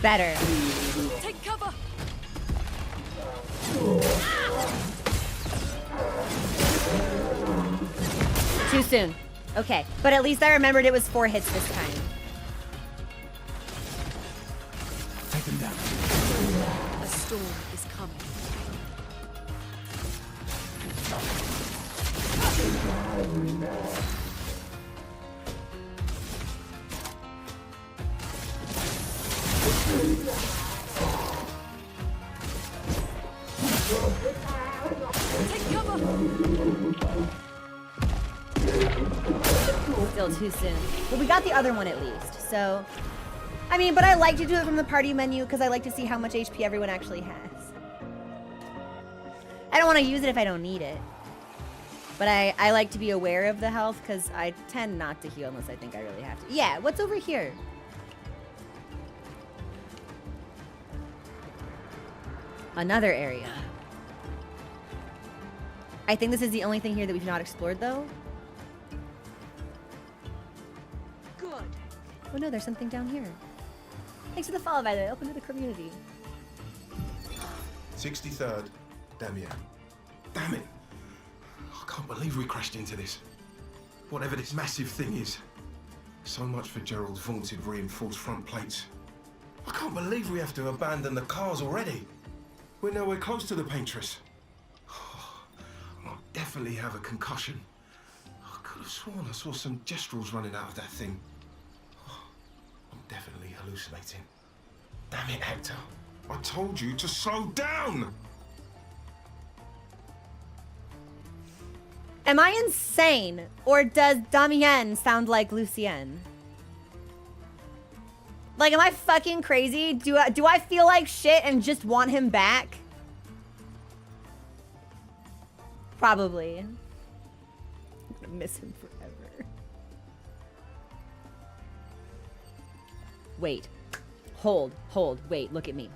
[SPEAKER 1] Better.
[SPEAKER 5] Take cover.
[SPEAKER 1] Too soon. Okay, but at least I remembered it was 4 hits this time.
[SPEAKER 3] Take them down.
[SPEAKER 5] A storm is coming. Take cover.
[SPEAKER 1] Still too soon. Well, we got the other one at least, so... I mean, but I like to do it from the party menu because I like to see how much HP everyone actually has. I don't want to use it if I don't need it. But I like to be aware of the health because I tend not to heal unless I think I really have to. Yeah, what's over here? Another area. I think this is the only thing here that we've not explored, though.
[SPEAKER 5] Good.
[SPEAKER 1] Oh no, there's something down here. Thanks for the follow, by the way. Open to the community.
[SPEAKER 8] 63rd, Damien. Damn it! I can't believe we crashed into this. Whatever this massive thing is. So much for Gerald's vaunted reinforced front plates. I can't believe we have to abandon the cars already. We're nowhere close to the paintress. I'll definitely have a concussion. I could have sworn I saw some gestrals running out of that thing. I'm definitely hallucinating. Damn it, Hector. I told you to slow down!
[SPEAKER 1] Am I insane? Or does Damien sound like Lucien? Like, am I fucking crazy? Do I feel like shit and just want him back? Probably. I'm gonna miss him forever. Wait. hold. Wait, look at me.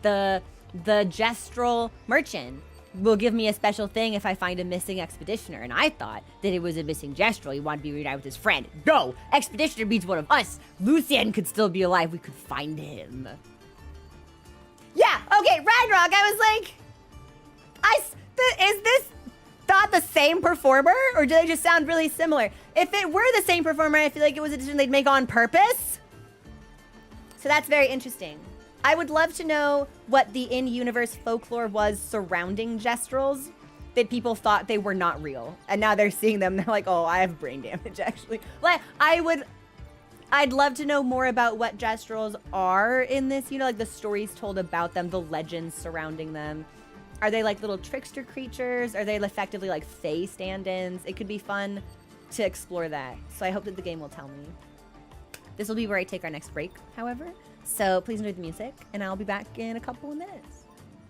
[SPEAKER 1] The Gestral merchant will give me a special thing if I find a missing expeditioner. And I thought that it was a missing Gestral. He wanted to be reunited with his friend. No! Expeditioner means one of us. Lucien could still be alive. We could find him. Yeah, okay, Ragnarok. I was like, is this not the same performer? Or do they just sound really similar? If it were the same performer, I feel like it was a decision they'd make on purpose. So that's very interesting. I would love to know what the in-universe folklore was surrounding Gestrals that people thought they were not real. And now they're seeing them, they're like, oh, I have brain damage, actually. Like, I'd love to know more about what Gestrals are in this, you know, like the stories told about them, the legends surrounding them. Are they like little trickster creatures? Are they effectively like fae stand-ins? It could be fun to explore that. So I hope that the game will tell me. This will be where I take our next break, however. So please enjoy the music, and I'll be back in a couple of minutes.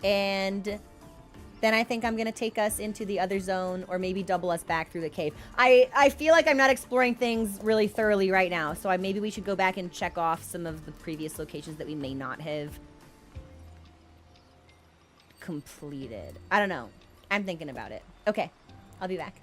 [SPEAKER 1] And then I think I'm gonna take us into the other zone, or maybe double us back through the cave. I feel like I'm not exploring things really thoroughly right now, so maybe we should go back and check off some of the previous locations that we may not have completed. I don't know. I'm thinking about it. Okay, I'll be back.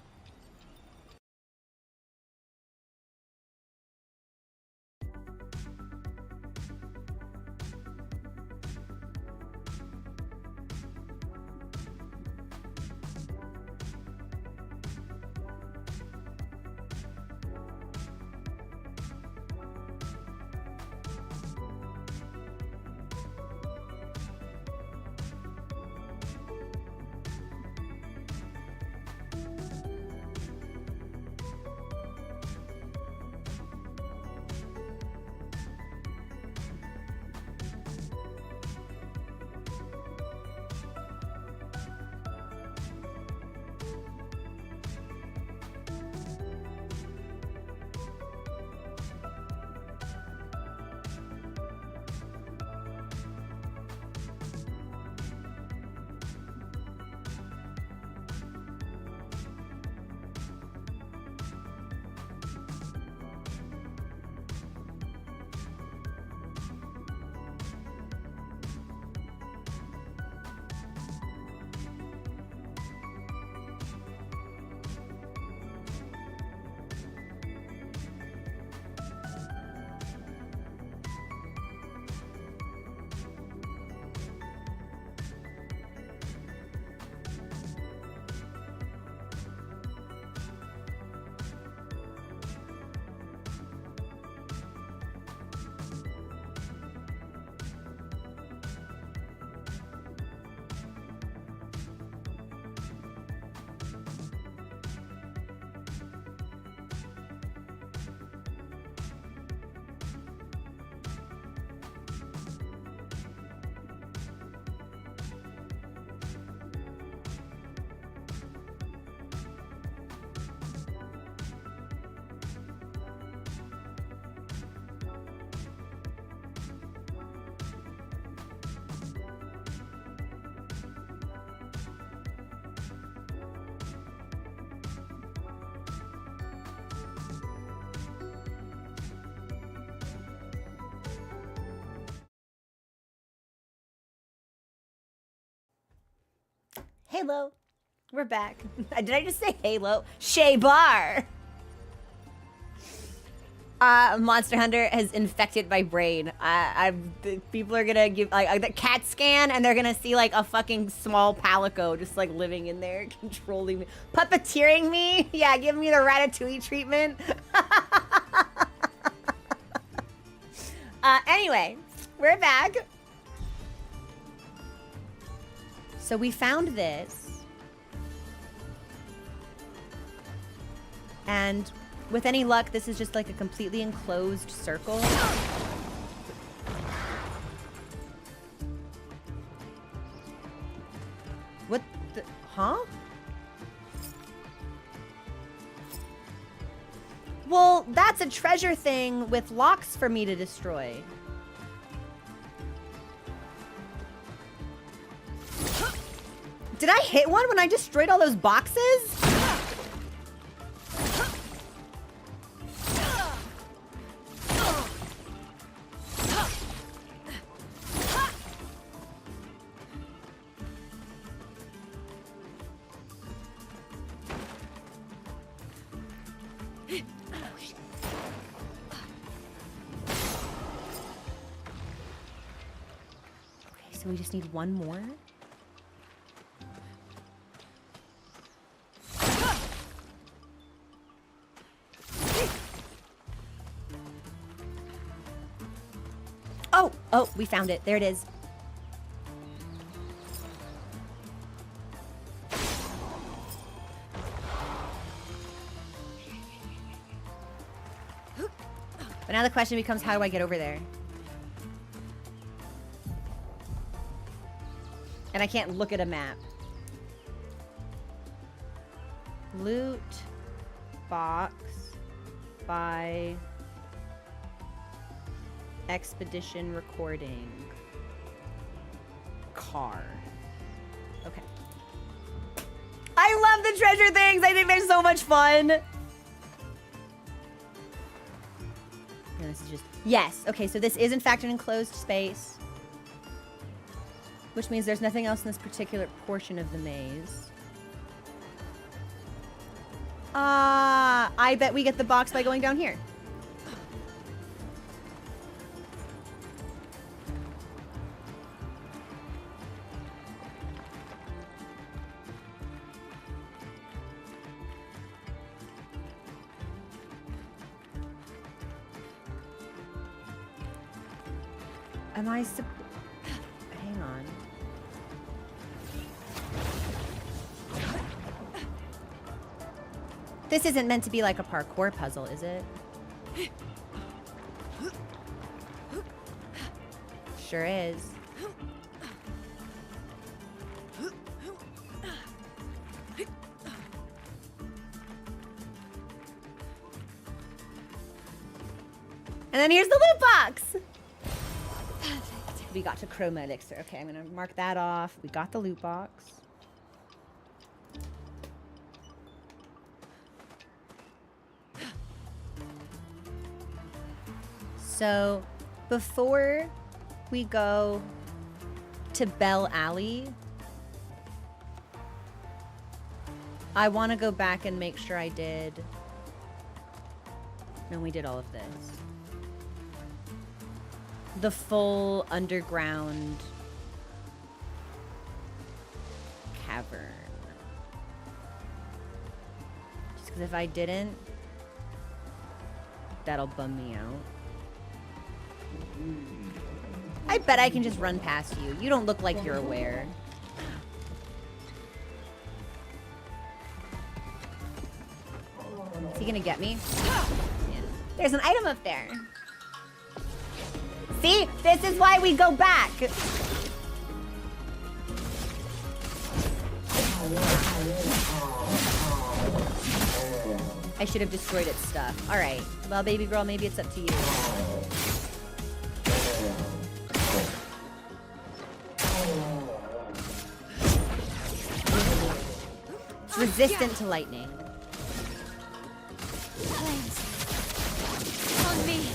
[SPEAKER 1] Halo. We're back. Did I just say Halo? Shay Bar. Monster Hunter has infected my brain. People are gonna give like the CAT scan, and they're gonna see like a fucking small palico just like living in there, controlling me, puppeteering me. Yeah, give me the Ratatouille treatment. Anyway, we're back. So we found this, and with any luck, this is just like a completely enclosed circle. What the, huh? Well, that's a treasure thing with locks for me to destroy. Did I hit one when I destroyed all those boxes? so we just need one more. Oh, oh, we found it. There it is. But now the question becomes, how do I get over there? And I can't look at a map. Loot box by expedition recording car. Okay. I love the treasure things. I think they're so much fun. Yeah, this is just, yes. Okay, so this is in fact an enclosed space, which means there's nothing else in this particular portion of the maze. I bet we get the box by going down here. Am I hang on. This isn't meant to be like a parkour puzzle, is it? Sure is. And then here's the loot box. We got to chroma elixir. Okay, I'm gonna mark that off. We got the loot box. So, before we go to Bell Alley, I want to go back and make sure I did. No, we did all of this. The full underground cavern. Just because if I didn't, that'll bum me out. I bet I can just run past you. You don't look like you're aware. Is he gonna get me? Yeah. There's an item up there. See? This is why we go back. I should have destroyed its stuff. All right. Well, baby girl, maybe it's up to you. It's resistant to lightning.
[SPEAKER 4] Flames. On me.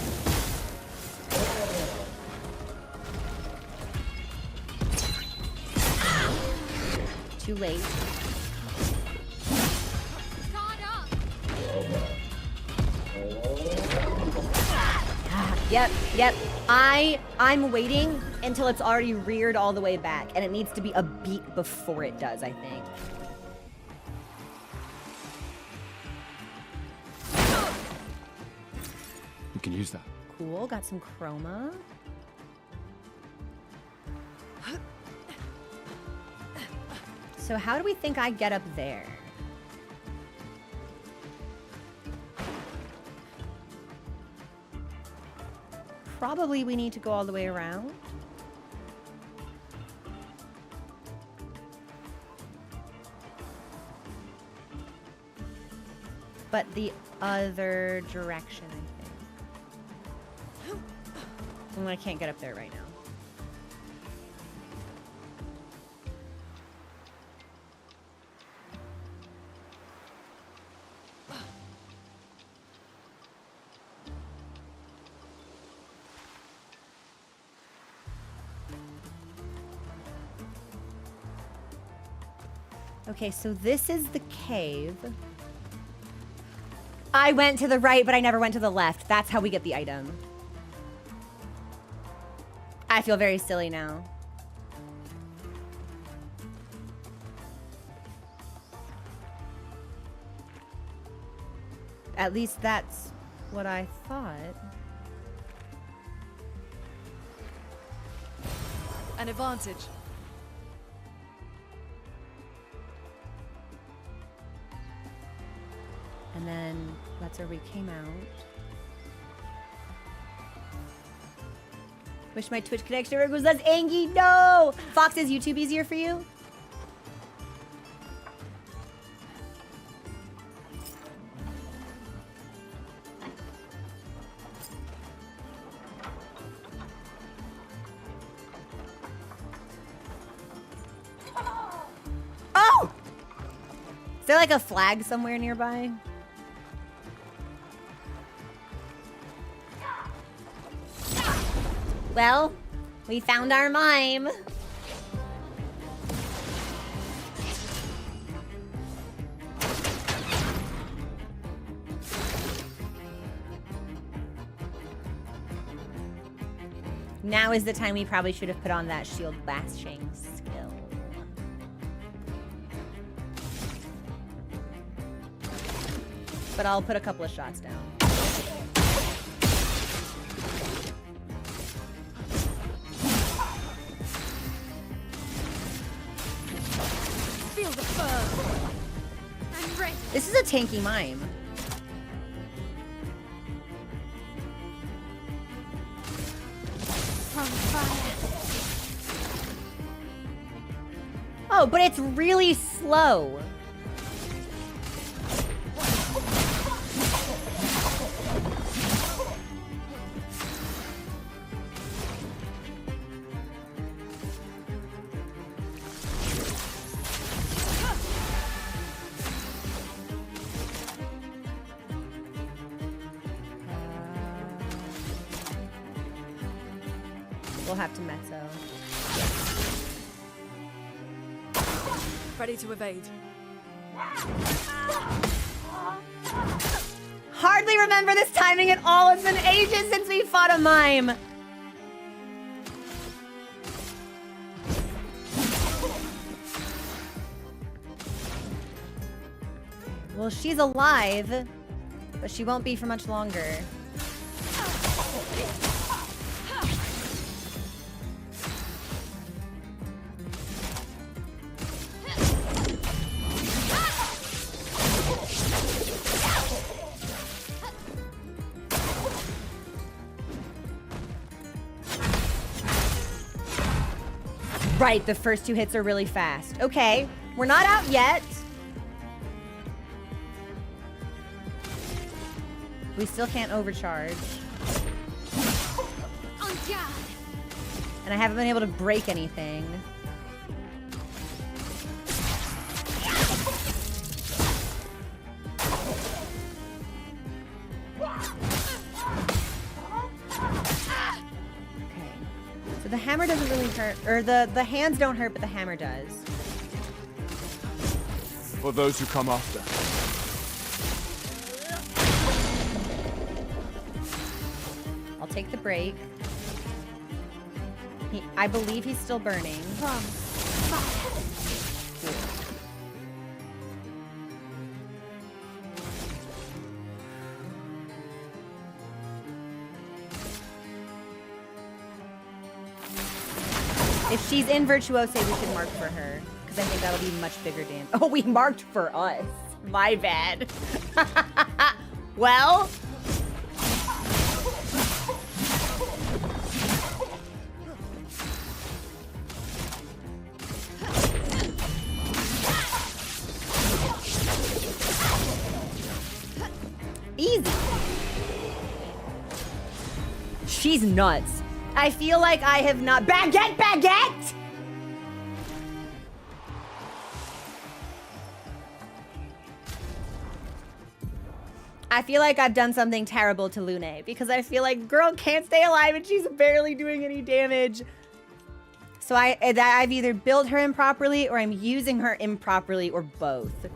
[SPEAKER 1] Too late. Yep. I'm waiting until it's already reared all the way back, and it needs to be a beat before it does, I think.
[SPEAKER 3] You can use that.
[SPEAKER 1] Cool, got some chroma. So how do we think I get up there? Probably we need to go all the way around. But the other direction, I think. And I can't get up there right now. Okay, so this is the cave. I went to the right, but I never went to the left. That's how we get the item. I feel very silly now. At least that's what I thought.
[SPEAKER 5] An advantage.
[SPEAKER 1] And then that's where we came out. Wish my Twitch connection was less angy. No! Fox, is YouTube easier for you? Oh! Is there like a flag somewhere nearby? Well, we found our mime. Now is the time we probably should have put on that shield bashing skill. But I'll put a couple of shots down.
[SPEAKER 4] Feel the fur. I'm ready.
[SPEAKER 1] This is a tanky mime.
[SPEAKER 4] On fire.
[SPEAKER 1] Oh, but it's really slow. We'll have to mezzo.
[SPEAKER 5] Ready to evade.
[SPEAKER 1] Hardly remember this timing at all. It's been ages since we fought a mime. Well, she's alive, but she won't be for much longer. Right, the first 2 hits are really fast. Okay, we're not out yet. We still can't overcharge.
[SPEAKER 4] On guard.
[SPEAKER 1] And I haven't been able to break anything. So the hammer doesn't really hurt, or the hands don't hurt, but the hammer does.
[SPEAKER 3] For those who come after.
[SPEAKER 1] I'll take the break. I believe he's still burning.
[SPEAKER 4] From fire.
[SPEAKER 1] If she's in Virtuose, we should mark for her. Because I think that'll be much bigger damage. Oh, we marked for us. My bad. Well. Easy. She's nuts. I feel like I have not. Baguette, baguette! I feel like I've done something terrible to Lune because I feel like girl can't stay alive and she's barely doing any damage. So I've either built her improperly or I'm using her improperly or both.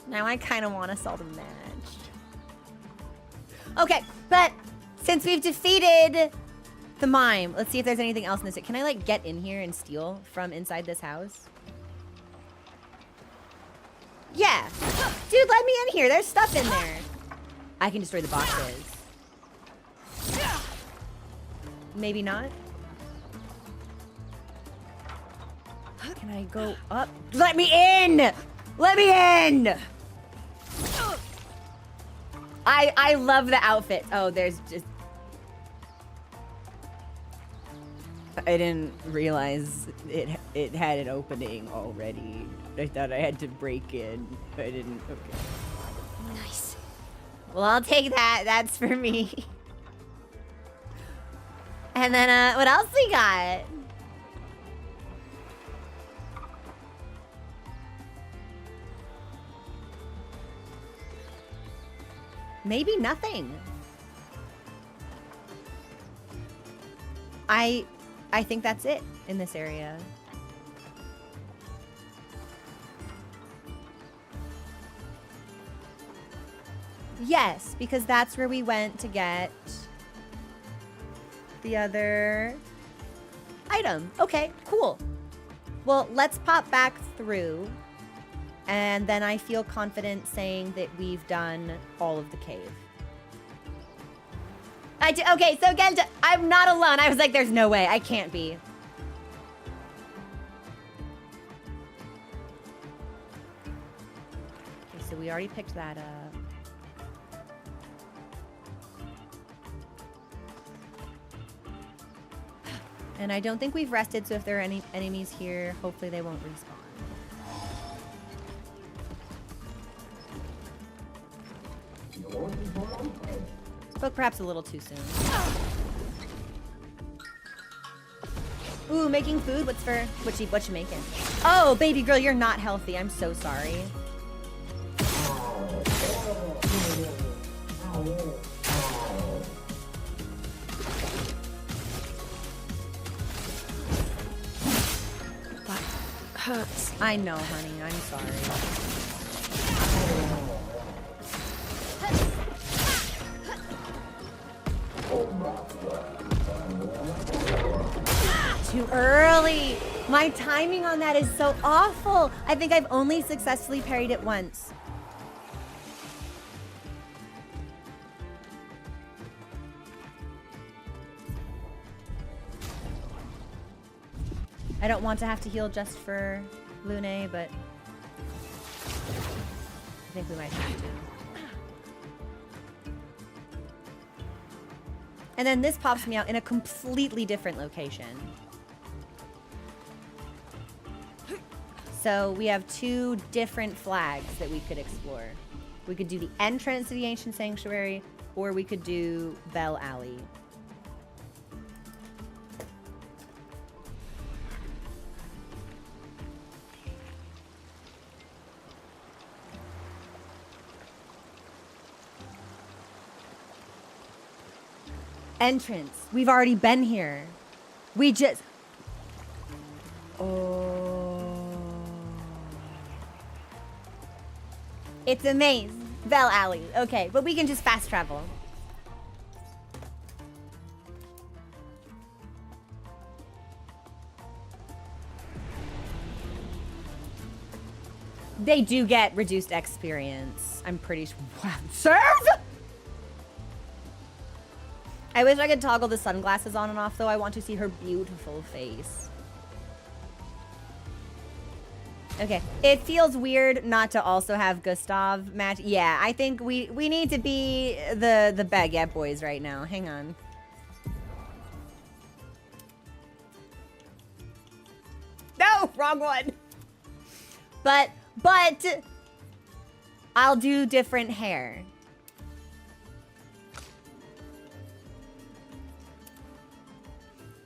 [SPEAKER 1] Now I kind of want us all to match. Okay, but since we've defeated the mime, let's see if there's anything else in this. Can I like get in here and steal from inside this house? Yeah. Dude, let me in here. There's stuff in there. I can destroy the boxes. Maybe not. Can I go up? Let me in! Let me in! I love the outfit. Oh, there's just... I didn't realize it had an opening already. I thought I had to break in. I didn't. Okay.
[SPEAKER 4] Nice.
[SPEAKER 1] Well, I'll take that. That's for me. And then, what else we got? Maybe nothing. I think that's it in this area. Yes, because that's where we went to get the other item. Okay, cool. Well, let's pop back through. And then I feel confident saying that we've done all of the cave. Okay, so again, I'm not alone. I was like, there's no way. I can't be. Okay, so we already picked that up. And I don't think we've rested, so if there are any enemies here, hopefully they won't respawn. Spoke perhaps a little too soon. Ooh, making food? What you making? Oh, baby girl, you're not healthy. I'm so sorry.
[SPEAKER 5] That hurts.
[SPEAKER 1] I know, honey. I'm sorry. Too early. My timing on that is so awful. I think I've only successfully parried it once. I don't want to have to heal just for Lune, but I think we might have to. And then this pops me out in a completely different location. So we have two different flags that we could explore. We could do the entrance to the ancient sanctuary, or we could do Bell Alley. Entrance. We've already been here. We just... Oh. It's a maze. Bell Alley. Okay, but we can just fast travel. They do get reduced experience. I'm pretty sure. Wow. Serve? I wish I could toggle the sunglasses on and off, though. I want to see her beautiful face. Okay. It feels weird not to also have Gustav match. Yeah, I think we need to be the baguette boys right now. Hang on. No, wrong one. But I'll do different hair.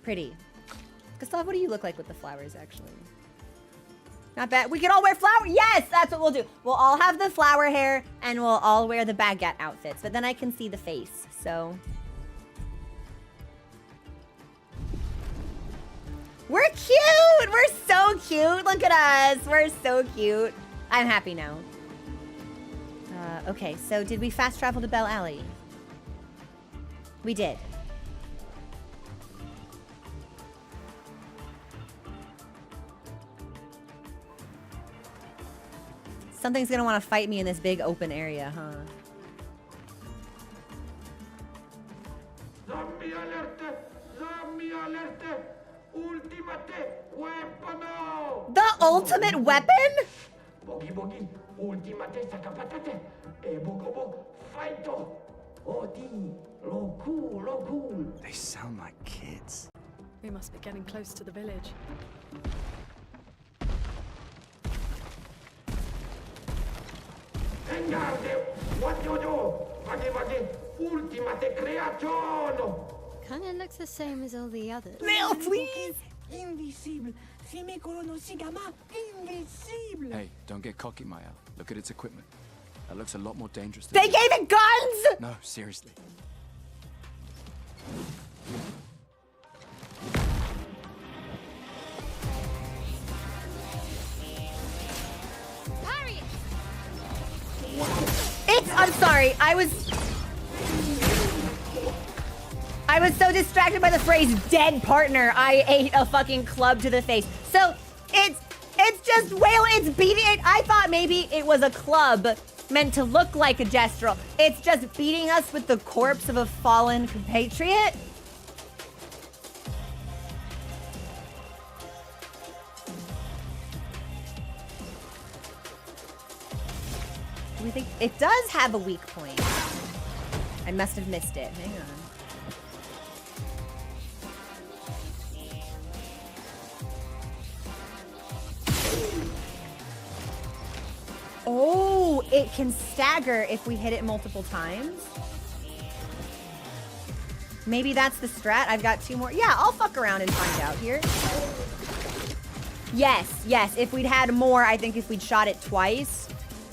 [SPEAKER 1] Pretty. Gustav, what do you look like with the flowers, actually? Not bad. We can all wear flower. Yes, that's what we'll do. We'll all have the flower hair, and we'll all wear the baguette outfits. But then I can see the face, so. We're cute. We're so cute. Look at us. We're so cute. I'm happy now. Okay, so did we fast travel to Bell Alley? We did. Something's gonna want to fight me in this big open area, huh?
[SPEAKER 6] Zombie alert! Zombie alert! Ultimate weapon!
[SPEAKER 1] The ultimate weapon?
[SPEAKER 6] Boogie boogie, ultimate sakapatate, e bogobo, fighto! Oti, lo cool.
[SPEAKER 3] They sound like kids.
[SPEAKER 5] We must be getting close to the village.
[SPEAKER 6] Engarde, what you do? Vagi, ultimate creation!
[SPEAKER 4] Kinda looks the same as all the others.
[SPEAKER 1] Mail, please!
[SPEAKER 7] Invisible. Si me corono si llama invisible.
[SPEAKER 3] Hey, don't get cocky, Maya. Look at its equipment. That looks a lot more dangerous than...
[SPEAKER 1] They gave it guns!
[SPEAKER 3] No, seriously.
[SPEAKER 4] Parry it!
[SPEAKER 1] I'm sorry, I was so distracted by the phrase dead partner, I ate a fucking club to the face. So, it's just whale, it's beating it. I thought maybe it was a club meant to look like a gestral. It's just beating us with the corpse of a fallen compatriot. Do we think it does have a weak point? I must have missed it. Hang on. Oh, it can stagger if we hit it multiple times. Maybe that's the strat. I've got 2 more. Yeah, I'll fuck around and find out here. Yes. If we'd had more, I think if we'd shot it twice,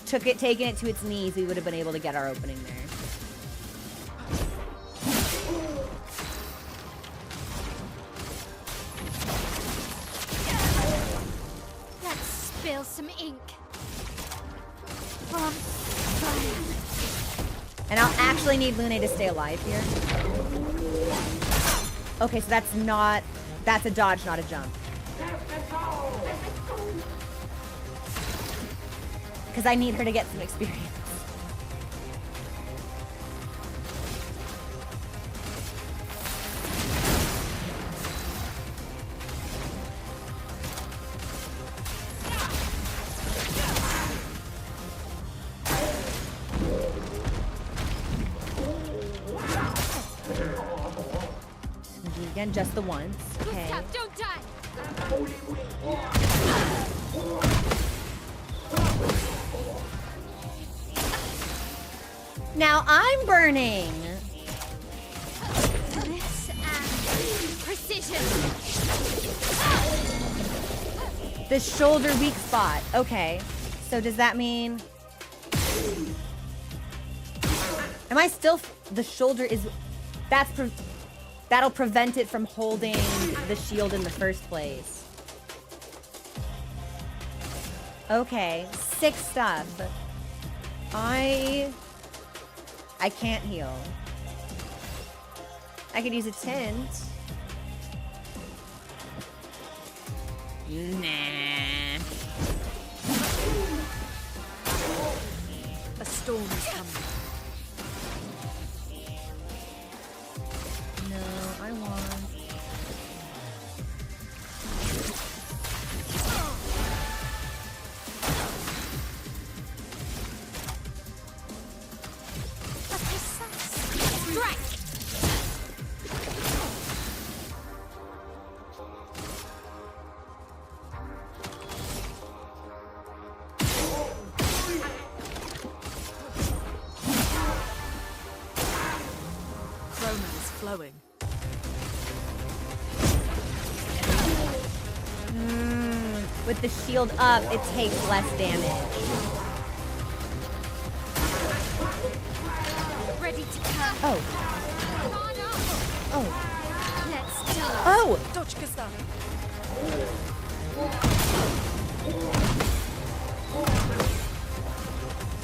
[SPEAKER 1] taken it to its knees, we would have been able to get our opening there.
[SPEAKER 4] Let's spill some ink.
[SPEAKER 1] And I'll actually need Lune to stay alive here. Okay, so that's a dodge, not a jump. Because I need her to get some experience. Again, just the once. Okay.
[SPEAKER 4] Don't die!
[SPEAKER 1] Now I'm burning.
[SPEAKER 4] This and precision.
[SPEAKER 1] The shoulder weak spot. Okay. So does that mean... Am I still... The shoulder is... That'll prevent it from holding the shield in the first place. Okay. 6 stuff. I can't heal. I could use a tint. Nah.
[SPEAKER 5] A storm is coming.
[SPEAKER 1] No, I want...
[SPEAKER 5] Flowing.
[SPEAKER 1] With the shield up, it takes less damage.
[SPEAKER 4] Ready to come.
[SPEAKER 1] Oh. Oh.
[SPEAKER 4] Let's do it.
[SPEAKER 1] Oh!
[SPEAKER 5] Dodge Gestal.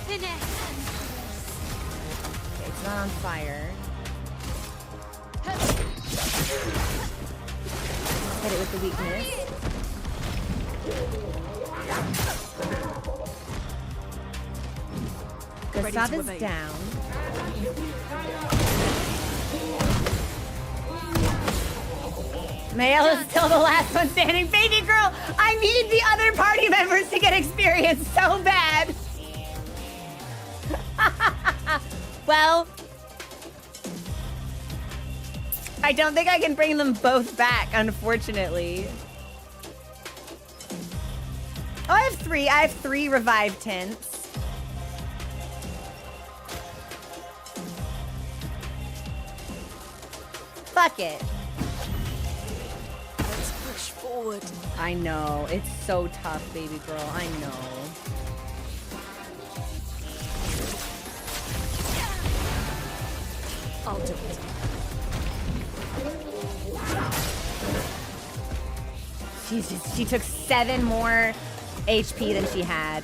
[SPEAKER 4] Finesse.
[SPEAKER 1] Okay, it's not on fire. the weakness. Gustav is down. Mael is still the last one standing. Baby girl, I need the other party members to get experience so bad. Well, I don't think I can bring them both back, unfortunately. Oh, I have three. I have 3 revive tints. Fuck it.
[SPEAKER 5] Let's push forward.
[SPEAKER 1] I know. It's so tough, baby girl. I know.
[SPEAKER 5] I'll do it.
[SPEAKER 1] She took 7 more HP than she had.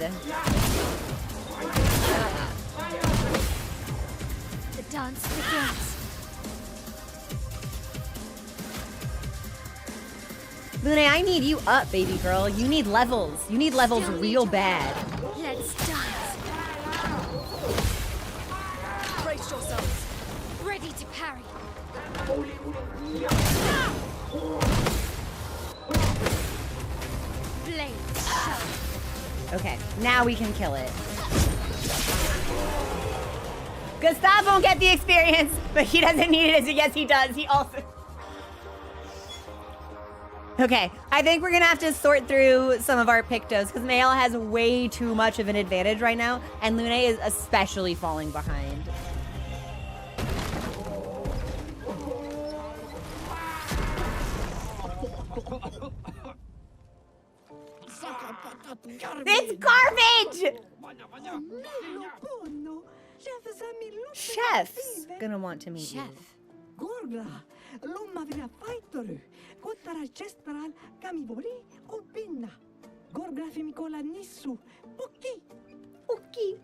[SPEAKER 4] The dance begins.
[SPEAKER 1] Lune, I need you up, baby girl. You need levels. You need levels real bad.
[SPEAKER 4] Let's dance.
[SPEAKER 5] Brace yourselves.
[SPEAKER 4] Ready to parry. Blade show.
[SPEAKER 1] Okay, now we can kill it. Gustav won't get the experience, but he doesn't need it. Yes, he does. He also... Okay, I think we're gonna have to sort through some of our pictos because Mael has way too much of an advantage right now, and Lune is especially falling behind. It's garbage! Chef's gonna want to meet you.
[SPEAKER 7] Gorga, lumma vira faitoru, kottara gestral, kamibori, obinna. Gorga femikola nissu, poki.
[SPEAKER 1] Okay.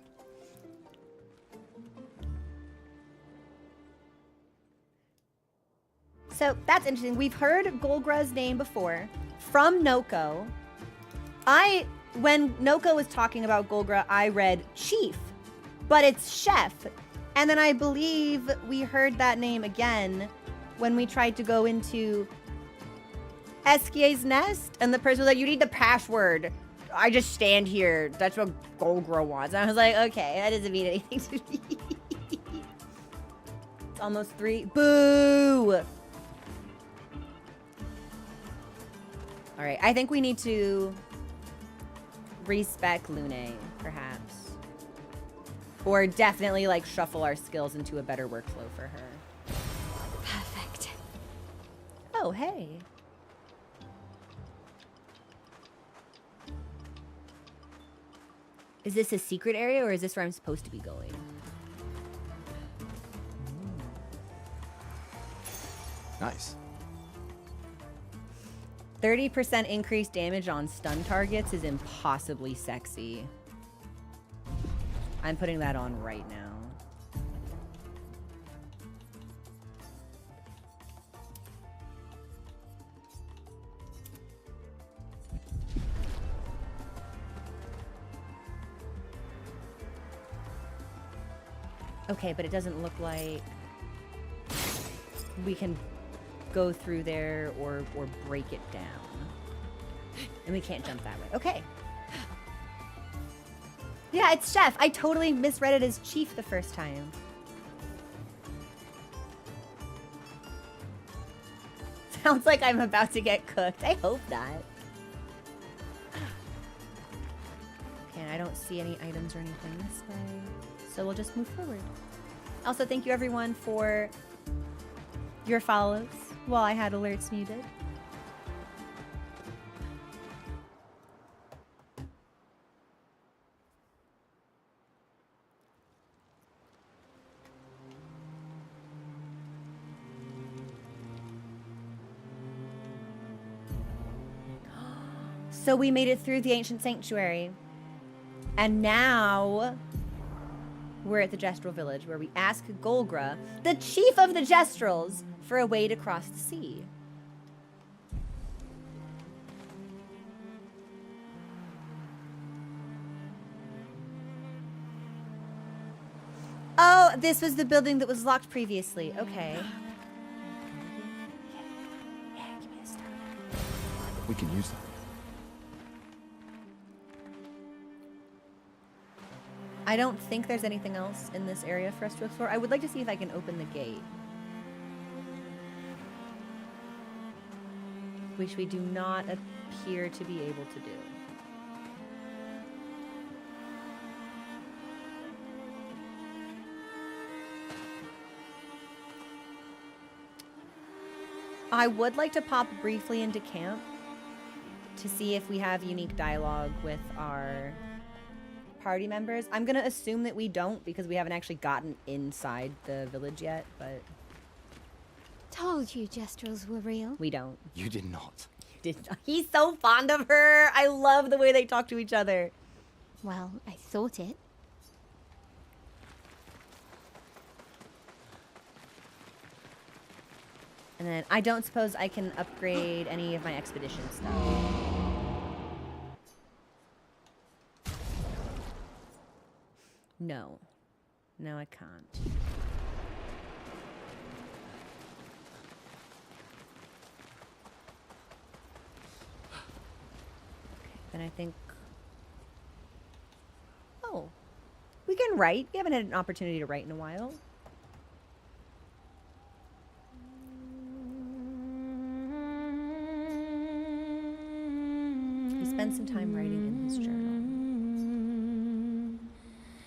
[SPEAKER 1] So that's interesting. We've heard Golgra's name before from Noko. When Noko was talking about Golgra, I read Chief, but it's Chef. And then I believe we heard that name again when we tried to go into Eskier's nest, and the person was like, you need the password. I just stand here. That's what Golgra wants. And I was like, okay, that doesn't mean anything to me. It's almost 3. Boo! All right, I think we need to respec Lune, perhaps. Or definitely, like, shuffle our skills into a better workflow for her.
[SPEAKER 4] Perfect.
[SPEAKER 1] Oh, hey. Is this a secret area, or is this where I'm supposed to be going? 30% increased damage on stun targets is impossibly sexy. I'm putting that on right now. Okay, but it doesn't look like we can go through there or break it down. And we can't jump that way. Okay. Yeah, it's Chef. I totally misread it as Chief the first time. Sounds like I'm about to get cooked. I hope not. Okay, and I don't see any items or anything this way. So we'll just move forward. Also, thank you everyone for your follows while I had alerts muted. So we made it through the ancient sanctuary. And now we're at the Gestral village where we ask Golgra, the chief of the Gestrals, for a way to cross the sea. this was the building that was locked previously. Okay. Yeah, give me a star.
[SPEAKER 3] We can use that.
[SPEAKER 1] I don't think there's anything else in this area for us to explore. I would like to see if I can open the gate. Which we do not appear to be able to do. I would like to pop briefly into camp to see if we have unique dialogue with our party members. I'm gonna assume that we don't because we haven't actually gotten inside the village yet, but
[SPEAKER 4] Told you gestrals were real.
[SPEAKER 1] we don't.
[SPEAKER 3] You did not.
[SPEAKER 1] He's so fond of her. I love the way they talk to each other.
[SPEAKER 4] Well, I thought it.
[SPEAKER 1] And then I don't suppose I can upgrade any of my expedition stuff. No. No, I can't. Okay, then I think... Oh. We can write. We haven't had an opportunity to write in a while. He spends some time writing in his journal.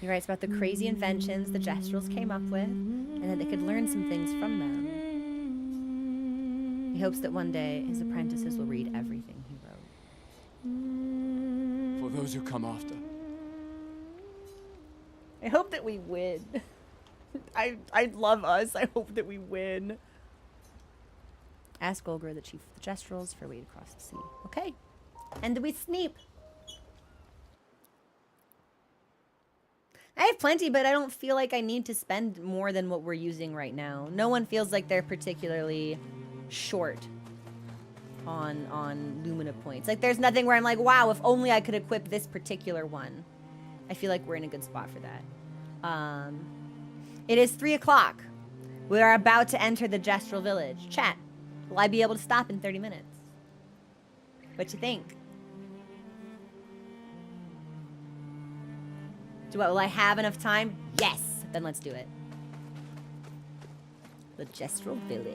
[SPEAKER 1] He writes about the crazy inventions the Gestrals came up with, and that they could learn some things from them. He hopes that one day his apprentices will read everything he wrote.
[SPEAKER 3] For those who come after.
[SPEAKER 1] I hope that we win. I love us. I hope that we win. Ask Golgor, the chief of the Gestrals, for a way to cross the sea. Okay. And we sneap. I have plenty, but I don't feel like I need to spend more than what we're using right now. No one feels like they're particularly short on Lumina points. Like, there's nothing where I'm like, wow, if only I could equip this particular one. I feel like we're in a good spot for that. It is 3 o'clock. We are about to enter the Gestral village. Chat, will I be able to stop in 30 minutes? What you think? Will I have enough time? Yes! Then let's do it. The Gestral village.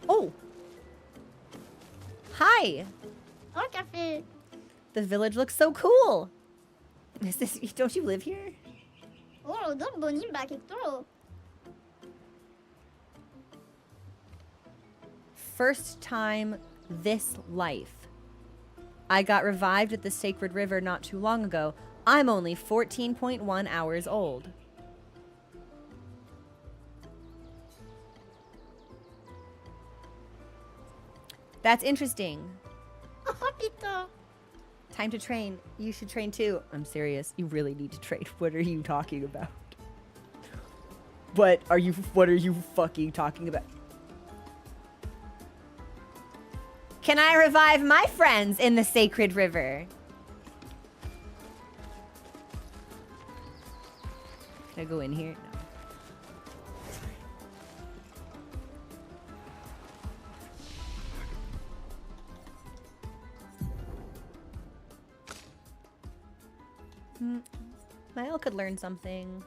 [SPEAKER 1] Oh! Hi!
[SPEAKER 9] Oh, café.
[SPEAKER 1] The village looks so cool! Is this, don't you live here?
[SPEAKER 9] Oh, don't boni back it through.
[SPEAKER 1] First time this life. I got revived at the Sacred River not too long ago. I'm only 14.1 hours old. That's interesting.
[SPEAKER 9] Oh, Pito.
[SPEAKER 1] Time to train. You should train too. I'm serious. You really need to train. What are you talking about? What are you fucking talking about? Can I revive my friends in the Sacred River? Can I go in here? No. Mile could learn something.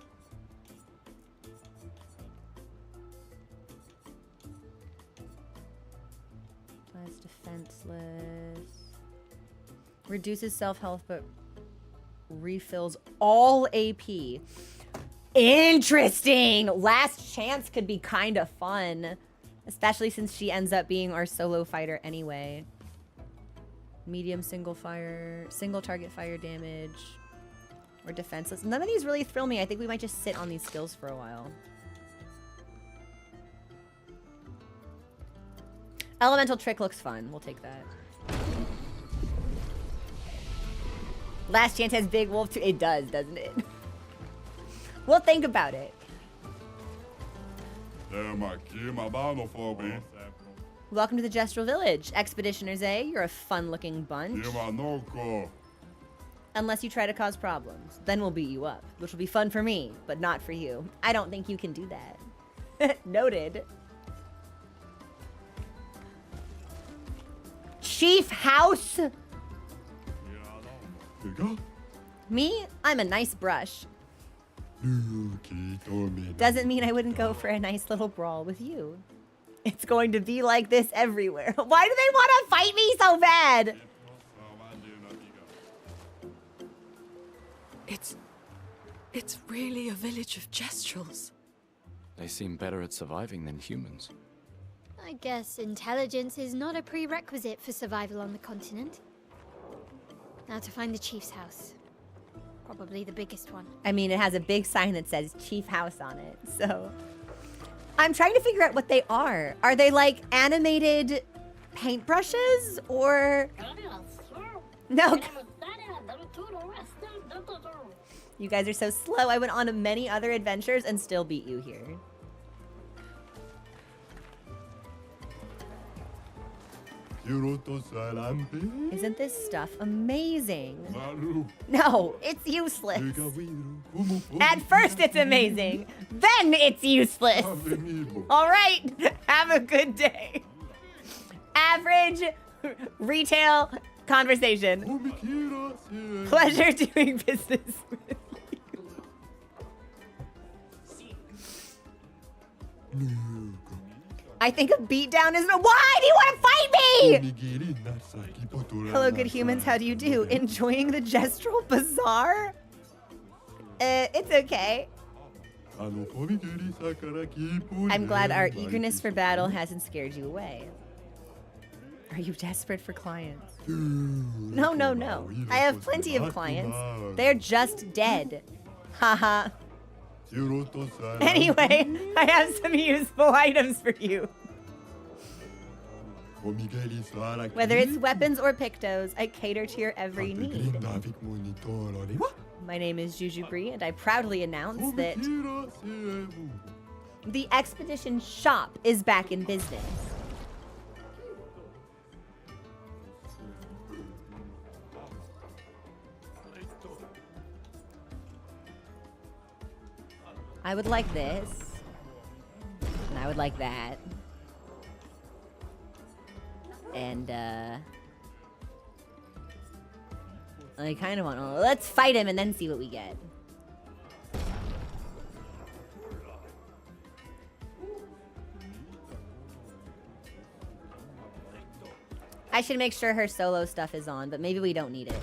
[SPEAKER 1] Less defenseless. Reduces self-health, but refills all AP. Interesting! Last Chance could be kind of fun. Especially since she ends up being our solo fighter anyway. Medium single target fire damage. Or defenseless. None of these really thrill me. I think we might just sit on these skills for a while. Elemental Trick looks fun. We'll take that. Last Chance has Big Wolf too. It does, doesn't it? We'll think about it. Welcome to the Gestral Village, Expeditioners A. You're a fun-looking bunch. Unless you try to cause problems. Then we'll beat you up, which will be fun for me, but not for you. I don't think you can do that. Noted. Chief House? Me? I'm a nice brush. Doesn't mean I wouldn't go for a nice little brawl with you. It's going to be like this everywhere. Why do they want to fight me so bad?
[SPEAKER 5] It's really a village of gestrals.
[SPEAKER 3] They seem better at surviving than humans.
[SPEAKER 4] I guess intelligence is not a prerequisite for survival on the continent. Now to find the chief's house. Probably the biggest one.
[SPEAKER 1] I mean, it has a big sign that says Chief House on it, so... I'm trying to figure out what they are. Are they like animated paintbrushes or... No. You guys are so slow. I went on many other adventures and still beat you here. Isn't this stuff amazing? No, it's useless. At first it's amazing, then it's useless. All right, have a good day. Average retail conversation. Pleasure doing business with you. I think a beatdown is... Why do you want to fight me? Hello, good humans. How do you do? Enjoying the Gestral Bazaar? It's okay. I'm glad our eagerness for battle hasn't scared you away. Are you desperate for clients? No, no, no. I have plenty of clients. They're just dead. Haha. Anyway, I have some useful items for you. Whether it's weapons or pictos, I cater to your every need. My name is Juju Bree, and I proudly announce that the Expedition Shop is back in business. I would like this. And I would like that. And, I kind of want to... Let's fight him and then see what we get. I should make sure her solo stuff is on, but maybe we don't need it.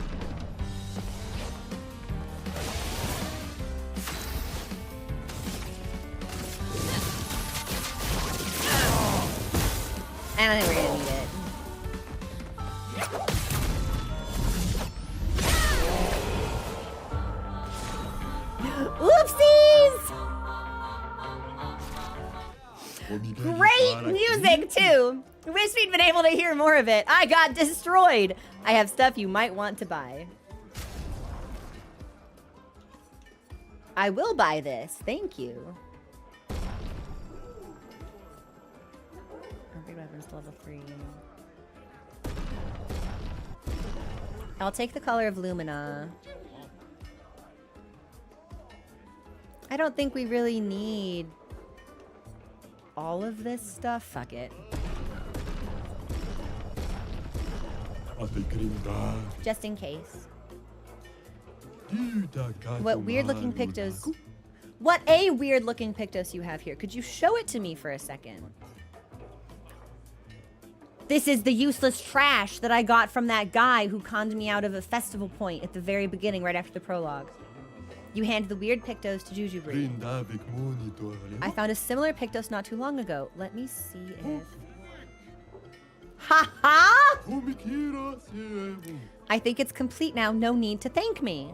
[SPEAKER 1] I don't think we're gonna need it. Oopsies! Great music, too! Wish we'd been able to hear more of it. I got destroyed! I have stuff you might want to buy. I will buy this. Thank you. Weapons level 3. I'll take the color of Lumina. I don't think we really need all of this stuff. Fuck it. Just in case. What weird looking pictos... What a weird looking pictos you have here. Could you show it to me for a second? This is the useless trash that I got from that guy who conned me out of a festival point at the very beginning, right after the prologue. You hand the weird pictos to Juju Bree. I found a similar pictos not too long ago. Let me see if... Ha-ha! I think it's complete now. No need to thank me.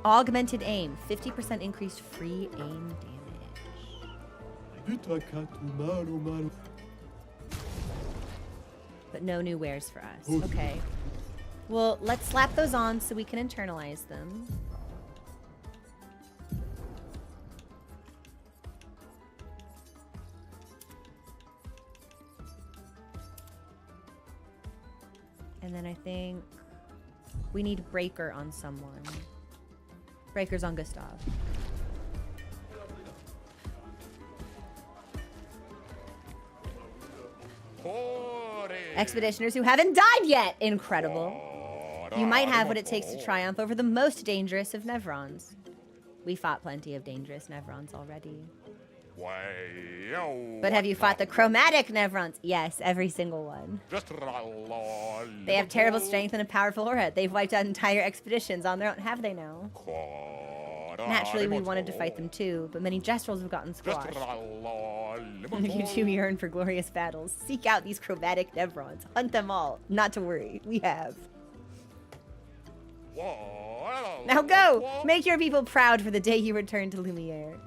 [SPEAKER 1] Augmented aim. 50% increased free aim damage. But no new wares for us. Okay. Well, let's slap those on so we can internalize them. And then I think we need Breaker on someone. Breaker's on Gustav. Expeditioners who haven't died yet. Incredible. You might have what it takes to triumph over the most dangerous of Nevrons. We fought plenty of dangerous Nevrons already. But have you fought the chromatic Nevrons? Yes, every single one. They have terrible strength and a powerful aura. They've wiped out entire expeditions on their own. Have they now? Naturally, we wanted to fight them too, but many Gestrals have gotten squashed. You two yearn for glorious battles. Seek out these chromatic Nevrons. Hunt them all. Not to worry, we have. Now go! Make your people proud for the day you return to Lumiere.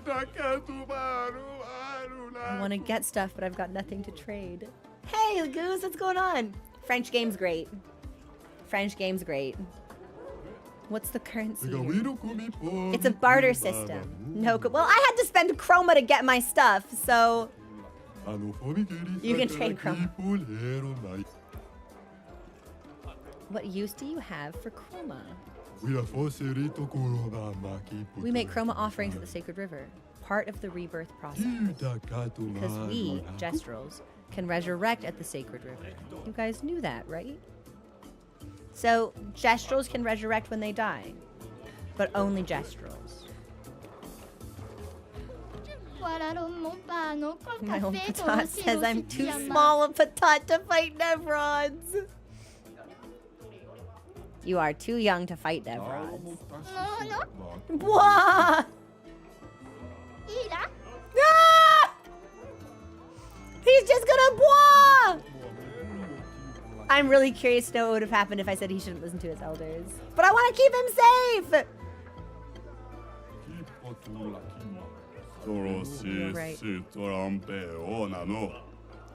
[SPEAKER 1] I want to get stuff, but I've got nothing to trade. Hey, Goose, what's going on? French game's great. French game's great. What's the currency here? It's a barter system. No, well, I had to spend chroma to get my stuff, so you can trade chroma. What use do you have for chroma? We make chroma offerings at the Sacred River, part of the rebirth process. Because we, Gestrals, can resurrect at the Sacred River. You guys knew that, right? So, Gestrals can resurrect when they die, but only Gestrals. My own Patat says I'm too small a Patat to fight Nevrons. You are too young to fight Nevrons. Wah! Ah! He's just gonna boah! I'm really curious to know what would have happened if I said he shouldn't listen to his elders. But I want to keep him safe! You're right.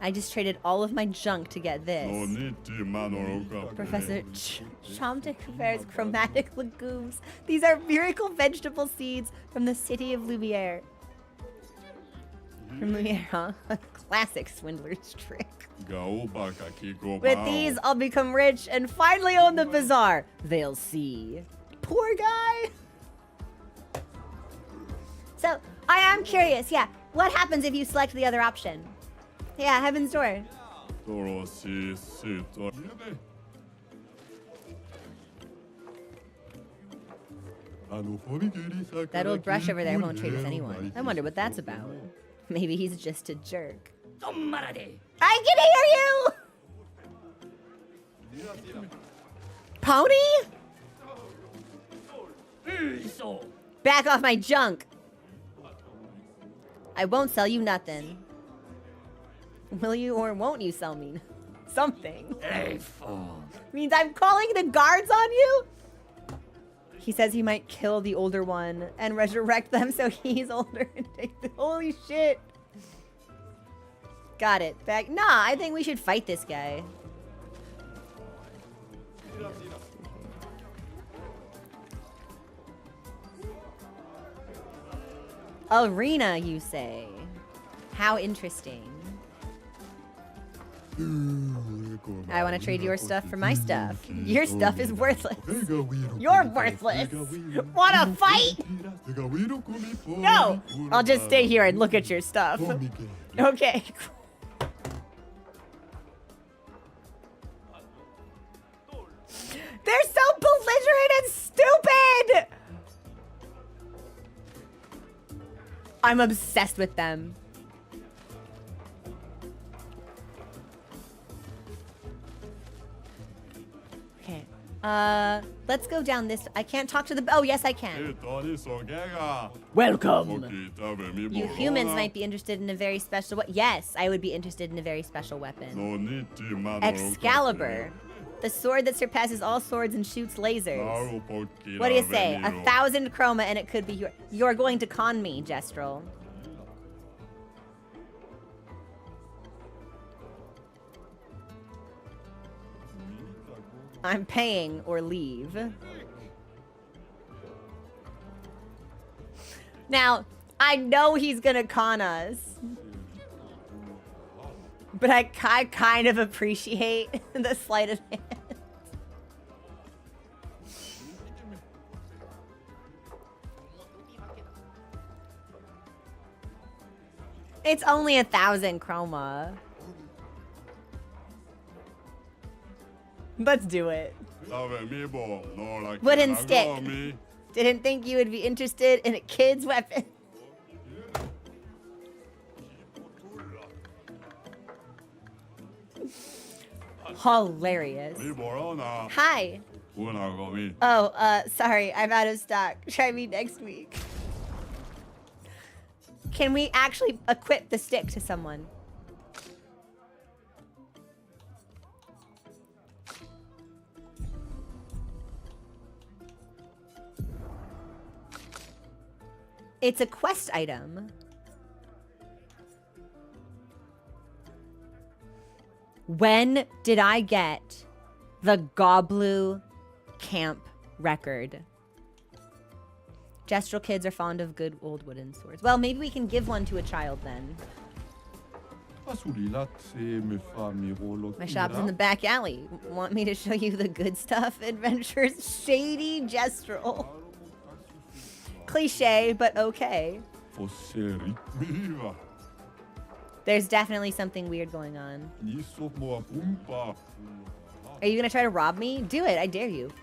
[SPEAKER 1] I just traded all of my junk to get this. Professor Chomtic bears chromatic legumes. These are miracle vegetable seeds from the city of Lumiere. From Lumiere, huh? A classic swindler's trick. With these, I'll become rich and finally own the bazaar. They'll see. Poor guy. So, I am curious, yeah. What happens if you select the other option? Yeah, Heaven's Door. That old brush over there won't trade with anyone. I wonder what that's about. Maybe he's just a jerk. I can hear you! Pony? Back off my junk! I won't sell you nothing. Will you or won't you sell me something? Means I'm calling the guards on you? He says he might kill the older one and resurrect them so he's older and take the... Holy shit. Got it. Back. Nah, I think we should fight this guy. Arena, you say? How interesting. I want to trade your stuff for my stuff. Your stuff is worthless. You're worthless. Wanna fight? No! I'll just stay here and look at your stuff. Okay. They're so belligerent and stupid! I'm obsessed with them. Okay. Let's go down this. I can't talk to the... Oh, yes, I can. Welcome. You humans might be interested in a very special... Yes, I would be interested in a very special weapon. Excalibur. The sword that surpasses all swords and shoots lasers. What do you say? 1,000 chroma and it could be your... You're going to con me, Gestral. I'm paying or leave. Now, I know he's gonna con us. But I kind of appreciate the sleight of hand. It's only 1,000 chroma. Let's do it. Wooden stick. Didn't think you would be interested in a kid's weapon. Hilarious. Hi. Oh, sorry, I'm out of stock. Try me next week. Can we actually equip the stick to someone? It's a quest item. When did I get the Goblu camp record? Gestral kids are fond of good old wooden swords. Well, maybe we can give one to a child then. My shop's in the back alley. Want me to show you the good stuff? Adventures Shady Gestral. Cliche, but okay. There's definitely something weird going on. Are you gonna try to rob me? Do it, I dare you.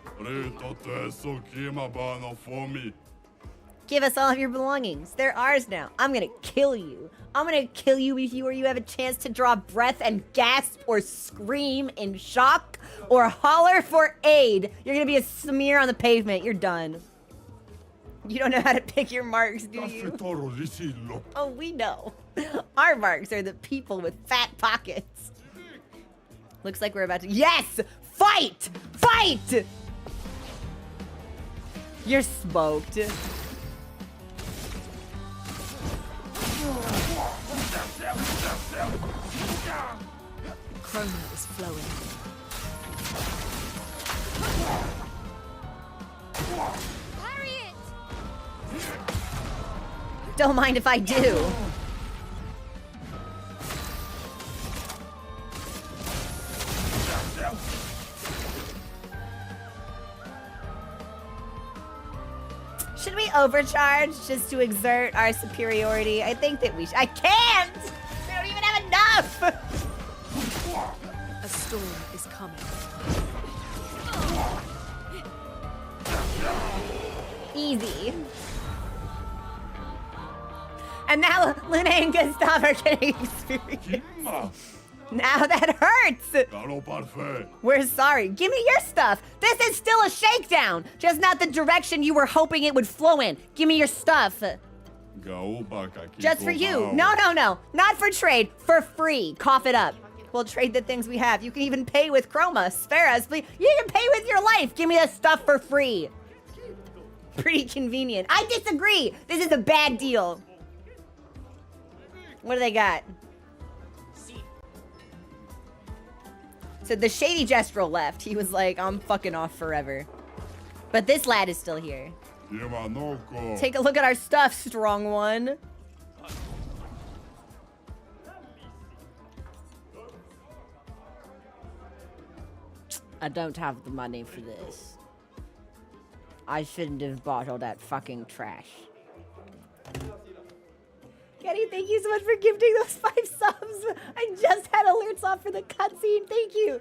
[SPEAKER 1] Give us all of your belongings. They're ours now. I'm gonna kill you. I'm gonna kill you before you have a chance to draw breath and gasp or scream in shock or holler for aid. You're gonna be a smear on the pavement. You're done. You don't know how to pick your marks, do you? Oh, we know. Our marks are the people with fat pockets. Looks like we're about to... Yes! Fight! Fight! You're smoked.
[SPEAKER 5] Chroma is flowing.
[SPEAKER 4] Parry it!
[SPEAKER 1] Don't mind if I do. Should we overcharge just to exert our superiority? I think that we should. I can't! We don't even have enough!
[SPEAKER 5] A storm is coming.
[SPEAKER 1] Easy. And now Luna and Gustav are getting experience. Now that hurts! We're sorry. Give me your stuff. This is still a shakedown. Just not the direction you were hoping it would flow in. Give me your stuff. Just for you. No, no, no. Not for trade. For free. Cough it up. We'll trade the things we have. You can even pay with chroma. Spare us, please. You can pay with your life. Give me the stuff for free. Pretty convenient. I disagree. This is a bad deal. What do they got? So the Shady Gestral left. He was like, I'm fucking off forever. But this lad is still here. Take a look at our stuff, strong one. I don't have the money for this. I shouldn't have bought all that fucking trash. Kenny, thank you so much for gifting those 5 subs. I just had alerts off for the cutscene. Thank you.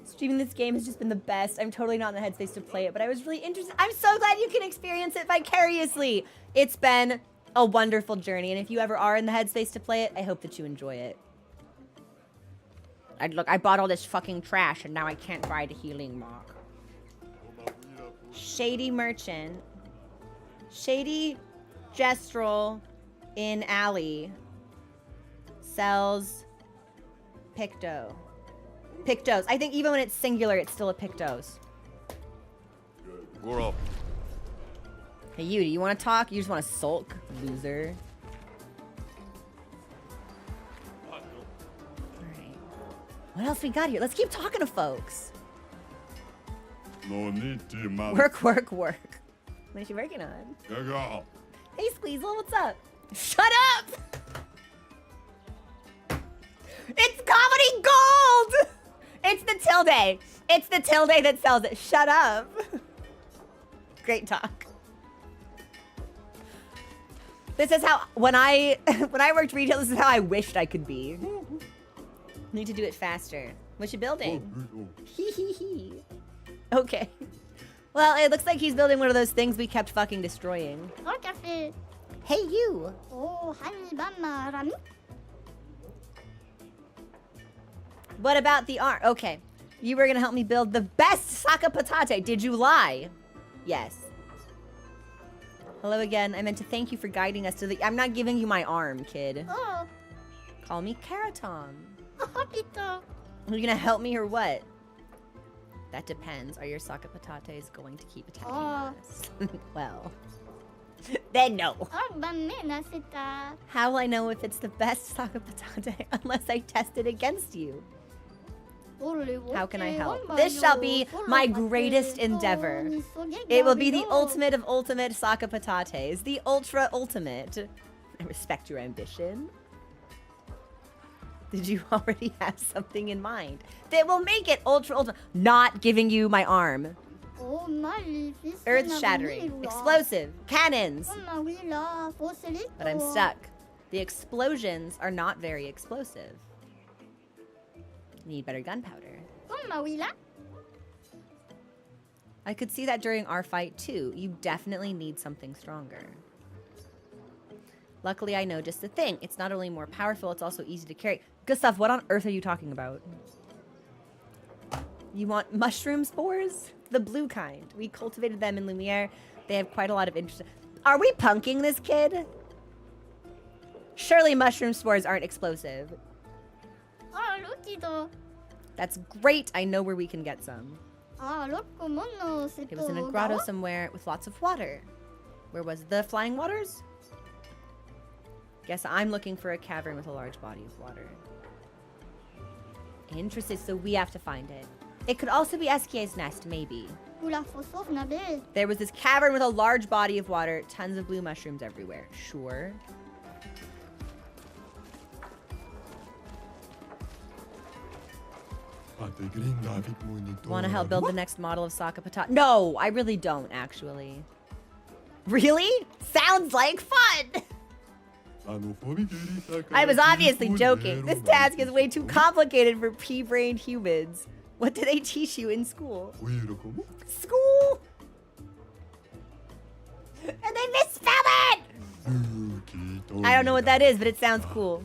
[SPEAKER 1] Streaming this game has just been the best. I'm totally not in the headspace to play it, but I was really interested. I'm so glad you can experience it vicariously. It's been a wonderful journey, and if you ever are in the headspace to play it, I hope that you enjoy it. Look, I bought all this fucking trash, and now I can't buy the healing mark. Shady Merchant. Shady Gestral in Alley sells Picto. Pictos. I think even when it's singular, it's still a Pictos. Hey, you, do you want to talk? You just want to sulk? Loser. Alright. What else we got here? Let's keep talking to folks. Work, work, work. What is she working on? Hey, Squeezel, what's up? Shut up! It's comedy gold! It's the tilde. It's the tilde that sells it. Shut up. Great talk. This is how, when I worked retail, this is how I wished I could be. Need to do it faster. What's you building? Hee hee hee. Okay. Well, it looks like he's building one of those things we kept fucking destroying.
[SPEAKER 9] Oh, café.
[SPEAKER 1] Hey, you.
[SPEAKER 9] Oh, honey, bama, Rami.
[SPEAKER 1] What about the arm? Okay. You were gonna help me build the best saka patate. Did you lie? Yes. Hello again. I meant to thank you for guiding us to the... I'm not giving you my arm, kid.
[SPEAKER 9] Oh,
[SPEAKER 1] Call me Keratom.
[SPEAKER 9] oh, Pito.
[SPEAKER 1] Are you gonna help me or what? That depends. Are your saka patates going to keep attacking us? Well, then no.
[SPEAKER 9] Oh, banana, sita.
[SPEAKER 1] How will I know if it's the best saka patate unless I test it against you? How can I help? This shall be my greatest endeavor. It will be the ultimate of ultimate saka patates. The ultra ultimate. I respect your ambition. Did you already have something in mind that will make it ultra ultimate? Not giving you my arm.
[SPEAKER 9] Oh, magnifique.
[SPEAKER 1] Earth shattering. Explosive. Cannons. But I'm stuck. The explosions are not very explosive. Need better gunpowder. I could see that during our fight too. You definitely need something stronger. Luckily, I know just the thing. It's not only more powerful, it's also easy to carry. Gustav, what on earth are you talking about? You want mushroom spores? The blue kind. We cultivated them in Lumiere. They have quite a lot of interest. Are we punking this kid? Surely mushroom spores aren't explosive.
[SPEAKER 9] Oh, look,
[SPEAKER 1] That's great. I know where we can get some.
[SPEAKER 9] ah, look, mono,
[SPEAKER 1] It was in a grotto somewhere with lots of water. Where was the flying waters? Guess I'm looking for a cavern with a large body of water. Interesting, so we have to find it. It could also be Eskier's nest, maybe. There was this cavern with a large body of water, tons of blue mushrooms everywhere. Sure. Want to help build the next model of Saka Patat? No, I really don't, actually. Really? Sounds like fun! I was obviously joking. This task is way too complicated for pea-brained humans. What do they teach you in school? School? And they misspell it! I don't know what that is, but it sounds cool.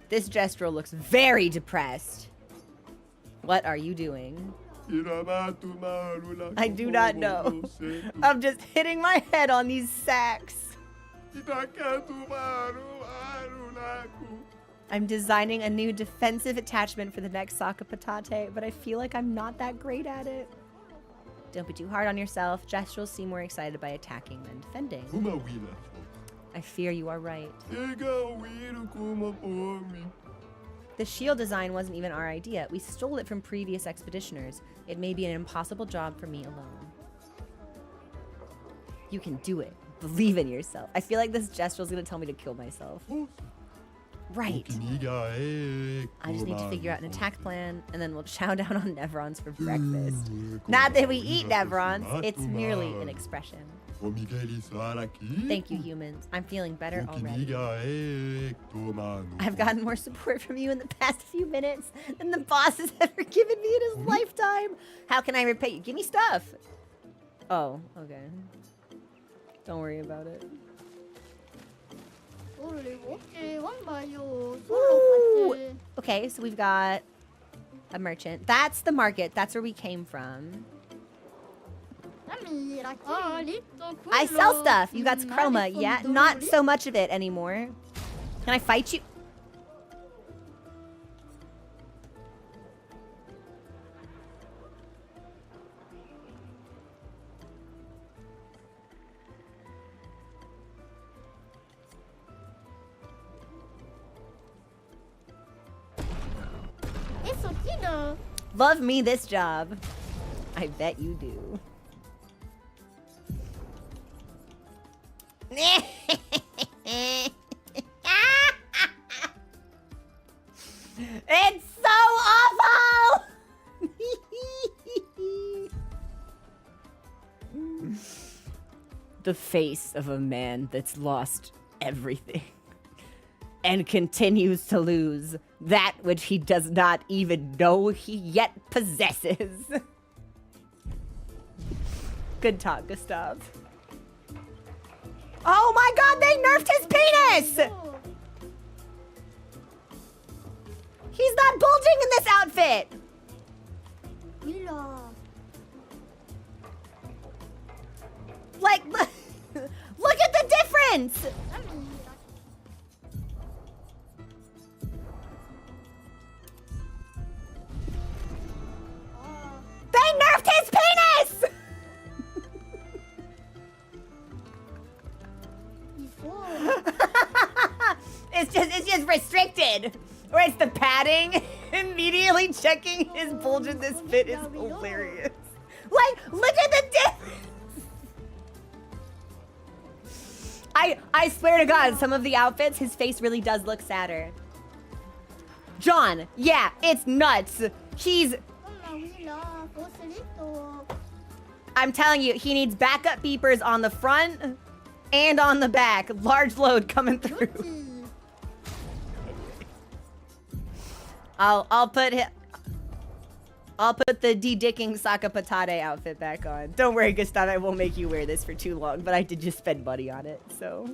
[SPEAKER 1] This Gestral looks very depressed. What are you doing? I do not know. I'm just hitting my head on these sacks. I'm designing a new defensive attachment for the next Saka Patate, but I feel like I'm not that great at it. Don't be too hard on yourself. Gestrals seem more excited by attacking than defending. I fear you are right. The shield design wasn't even our idea. We stole it from previous expeditioners. It may be an impossible job for me alone. You can do it. Believe in yourself. I feel like this Gestral's gonna tell me to kill myself. Right. I just need to figure out an attack plan, and then we'll chow down on Nevrons for breakfast. Not that we eat Nevrons, it's merely an expression. Thank you, humans. I'm feeling better already. I've gotten more support from you in the past few minutes than the boss has ever given me in his lifetime. How can I repay you? Give me stuff. Oh, okay. Don't worry about it. Woo! Okay, so we've got a merchant. That's the market. That's where we came from. I sell stuff. You got chroma. Yeah, not so much of it anymore. Can I fight you? Love me this job. I bet you do. It's so awful! The face of a man that's lost everything and continues to lose that which he does not even know he yet possesses. Good talk, Gustav. Oh my god, they nerfed his penis! He's not bulging in this outfit!
[SPEAKER 9] Mila.
[SPEAKER 1] Like, look at the difference! They nerfed his penis! It's just restricted. Or it's the padding. Immediately checking his bulge in this fit is hilarious. Like, look at the difference. I swear to God, some of the outfits, his face really does look sadder. John, yeah, it's nuts. I'm telling you, he needs backup beepers on the front and on the back. Large load coming through. I'll put the de-dicking Saka Patate outfit back on. Don't worry, Gustav, I won't make you wear this for too long, but I did just spend money on it, so.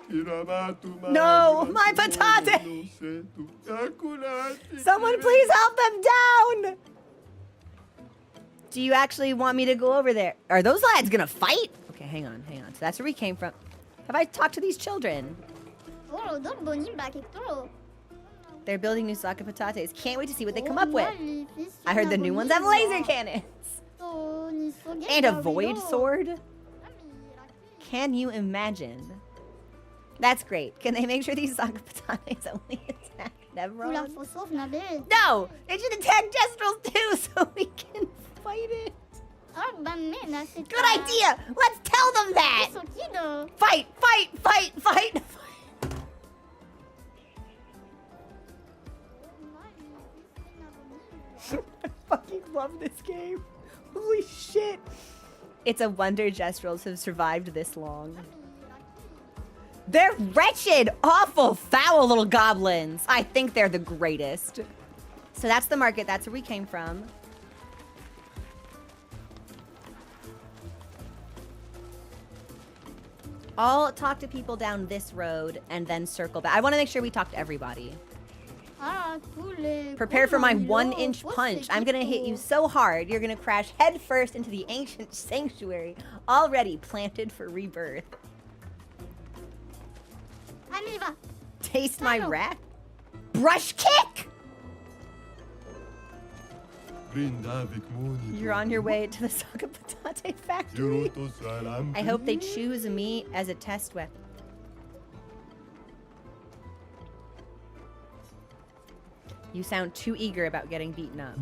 [SPEAKER 1] No, my patate! Someone please help them down! Do you actually want me to go over there? Are those lads gonna fight? Okay, hang on. So that's where we came from. Have I talked to these children? They're building new Saka Patates. Can't wait to see what they come up with. I heard the new ones have laser cannons. And a void sword. Can you imagine? That's great. Can they make sure these Saka Patates only attack Nevrons? No! It should attack Gestrals too so we can fight it. Good idea! Let's tell them that! Fight! I fucking love this game. Holy shit. It's a wonder Gestrals have survived this long. They're wretched, awful, foul little goblins. I think they're the greatest. So that's the market. That's where we came from. I'll talk to people down this road and then circle back. I want to make sure we talk to everybody. Prepare for my 1-inch punch. I'm going to hit you so hard, you're going to crash headfirst into the ancient sanctuary, already planted for rebirth. Taste my rat? Brush kick! You're on your way to the Saka Patate factory. I hope they choose me as a test weapon. You sound too eager about getting beaten up.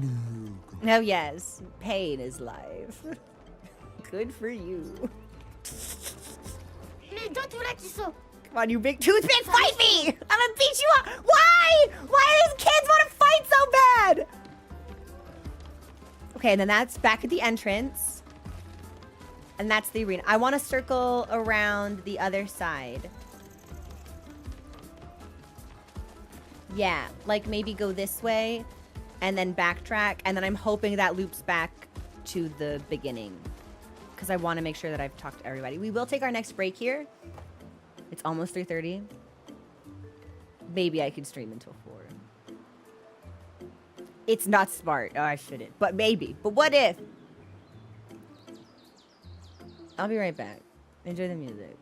[SPEAKER 1] Oh yes, pain is life. Good for you. Come on, you big toothpick, fight me! I'm gonna beat you up! Why? Why do these kids want to fight so bad? Okay, and then that's back at the entrance. And that's the arena. I want to circle around the other side. Yeah, like maybe go this way and then backtrack. And then I'm hoping that loops back to the beginning. Because I want to make sure that I've talked to everybody. We will take our next break here. It's almost 3:30. Maybe I can stream until 4. It's not smart. Oh, I shouldn't. But maybe. But what if? I'll be right back. Enjoy the music.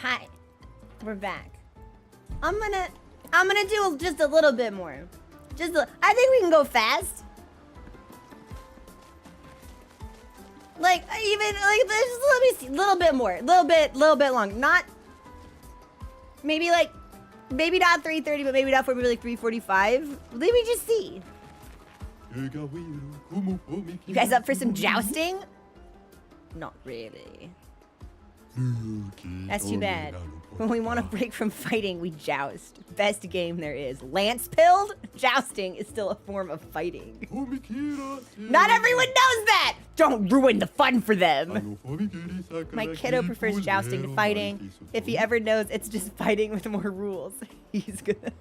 [SPEAKER 1] Hi. We're back. I'm gonna do just a little bit more. I think we can go fast. Like, even, like, just let me see, a little bit more. Little bit long. Not, maybe not 3:30, but maybe not for like 3:45. Let me just see. You guys up for some jousting? Not really. That's too bad. When we want to break from fighting, we joust. Best game there is. Lance pilled? Jousting is still a form of fighting. Not everyone knows that! Don't ruin the fun for them! My kiddo prefers jousting to fighting. If he ever knows, it's just fighting with more rules. He's gonna...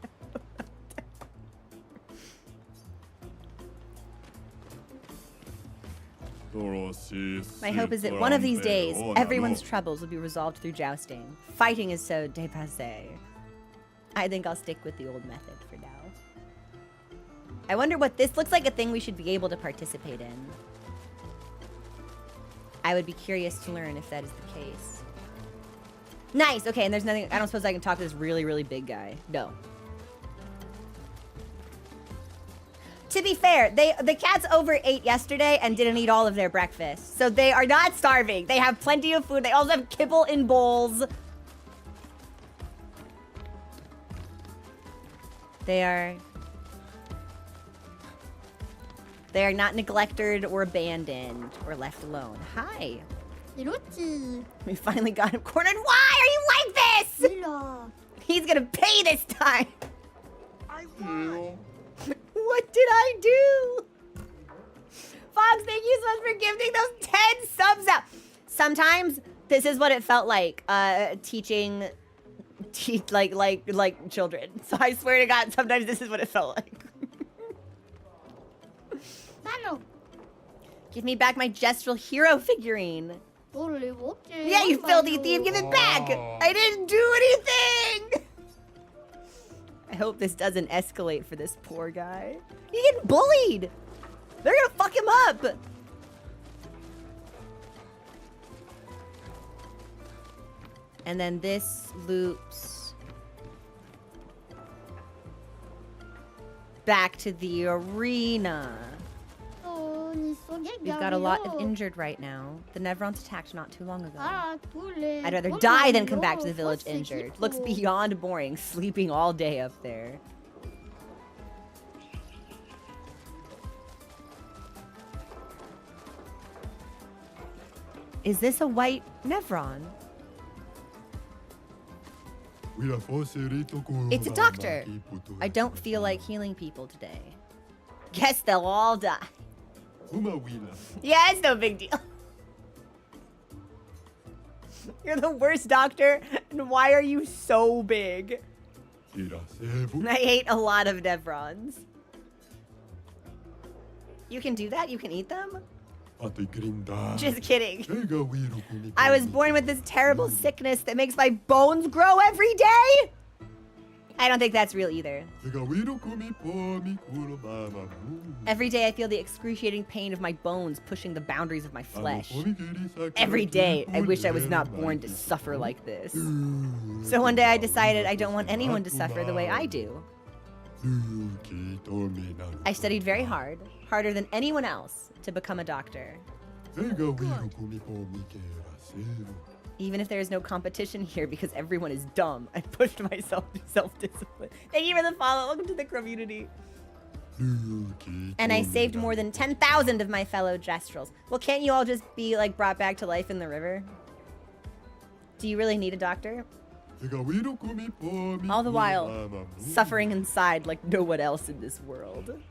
[SPEAKER 1] My hope is that one of these days, everyone's troubles will be resolved through jousting. Fighting is so dépassé. I think I'll stick with the old method for now. I wonder what this looks like, a thing we should be able to participate in. I would be curious to learn if that is the case. Nice, okay, and there's nothing, I don't suppose I can talk to this really, really big guy. No. To be fair, the cats overate yesterday and didn't eat all of their breakfast. So they are not starving. They have plenty of food. They also have kibble in bowls. They are not neglected or abandoned or left alone. Hi. We finally got him cornered. Why are you like this? He's gonna pay this time. What did I do? Fox, thank you so much for gifting those 10 subs out. Sometimes this is what it felt like, teaching like children. So I swear to God, sometimes this is what it felt like. Give me back my Gestral hero figurine. Yeah, you filthy thief, give it back. I didn't do anything. I hope this doesn't escalate for this poor guy. He's getting bullied. They're gonna fuck him up. And then this loops back to the arena. We've got a lot of injured right now. The Nevrons attacked not too long ago. I'd rather die than come back to the village injured. Looks beyond boring, sleeping all day up there. Is this a white Nevron? It's a doctor. I don't feel like healing people today. Guess they'll all die. Yeah, it's no big deal. You're the worst doctor, and why are you so big? I ate a lot of Nevrons. You can do that? You can eat them? Just kidding. I was born with this terrible sickness that makes my bones grow every day? I don't think that's real either. Every day I feel the excruciating pain of my bones pushing the boundaries of my flesh. Every day I wish I was not born to suffer like this. So one day I decided I don't want anyone to suffer the way I do. I studied very hard, harder than anyone else, to become a doctor. Even if there is no competition here because everyone is dumb, I pushed myself to self-discipline. Thank you for the follow. Welcome to the community. And I saved more than 10,000 of my fellow Gestrals. Well, can't you all just be like brought back to life in the river? Do you really need a doctor? All the while, suffering inside like no one else in this world.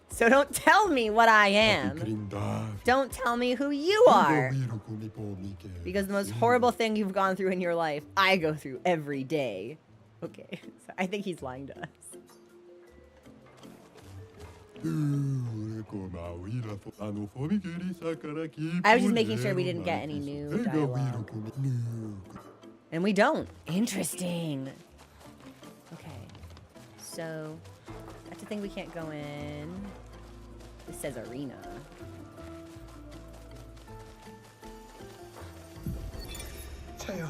[SPEAKER 1] So don't tell me what I am. Don't tell me who you are. Because the most horrible thing you've gone through in your life, I go through every day. Okay, so I think he's lying to us. I was just making sure we didn't get any new dialogue. And we don't. Interesting. Okay. So, that's a thing we can't go in. This says arena.
[SPEAKER 8] Teo,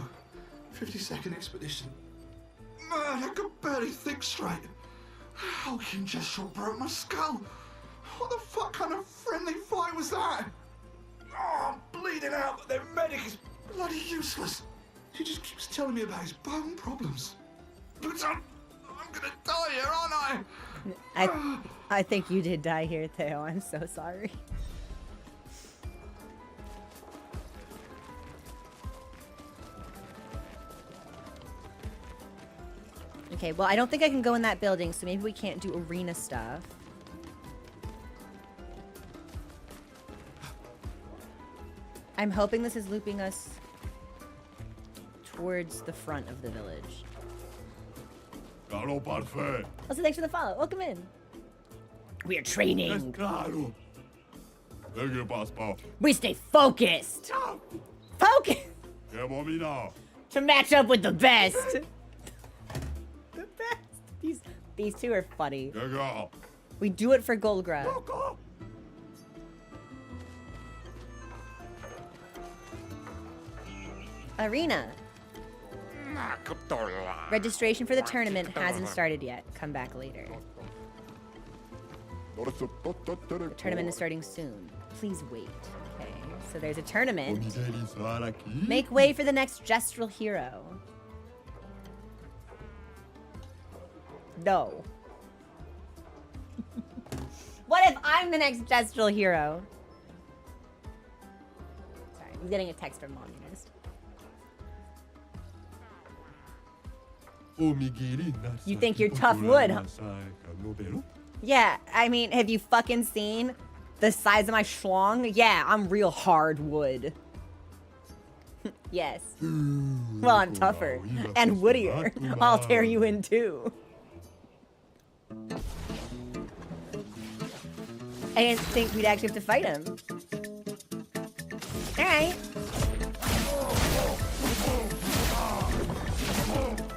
[SPEAKER 8] 52nd Expedition. Man, I could barely think straight. Hulking Gestral broke my skull. What the fuck kind of friendly fight was that? Oh, I'm bleeding out, but their medic is bloody useless. He just keeps telling me about his bone problems. But I'm gonna die here, aren't I?
[SPEAKER 1] I think you did die here, Theo. I'm so sorry. Okay, well, I don't think I can go in that building, so maybe we can't do arena stuff. I'm hoping this is looping us towards the front of the village. Also, thanks for the follow. Welcome in. We are training. We stay focused. Focus. To match up with the best. The best. These two are funny. We do it for Golgra. Arena. Registration for the tournament hasn't started yet. Come back later. The tournament is starting soon. Please wait. Okay, so there's a tournament. Make way for the next Gestral hero. No. What if I'm the next Gestral hero? Sorry, I'm getting a text from Mom. You think you're tough wood, huh? Yeah, I mean, have you fucking seen the size of my schlong? Yeah, I'm real hard wood. Yes. Well, I'm tougher and woodier. I'll tear you in two. I didn't think we'd actually have to fight him. Alright.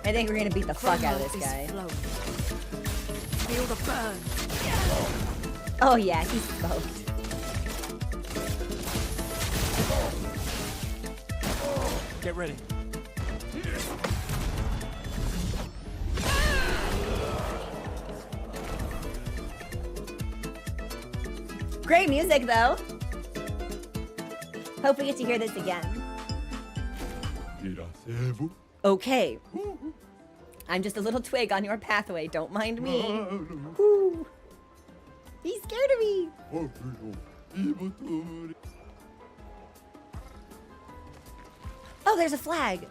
[SPEAKER 1] I think we're gonna beat the fuck out of this guy.
[SPEAKER 5] Feel the burn.
[SPEAKER 1] Oh yeah, he's smoked.
[SPEAKER 3] Get ready.
[SPEAKER 1] Great music though. Hope we get to hear this again. Okay. I'm just a little twig on your pathway. Don't mind me. Ooh. He's scared of me. Oh, there's a flag.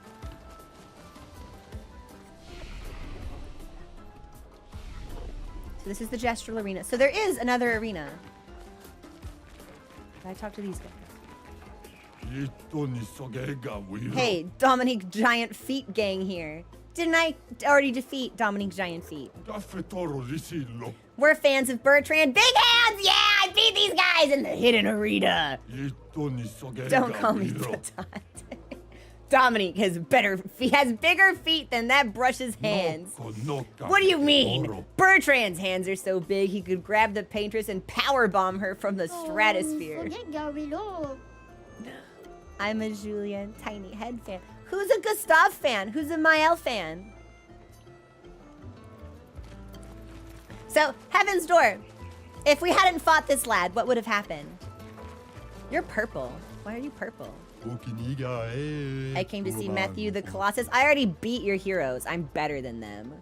[SPEAKER 1] So this is the Gestral arena. So there is another arena. Can I talk to these guys? Hey, Dominique Giant Feet gang here. Didn't I already defeat Dominique Giant Feet? We're fans of Bertrand. Big hands! Yeah, I beat these guys in the hidden arena. Don't call me Patate. Dominique has bigger feet than that brush's hands. What do you mean? Bertrand's hands are so big he could grab the paintress and powerbomb her from the stratosphere. I'm a Julian Tiny Head fan. Who's a Gustav fan? Who's a Mile fan? So, Heaven's Door. If we hadn't fought this lad, what would have happened? You're purple. Why are you purple? I came to see Matthew the Colossus. I already beat your heroes. I'm better than them.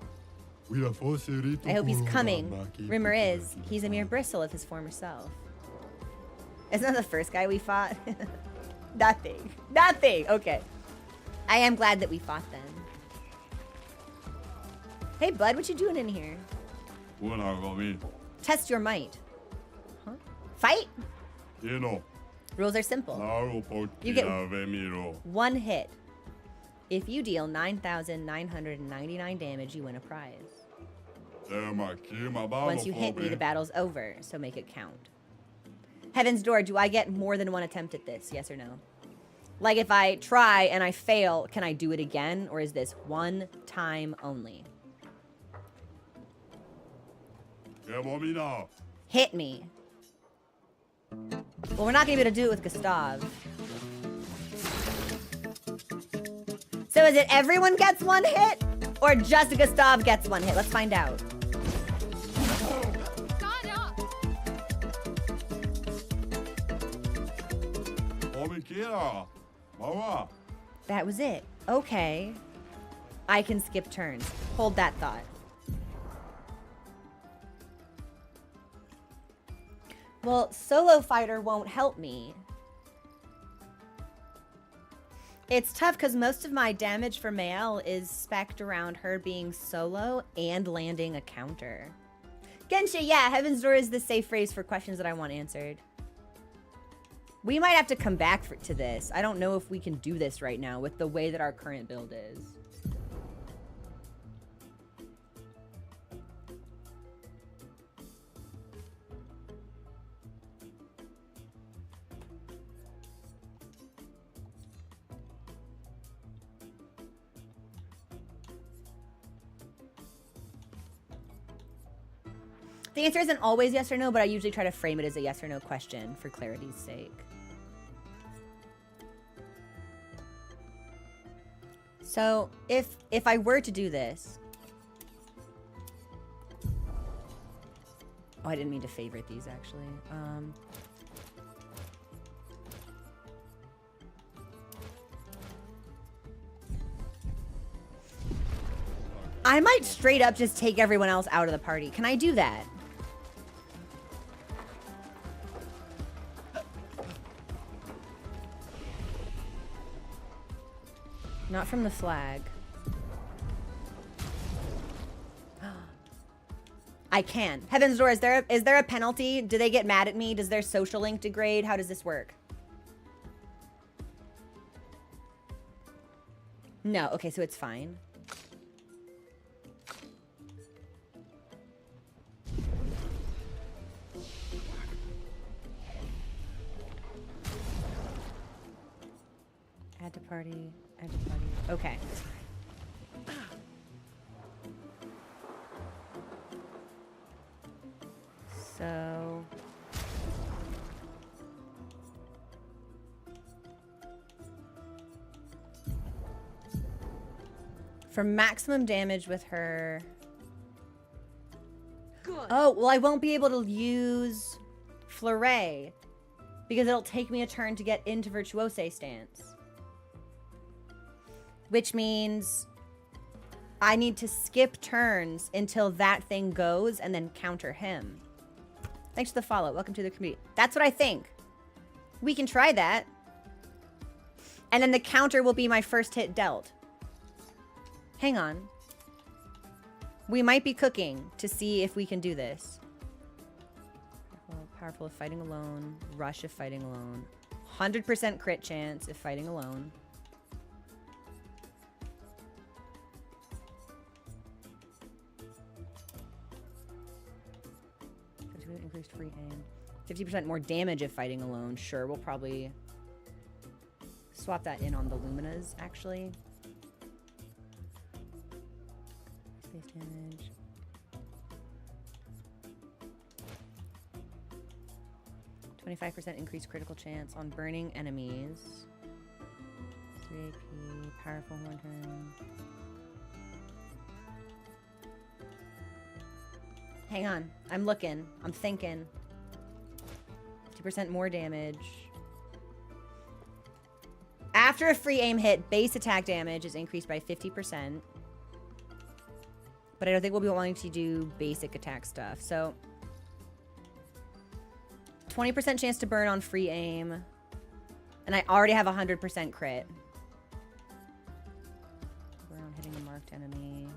[SPEAKER 1] I hope he's coming. Rumor is, he's a mere bristle of his former self. Isn't that the first guy we fought? Nothing. Nothing! Okay. I am glad that we fought then. Hey, bud, what you doing in here? Test your might. Huh? Fight? Rules are simple. You get one hit. If you deal 9,999 damage, you win a prize. Once you hit me, the battle's over, so make it count. Heaven's Door, do I get more than one attempt at this? Yes or no? Like if I try and I fail, can I do it again? Or is this one time only? Hit me. Well, we're not going to be able to do it with Gustav. So So is it everyone gets one hit? Or just Gustav gets one hit? Let's find out. That was it. Okay. I can skip turns. Hold that thought. Well, solo fighter won't help me. It's tough because most of my damage for Mael is spec'd around her being solo and landing a counter. Gensha, yeah, Heaven's Door is the safe phrase for questions that I want answered. We might have to come back to this. I don't know if we can do this right now with the way that our current build is. The answer isn't always yes or no, but I usually try to frame it as a yes or no question for clarity's sake. So if I were to do this... Oh, I didn't mean to favorite these, actually. I might straight up just take everyone else out of the party. Can I do that? Not from the flag. I can. Heaven's Door, is there a penalty? Do they get mad at me? Does their social link degrade? How does this work? No. Okay, so it's fine. Add to party. Add to party. Okay. So... for maximum damage with her... Good. Oh, well, I won't be able to use Fleuret because it'll take me a turn to get into Virtuose stance. Which means I need to skip turns until that thing goes and then counter him. Thanks for the follow. Welcome to the community. That's what I think. We can try that. And then the counter will be my first hit dealt. Hang on. We might be cooking to see if we can do this. Powerful if fighting alone. Rush if fighting alone. 100% crit chance if fighting alone. Increased free aim. 50% more damage if fighting alone. Sure, we'll probably swap that in on the Luminas, actually. Space damage. 25% increased critical chance on burning enemies. 3 AP, powerful one turn. Hang on. I'm looking. I'm thinking. 50% more damage. After a free aim hit, base attack damage is increased by 50%. But I don't think we'll be wanting to do basic attack stuff. So, 20% chance to burn on free aim. And I already have 100% crit. Burn on hitting a marked enemy.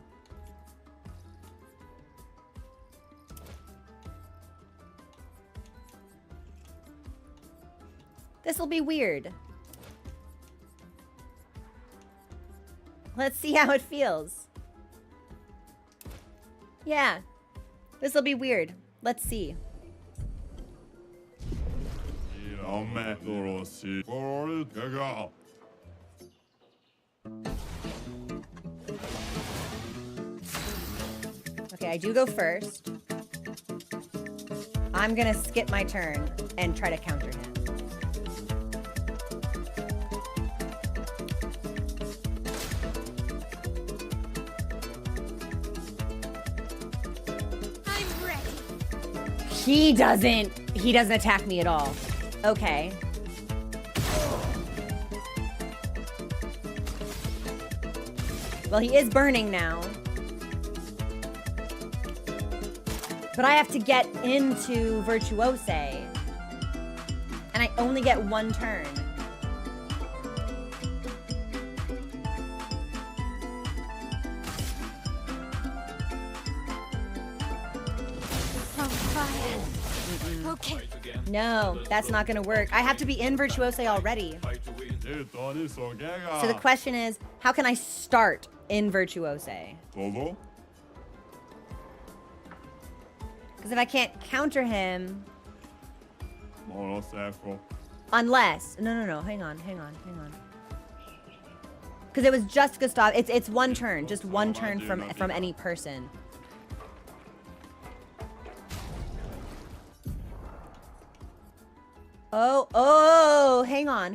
[SPEAKER 1] This will be weird. Let's see how it feels. Yeah. This will be weird. Let's see. Okay, I do go first. I'm gonna skip my turn and try to counter him. He doesn't attack me at all. Okay. Well, he is burning now. But I have to get into Virtuose. And I only get one turn.
[SPEAKER 4] Okay.
[SPEAKER 1] No, that's not gonna work. I have to be in Virtuose already. So the question is, how can I start in Virtuose? Because if I can't counter him... Unless... No. Hang on. Because it was just Gustav. It's one turn. Just one turn from any person. Oh, hang on.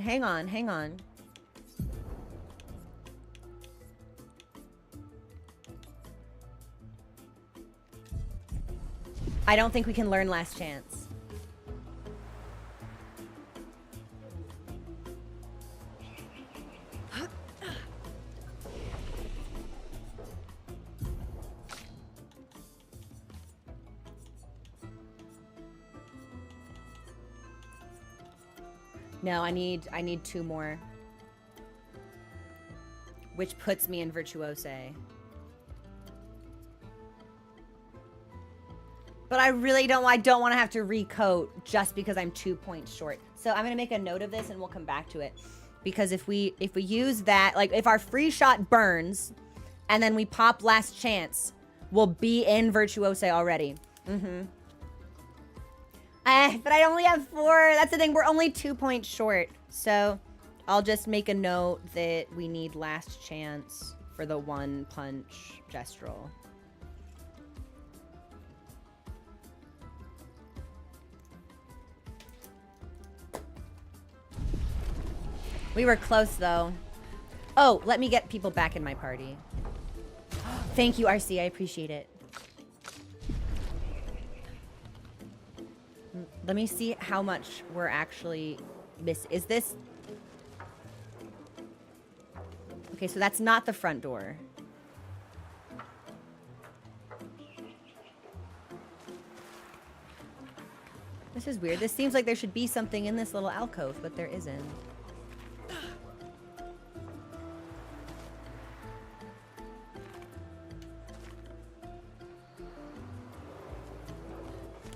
[SPEAKER 1] I don't think we can learn Last Chance. No, I need 2 more. Which puts me in Virtuose. But I really don't want to have to recoat just because I'm 2 points short. So I'm going to make a note of this and we'll come back to it. Because if we use that, like if our free shot burns and then we pop Last Chance, we'll be in Virtuose already. But I only have 4. That's the thing. We're only 2 points short. So I'll just make a note that we need Last Chance for the 1 punch Gestral. We were close though. Oh, let me get people back in my party. Thank you, RC. I appreciate it. Let me see how much we're actually Is this... Okay, so that's not the front door. This is weird. This seems like there should be something in this little alcove, but there isn't.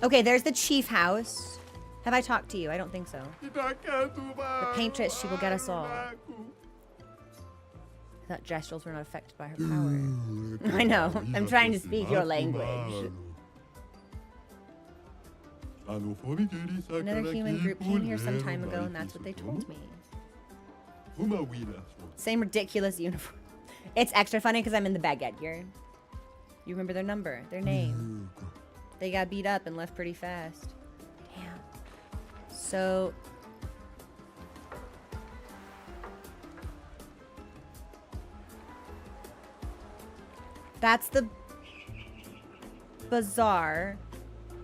[SPEAKER 1] Okay, there's the chief house. Have I talked to you? I don't think so. The paintress, she will get us all. I thought gestrals were not affected by her power. I know. I'm trying to speak your language. Another human group came here some time ago, and that's what they told me. Same ridiculous uniform. It's extra funny because I'm in the baguette gear. You remember their number, their name. They got beat up and left pretty fast. Damn. So... That's the... bazaar.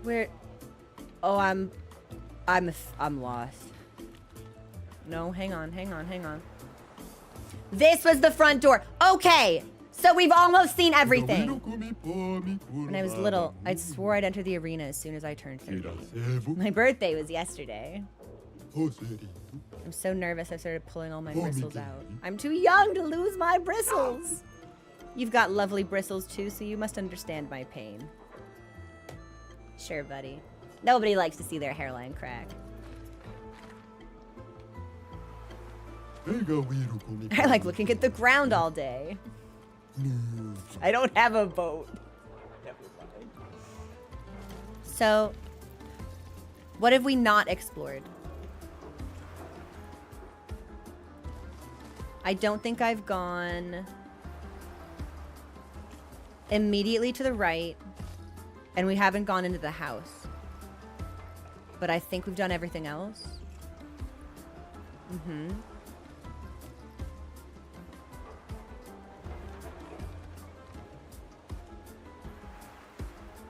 [SPEAKER 1] Where... Oh, I'm lost. No, hang on. This was the front door. Okay! So we've almost seen everything. When I was little, I swore I'd enter the arena as soon as I turned 30. My birthday was yesterday. I'm so nervous I started pulling all my bristles out. I'm too young to lose my bristles. You've got lovely bristles too, so you must understand my pain. Sure, buddy. Nobody likes to see their hairline crack. I like looking at the ground all day. I don't have a boat. So, what have we not explored? I don't think I've gone immediately to the right, and we haven't gone into the house. But I think we've done everything else.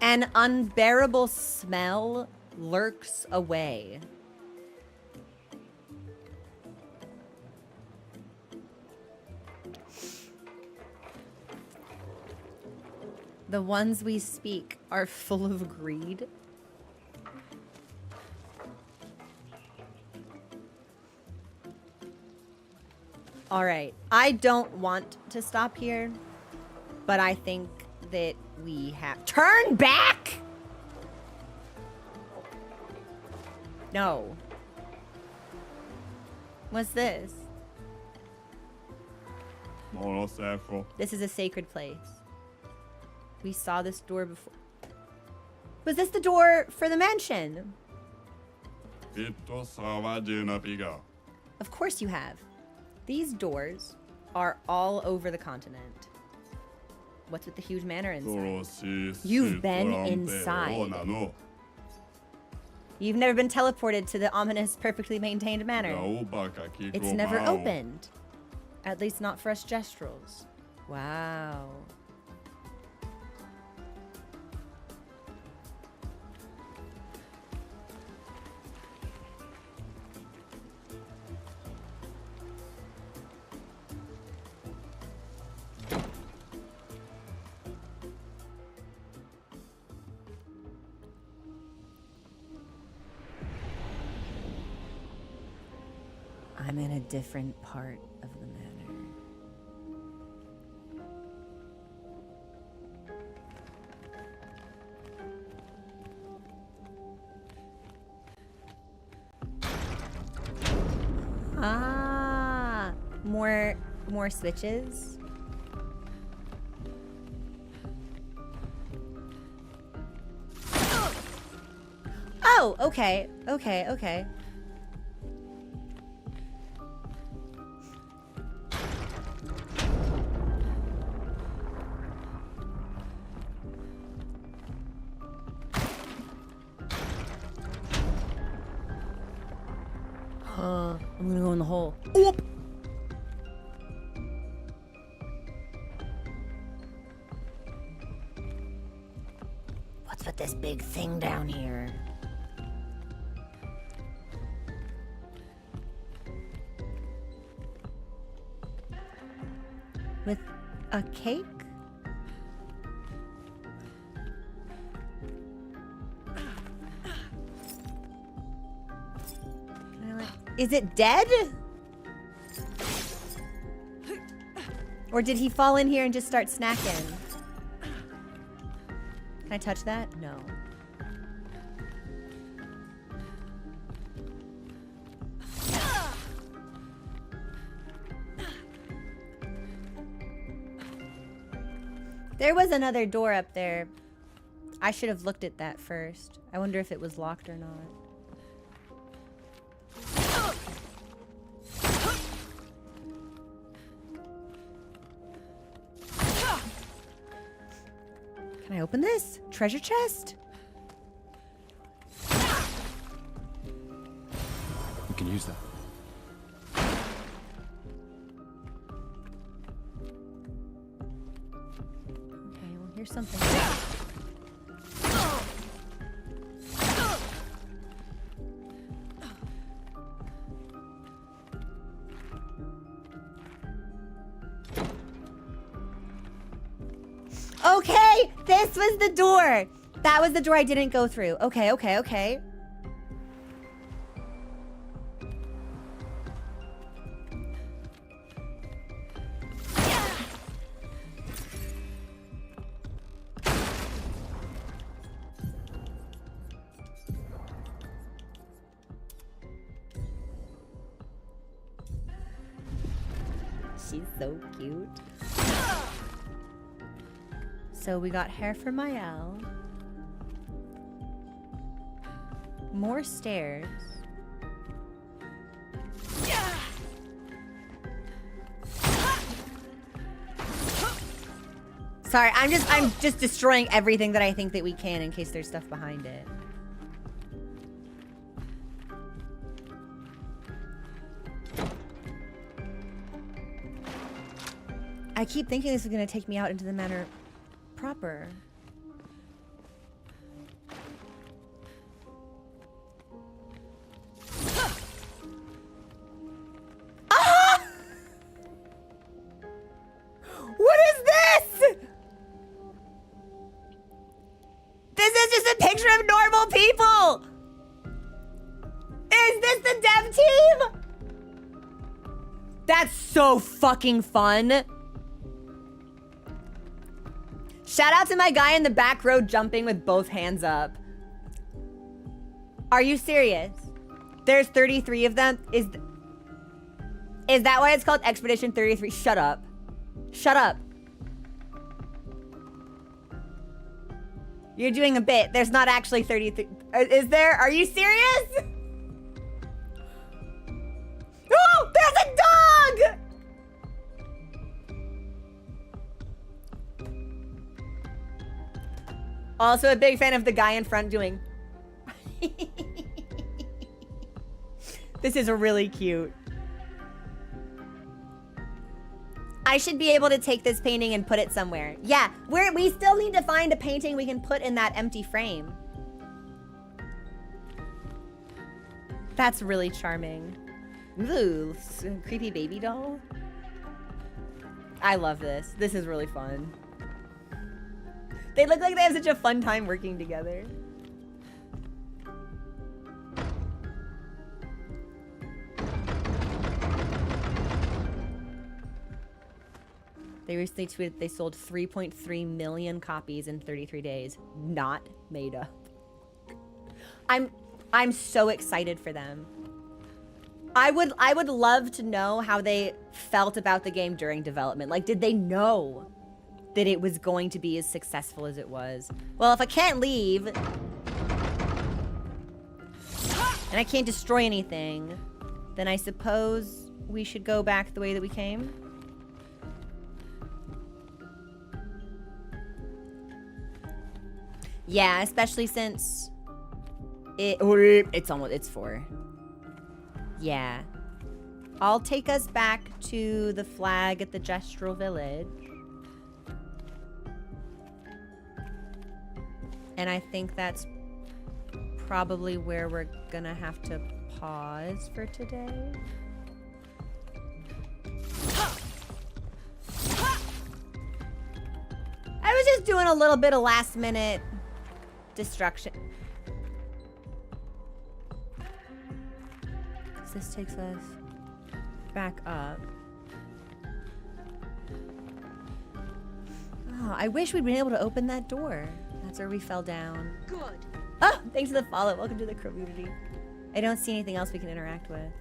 [SPEAKER 1] An unbearable smell lurks away. The ones we speak are full of greed. All right, I don't want to stop here, but I think that we have... Turn back! No. What's this? This is a sacred place. We saw this door before. Was this the door for the mansion? Of course you have. These doors are all over the continent. What's with the huge manor inside? You've been inside. You've never been teleported to the ominous, perfectly maintained manor. It's never opened. At least not for us gestrals. Wow. I'm in a different part of the manor. Ah, more switches. Oh, okay, okay, okay. I'm gonna go in the hole. Oop! What's with this big thing down here? With a cake? Is it dead? Or did he fall in here and just start snacking? Can I touch that? No. There was another door up there. I should have looked at that first. I wonder if it was locked or not. Can I open this? Treasure chest?
[SPEAKER 3] We can use that.
[SPEAKER 1] Okay, well, here's something. Okay, this was the door. That was the door I didn't go through. Okay, okay, okay. She's so cute. So we got hair for Mael. More stairs. Sorry, I'm just destroying everything that I think that we can in case there's stuff behind it. I keep thinking this is gonna take me out into the manor proper. so fucking fun. Shout out to my guy in the back row jumping with both hands up. Are you serious? There's 33 of them? Is that why it's called Expedition 33? Shut up. Shut up. You're doing a bit. There's not actually 33. Is there? Are you serious? Oh, there's a dog! Also a big fan of the guy in front doing. This is really cute. I should be able to take this painting and put it somewhere. Yeah, we still need to find a painting we can put in that empty frame. That's really charming. Ooh, creepy baby doll. I love this. This is really fun. They look like they have such a fun time working together. They recently tweeted they sold 3.3 million copies in 33 days. Not made up. I'm so excited for them. I would love to know how they felt about the game during development. Like, did they know that it was going to be as successful as it was? Well, if I can't leave and I can't destroy anything, then I suppose we should go back the way that we came. Yeah, especially since it's 4. Yeah. I'll take us back to the flag at the Gestral village. And I think that's probably where we're gonna have to pause for today. I was just doing a little bit of last minute destruction. So this takes us back up. Oh, I wish we'd been able to open that door. That's where we fell down.
[SPEAKER 5] Good.
[SPEAKER 1] Oh, thanks for the follow. Welcome to the community. I don't see anything else we can interact with.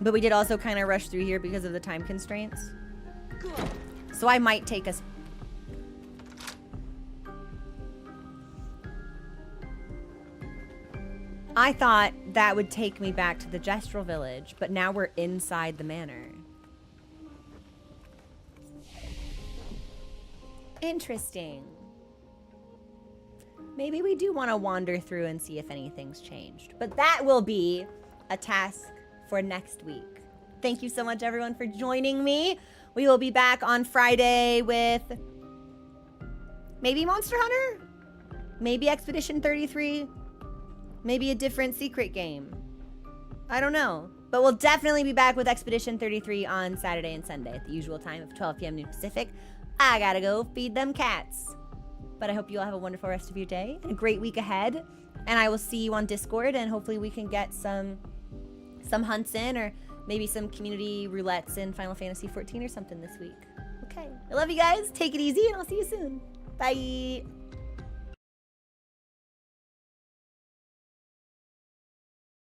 [SPEAKER 1] But we did also kind of rush through here because of the time constraints.
[SPEAKER 5] Good.
[SPEAKER 1] So I might take us... I thought that would take me back to the Gestral village, but now we're inside the manor. Interesting. Maybe we do want to wander through and see if anything's changed. But that will be a task for next week. Thank you so much, everyone, for joining me. We will be back on Friday with maybe Monster Hunter? Maybe Expedition 33? Maybe a different secret game. I don't know. But we'll definitely be back with Expedition 33 on Saturday and Sunday at the usual time of 12 p.m. Noon Pacific. I gotta go feed them cats. But I hope you all have a wonderful rest of your day and a great week ahead. And I will see you on Discord, and hopefully we can get some hunts in, or maybe some community roulettes in Final Fantasy 14 or something this week. Okay. I love you guys. Take it easy, and I'll see you soon. Bye.